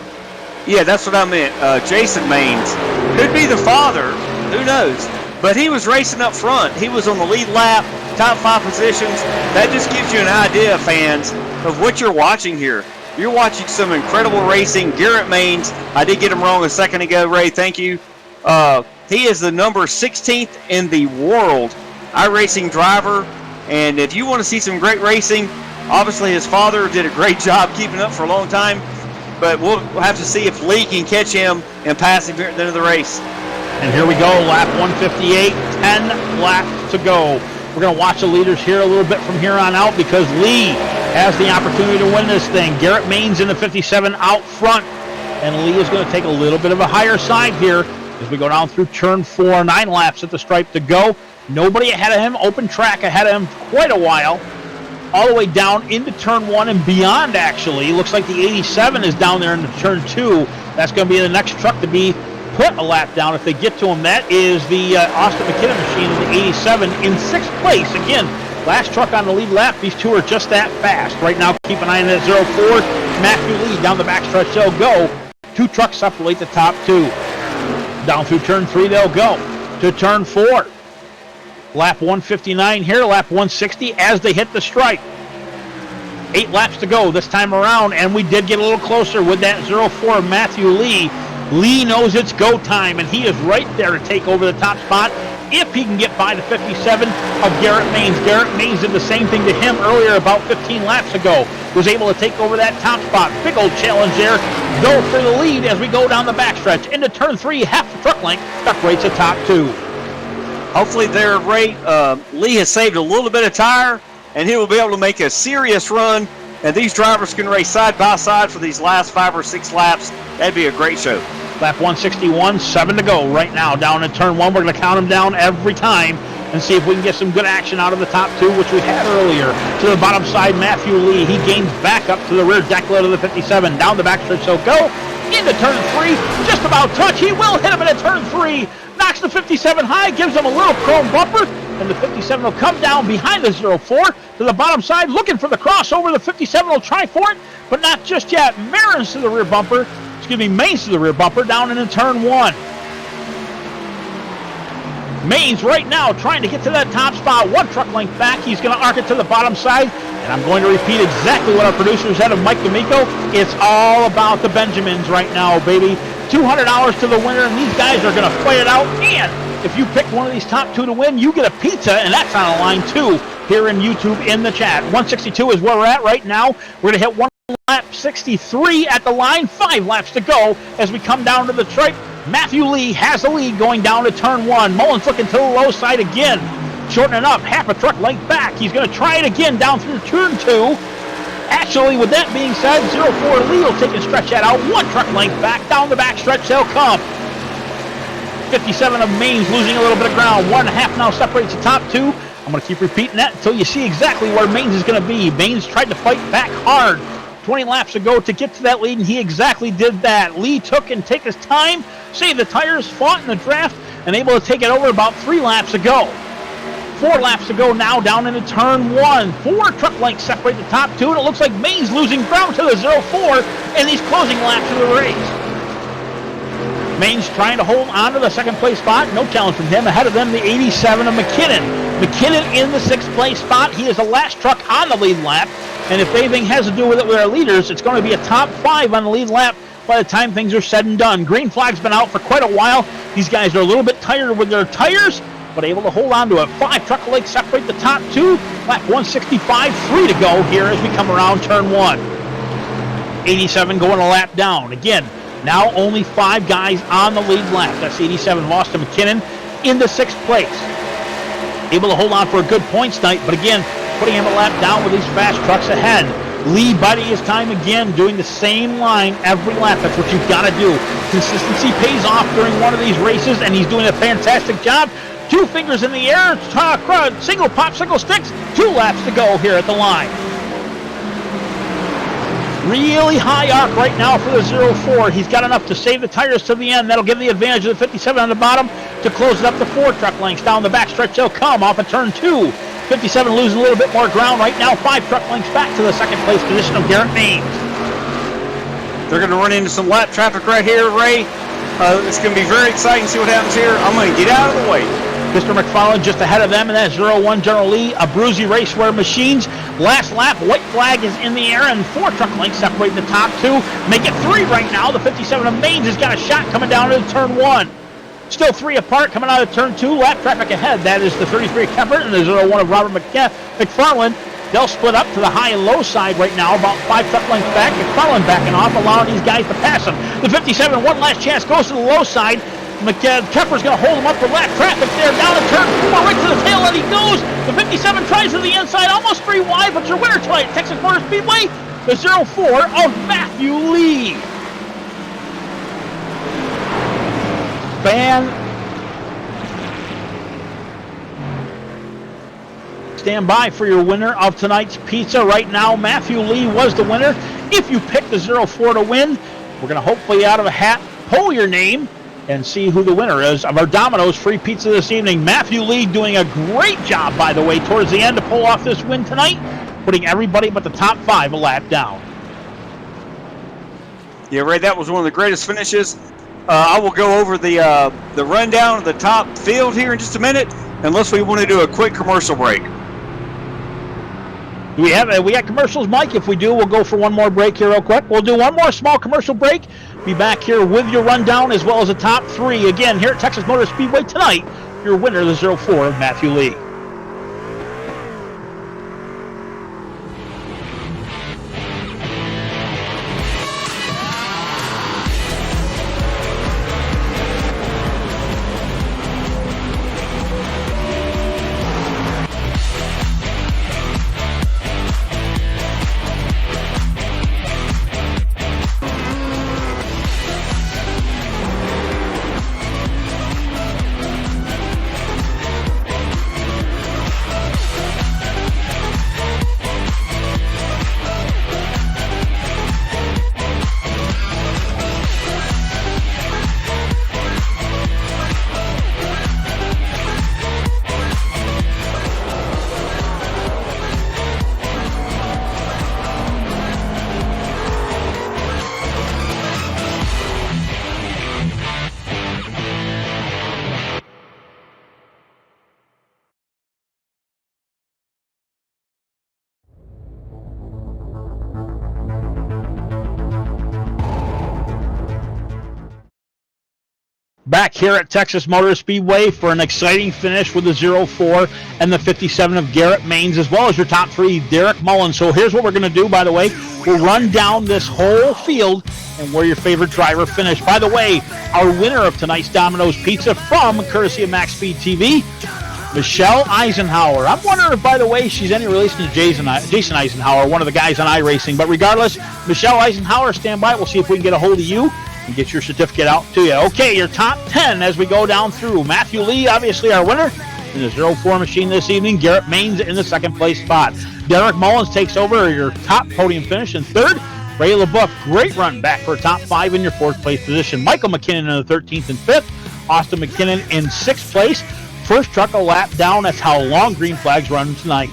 Yeah, that's what I meant. Jason Maines could be the father. Who knows? But he was racing up front. He was on the lead lap, top 5 positions. That just gives you an idea, fans, of what you're watching here. You're watching some incredible racing. Garrett Maines, I did get him wrong a second ago, Ray, thank you. He is the number 16th in the world iRacing driver. And if you want to see some great racing, obviously his father did a great job keeping up for a long time. But we'll have to see if Lee can catch him and pass him here at the end of the race. And here we go, lap 158, 10 laps to go. We're going to watch the leaders here a little bit from here on out because Lee has the opportunity to win this thing. Garrett Maines in the 57 out front. And Lee is going to take a little bit of a higher side here as we go down through turn 4, 9 laps at the stripe to go. Nobody ahead of him, open track ahead of him quite a while. All the way down into turn 1 and beyond, actually. Looks like the 87 is down there into turn 2. That's going to be the next truck to be put a lap down if they get to him. That is the Austin McKinnon machine in the 87 in 6th place. Again, last truck on the lead lap. These two are just that fast. Right now, keep an eye on that 04. Matthew Lee down the backstretch. They'll go. 2 trucks separate the top 2. Down through turn 3, they'll go to turn 4. Lap 159 here, lap 160 as they hit the stripe. 8 laps to go this time around, and we did get a little closer with that 04 Matthew Lee. Lee knows it's go time, and he is right there to take over the top spot if he can get by the 57 of Garrett Maines. Garrett Maines did the same thing to him earlier about 15 laps ago. Was able to take over that top spot. Big old challenge there. Go for the lead as we go down the backstretch. Into turn 3, half the truck length, separates the top 2. Hopefully their rate, Lee has saved a little bit of tire, and he will be able to make a serious run, and these drivers can race side by side for these last 5 or 6 laps. That'd be a great show. Lap 161, 7 to go right now. Down in turn 1, we're going to count them down every time and see if we can get some good action out of the top 2, which we had earlier. To the bottom side, Matthew Lee. He gains back up to the rear decklet of the 57. Down the backstretch, so go. Into turn 3, just about touch. He will hit him into turn 3. Knocks the 57 high, gives him a little chrome bumper, and the 57 will come down behind the 04 to the bottom side, looking for the crossover. The 57 will try for it, but not just yet. Marin's to the rear bumper. Maines to the rear bumper down into turn 1. Maines right now trying to get to that top spot. 1 truck length back. He's going to arc it to the bottom side. And I'm going to repeat exactly what our producer said of Mike D'Amico. It's all about the Benjamins right now, baby. $200 to the winner, and these guys are going to play it out. And if you pick one of these top 2 to win, you get a pizza, and that's on a line too here in YouTube in the chat. 162 is where we're at right now. We're going to hit one lap 63 at the line. 5 laps to go as we come down to the stripe. Matthew Lee has the lead going down to turn 1. Mullins looking to the low side again. Shortening up, half a truck length back. He's going to try it again down through turn 2. Actually, with that being said, 04 Lee will take and stretch that out. 1 truck length back, down the back stretch they'll come. 57 of Mainz losing a little bit of ground. 1.5 now separates the top 2. I'm going to keep repeating that until you see exactly where Mainz is going to be. Mainz tried to fight back hard 20 laps ago to get to that lead, and he exactly did that. Lee took and take his time, saved the tires, fought in the draft, and able to take it over about 3 laps ago. 4 laps to go now down into turn 1. 4 truck lengths separate the top 2, and it looks like Mainz losing ground to the 04 in these closing laps of the race. Mainz trying to hold on to the second place spot. No challenge from him. Ahead of them, the 87 of McKinnon. McKinnon in the 6th place spot. He is the last truck on the lead lap. And if anything has to do with it with our leaders, it's going to be a top 5 on the lead lap by the time things are said and done. Green flag's been out for quite a while. These guys are a little bit tired with their tires, but able to hold on to it. 5 truck lengths separate the top 2. Lap 165, 3 to go here as we come around turn 1. 87 going a lap down. Again, now only 5 guys on the lead lap. That's 87 lost to McKinnon in the 6th place. Able to hold on for a good points night, but again, putting him a lap down with these fast trucks ahead. Lee biding his time again, doing the same line every lap. That's what you've got to do. Consistency pays off during one of these races, and he's doing a fantastic job. 2 fingers in the air, single popsicle sticks, 2 laps to go here at the line. Really high arc right now for the 04. He's got enough to save the tires to the end. That'll give the advantage of the 57 on the bottom to close it up to 4 truck lengths. Down the backstretch they'll come off of turn 2. 57 losing a little bit more ground right now. 5 truck lengths back to the 2nd place position of Garrett Mainz. They're going to run into some lap traffic right here, Ray. It's going to be very exciting to see what happens here. I'm going to get out of the way. Mr. McFarland just ahead of them, and that's 01 General Lee, a Bruzy Raceware Machines. Last lap, white flag is in the air, and 4 truck lengths separating the top 2. Make it 3 right now. The 57 of Mainz has got a shot coming down into turn 1. Still 3 apart coming out of turn 2. Lap traffic ahead. That is the 33 Kempert and the 01 of Robert McFarland. They'll split up to the high and low side right now, about 5 truck lengths back. McFarland backing off, allowing these guys to pass him. The 57, one last chance, goes to the low side. Kepper's going to hold him up for lap traffic there. Down in turn 4, right to the tail, and he goes. The 57 tries to the inside, almost 3 wide, but your winner tonight at Texas Motor Speedway, the 04 of Matthew Lee. Stand by for your winner of tonight's pizza. Right now, Matthew Lee was the winner. If you pick the 04 to win, we're going to hopefully out of a hat pull your name and see who the winner is of our Domino's free pizza this evening. Matthew Lee doing a great job, by the way, towards the end to pull off this win tonight, putting everybody but the top 5 a lap down. Yeah, Ray, that was one of the greatest finishes. I will go over the rundown of the top field here in just a minute, unless we want to do a quick commercial break. We got commercials, Mike. If we do, we'll go for one more break here real quick. We'll do one more small commercial break. Be back here with your rundown as well as the top 3. Again, here at Texas Motor Speedway tonight, your winner, the 04 of Matthew Lee. Back here at Texas Motor Speedway for an exciting finish with the 04 and the 57 of Garrett Maines, as well as your top 3, Derek Mullins. So here's what we're going to do, by the way. We'll run down this whole field and where your favorite driver finished. By the way, our winner of tonight's Domino's Pizza from courtesy of MaxSpeedTV, Michelle Eisenhower. I'm wondering if, by the way, she's any relation to Jason Eisenhower, one of the guys on iRacing. But regardless, Michelle Eisenhower, stand by. We'll see if we can get a hold of you and get your certificate out to you. Okay, your top 10 as we go down through. Matthew Lee, obviously our winner in the 04 machine this evening. Garrett Maines in the second place spot. Derek Mullins takes over your top podium finish in third. Ray LaBeouf, great run back for a top 5 in your fourth place position. Michael McKinnon in the 13th and 5th. Austin McKinnon in 6th place. First truck a lap down. That's how long green flags run tonight.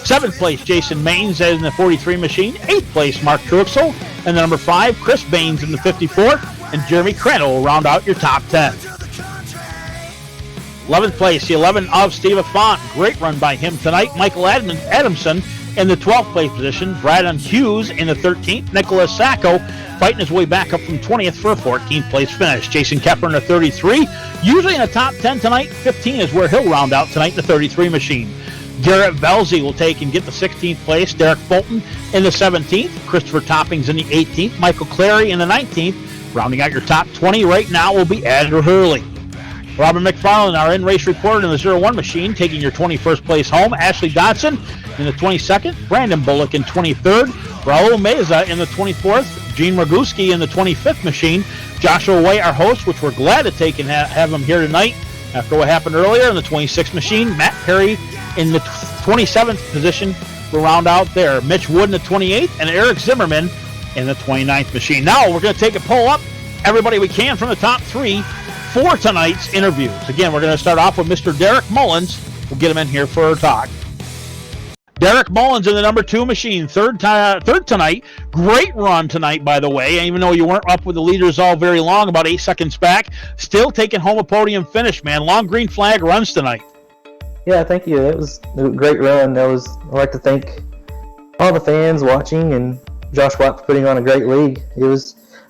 7th place, Jason Maines in the 43 machine. 8th place, Mark Truxell. And the number 5, Chris Baines in the 54. And Jeremy Crandall will round out your top 10. 11th place, the 11 of Steve Font. Great run by him tonight. Michael Adamson in the 12th place position. Braden Hughes in the 13th. Nicholas Sacco fighting his way back up from 20th for a 14th place finish. Jason Kepper in the 33. Usually in the top 10 tonight. 15 is where he'll round out tonight in the 33 machine. Garrett Velzy will take and get the 16th place. Derek Fulton in the 17th. Christopher Toppings in the 18th. Michael Clary in the 19th. Rounding out your top 20 right now will be Andrew Hurley. Robert McFarland, our in-race reporter in the 01 machine, taking your 21st place home. Ashley Dodson in the 22nd. Brandon Bullock in 23rd. Raul Meza in the 24th. Gene Roguski in the 25th machine. Joshua Way, our host, which we're glad to take and have him here tonight after what happened earlier in the 26th machine. Matt Perry in the 27th position will round out there. Mitch Wood in the 28th and Eric Zimmerman in the 29th machine. Now we're going to take a poll up everybody we can from the top 3 for tonight's interviews. Again, we're going to start off with Mr. Derek Mullins. We'll get him in here for a talk. Derek Mullins in the number 2 machine, third tonight. Great run tonight, by the way. Even though you weren't up with the leaders all very long, about 8 seconds back, still taking home a podium finish, man. Long green flag runs tonight. Yeah, thank you. It was a great run. I'd like to thank all the fans watching and Josh Watt for putting on a great league.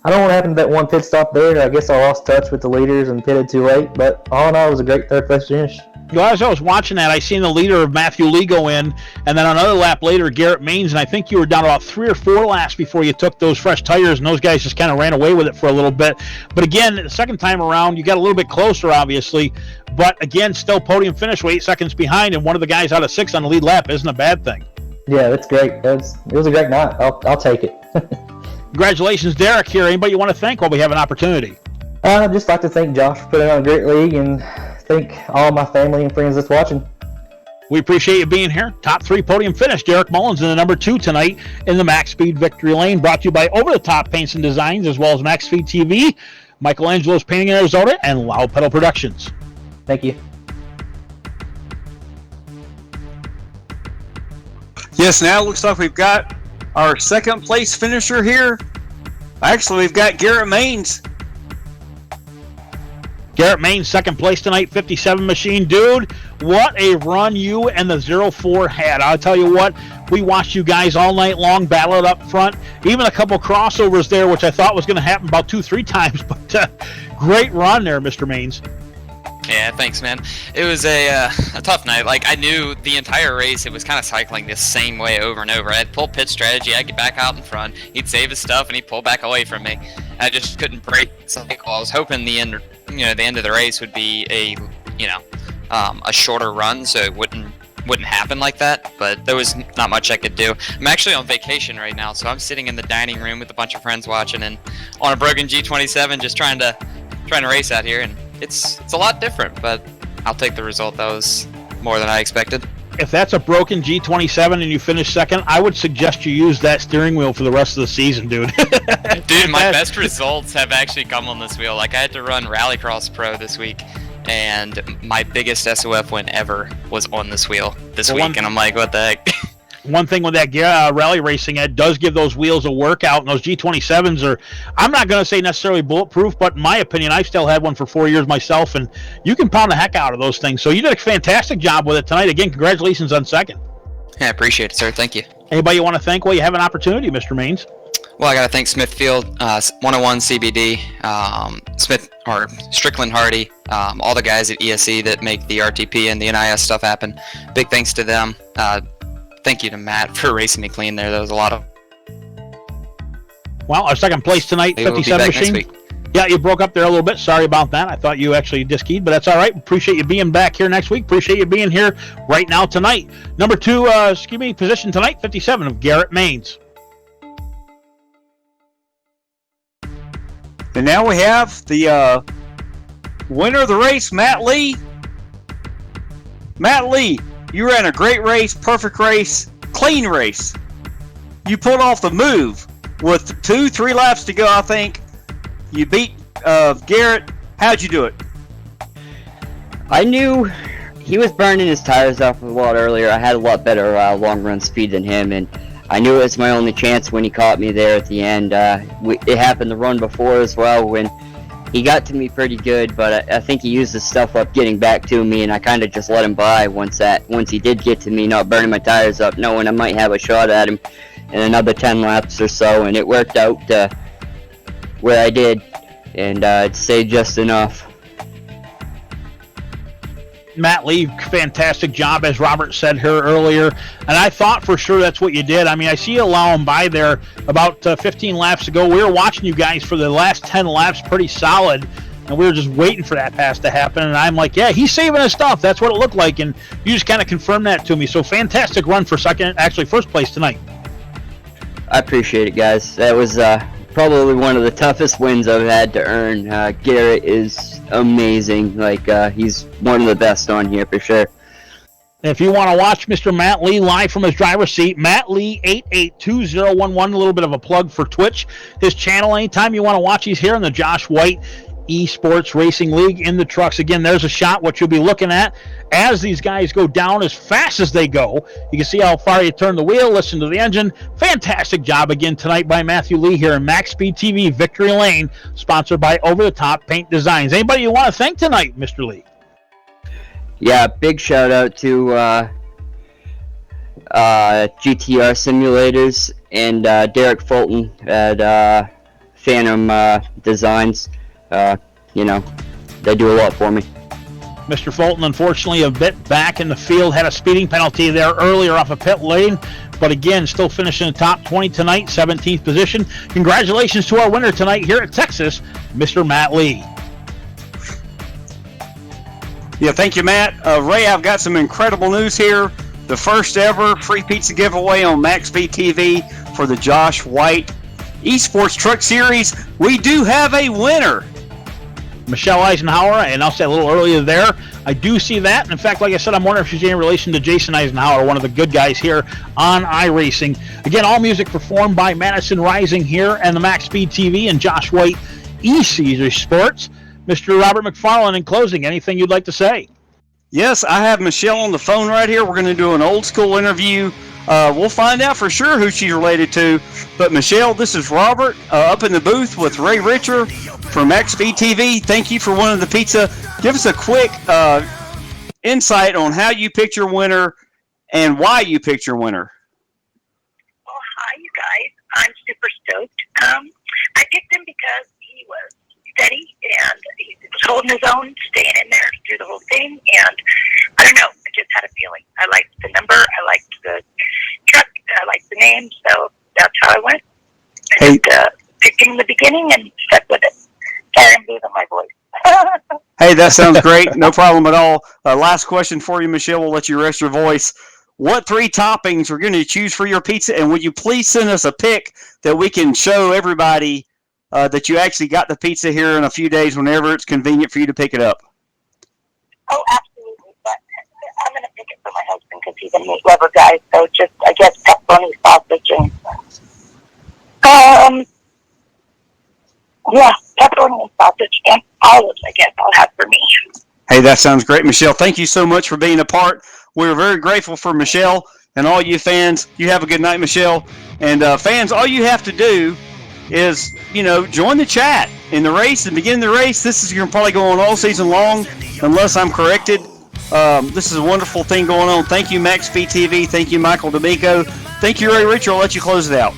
I don't know what happened to that one pit stop there. I guess I lost touch with the leaders and pitted too late, but all in all, it was a great third place finish. Well, as I was watching that, I seen the leader of Matthew Lee go in, and then another lap later, Garrett Maines, and I think you were down about 3 or 4 laps before you took those fresh tires, and those guys just kind of ran away with it for a little bit. But again, the second time around, you got a little bit closer, obviously, but again, still podium finish, 8 seconds behind, and one of the guys out of 6 on the lead lap isn't a bad thing. Yeah, that's great. It was a great night. I'll take it. Congratulations, Derek, here. Anybody you want to thank while we have an opportunity? I'd just like to thank Josh for putting on a great league and thank all my family and friends that's watching. We appreciate you being here. Top 3 podium finish. Derek Mullins in the number 2 tonight in the Max Speed Victory Lane. Brought to you by Over the Top Paints and Designs, as well as MaxSpeedTV, Michelangelo's Painting in Arizona, and Loud Pedal Productions. Thank you. Yes, now it looks like we've got our second place finisher here. Actually, we've got Garrett Maines. Garrett Maines, second place tonight, 57 machine. Dude, what a run you and the 04 had. I'll tell you what, we watched you guys all night long, battle it up front. Even a couple crossovers there, which I thought was going to happen about 2-3 times. But great run there, Mr. Maines. Yeah, thanks, man. It was a tough night. Like, I knew the entire race, it was kind of cycling the same way over and over. I had pull pit strategy, I'd get back out in front, he'd save his stuff, and he'd pull back away from me. I just couldn't break the cycle. I was hoping the end of the race would be a shorter run, so it wouldn't happen like that, but there was not much I could do. I'm actually on vacation right now, so I'm sitting in the dining room with a bunch of friends watching, and on a broken G27, just trying to race out here, and it's a lot different, but I'll take the result. That was more than I expected. If that's a broken G27 and you finish second, I would suggest you use that steering wheel for the rest of the season, dude. Dude, my best results have actually come on this wheel. Like, I had to run Rallycross Pro this week, and my biggest SOF win ever was on this wheel this week, and I'm like, what the heck? One thing with that rally racing, it does give those wheels a workout, and those G27s are, I'm not going to say necessarily bulletproof, but in my opinion, I still had one for 4 years myself, and you can pound the heck out of those things. So you did a fantastic job with it tonight. Again, congratulations on second. Yeah, I appreciate it, sir. Thank you. Anybody you want to thank while you have an opportunity, Mr. Maines? Well, I got to thank Smithfield, 101 CBD, Strickland Hardy, all the guys at ESE that make the RTP and the NIS stuff happen. Big thanks to them. Thank you to Matt for racing me clean there. That was a lot of. Well, our second place tonight, Maybe 57 we'll be back machine. next week. Yeah, you broke up there a little bit. Sorry about that. I thought you actually diskeyed, but that's all right. Appreciate you being back here next week. Appreciate you being here right now tonight. Number 2, position tonight, 57 of Garrett Maines. And now we have the winner of the race, Matt Lee. Matt Lee, you ran a great race, perfect race, clean race. You pulled off the move with 2-3 laps to go, I think. You beat Garrett. How'd you do it? I knew he was burning his tires off a lot earlier. I had a lot better long run speed than him, and I knew it was my only chance when he caught me there at the end. It happened the run before as well when he got to me pretty good, but I think he used his stuff up getting back to me, and I kind of just let him by once he did get to me, not burning my tires up, knowing I might have a shot at him in another 10 laps or so, and it worked out where I did, and it stayed just enough. Matt Lee, fantastic job, as Robert said here earlier, and I thought for sure that's what you did. I mean, I see you allow him by there about 15 laps ago. We were watching you guys for the last 10 laps pretty solid, and we were just waiting for that pass to happen, and I'm like, yeah, he's saving his stuff. That's what it looked like, and you just kind of confirmed that to me. So fantastic run for first place tonight. I appreciate it, guys. That was probably one of the toughest wins I've had to earn. Garrett is amazing. He's one of the best on here for sure. If you want to watch Mr. Matt Lee live from his driver's seat, Matt Lee 882011, a little bit of a plug for Twitch, his channel. Anytime you want to watch, he's here in the Josh White Esports Racing League in the trucks. Again, there's a shot what you'll be looking at as these guys go down as fast as they go. You can see how far you turn the wheel, listen to the engine. Fantastic job again tonight by Matthew Lee here in MaxSpeedTV Victory Lane, sponsored by Over the Top Paint Designs. Anybody you want to thank tonight, Mr. Lee? Yeah, big shout out to GTR Simulators and Derek Fulton at Phantom Designs. They do a lot for me. Mr. Fulton, unfortunately, a bit back in the field, had a speeding penalty there earlier off of pit lane, but again, still finishing in the top 20 tonight, 17th position. Congratulations to our winner tonight here at Texas, Mr. Matt Lee. Yeah, thank you, Matt. Ray, I've got some incredible news here. The first ever free pizza giveaway on MaxSpeedTV for the Josh White Esports Truck Series. We do have a winner. Michelle Eisenhower, and I'll say a little earlier there, I do see that. And in fact, like I said, I'm wondering if she's in relation to Jason Eisenhower, one of the good guys here on iRacing. Again, all music performed by Madison Rising here and the MaxSpeedTV and Josh White Esports. Mr. Robert McFarland, in closing, anything you'd like to say? Yes, I have Michelle on the phone right here. We're going to do an old school interview. We'll find out for sure who she's related to. But Michelle, this is Robert up in the booth with Ray Richer from MaxSpeedTV. Thank you for winning the pizza. Give us a quick insight on how you picked your winner and why you picked your winner. Well, hi, you guys. I'm super stoked. I picked him because he was steady and he was holding his own, staying in there through the whole thing. And I don't know, I just had a feeling. I liked the number, I liked the truck, I liked the name, so that's how I went. I picked him in the beginning and stuck with it. Sorry, I'm losing my voice. Hey, that sounds great. No problem at all. Last question for you, Michelle. We'll let you rest your voice. What 3 toppings are going to choose for your pizza? And would you please send us a pic that we can show everybody that you actually got the pizza here in a few days whenever it's convenient for you to pick it up? Oh, absolutely. But I'm going to pick it for my husband because he's a meat lover guy. So just, I guess, pepperoni, sausage, and yeah, pepperoni and sausage and olives, I guess, I'll have for me. Hey, that sounds great, Michelle. Thank you so much for being a part. We're very grateful for Michelle and all you fans. You have a good night, Michelle. And fans, all you have to do is, join the chat in the race and begin the race. This is probably going on all season long, unless I'm corrected. This is a wonderful thing going on. Thank you, MaxSpeedTV. Thank you, Michael D'Amico. Thank you, Ray Richer. I'll let you close it out.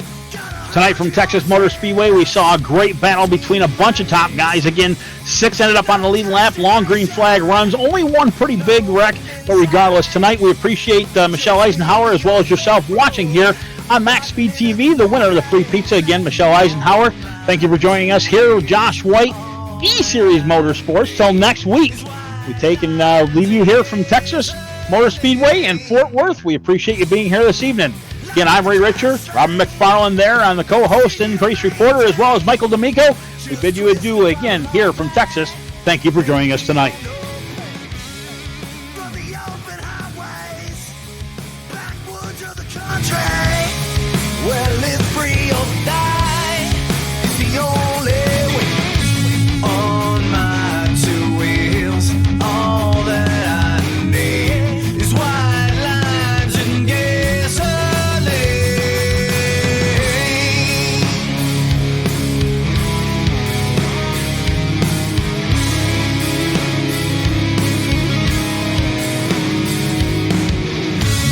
Tonight from Texas Motor Speedway, we saw a great battle between a bunch of top guys. Again, 6 ended up on the lead lap, long green flag runs, only one pretty big wreck, but regardless, tonight we appreciate Michelle Eisenhower as well as yourself watching here on MaxSpeedTV, the winner of the free pizza. Again, Michelle Eisenhower, thank you for joining us here with Josh White, E-Series Motorsports. Till next week, we take and leave you here from Texas Motor Speedway in Fort Worth. We appreciate you being here this evening. Again, I'm Ray Richards, Robin McFarland there on the co-host and race reporter, as well as Michael D'Amico. We bid you adieu again here from Texas. Thank you for joining us tonight. Well, live free or die is the only way. On my 2 wheels, all that I need is white lines and gasoline.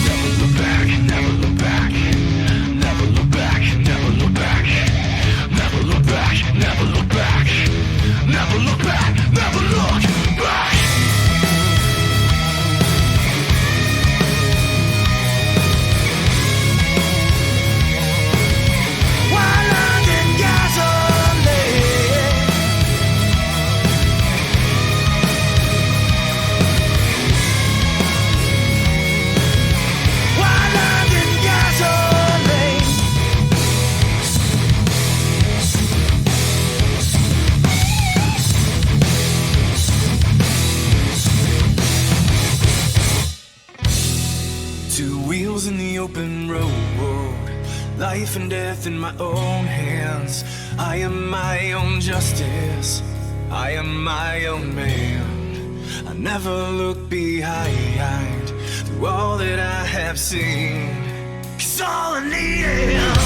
Never look back, never look back. Never look back, never look back. Never look back, never look back. Never look back, never look back. White lines and gasoline. White lines and gasoline. Two wheels in the open road, life and death in my own hands. I am my own justice, I am my own man. I never look behind through all that I have seen, 'cause all I need is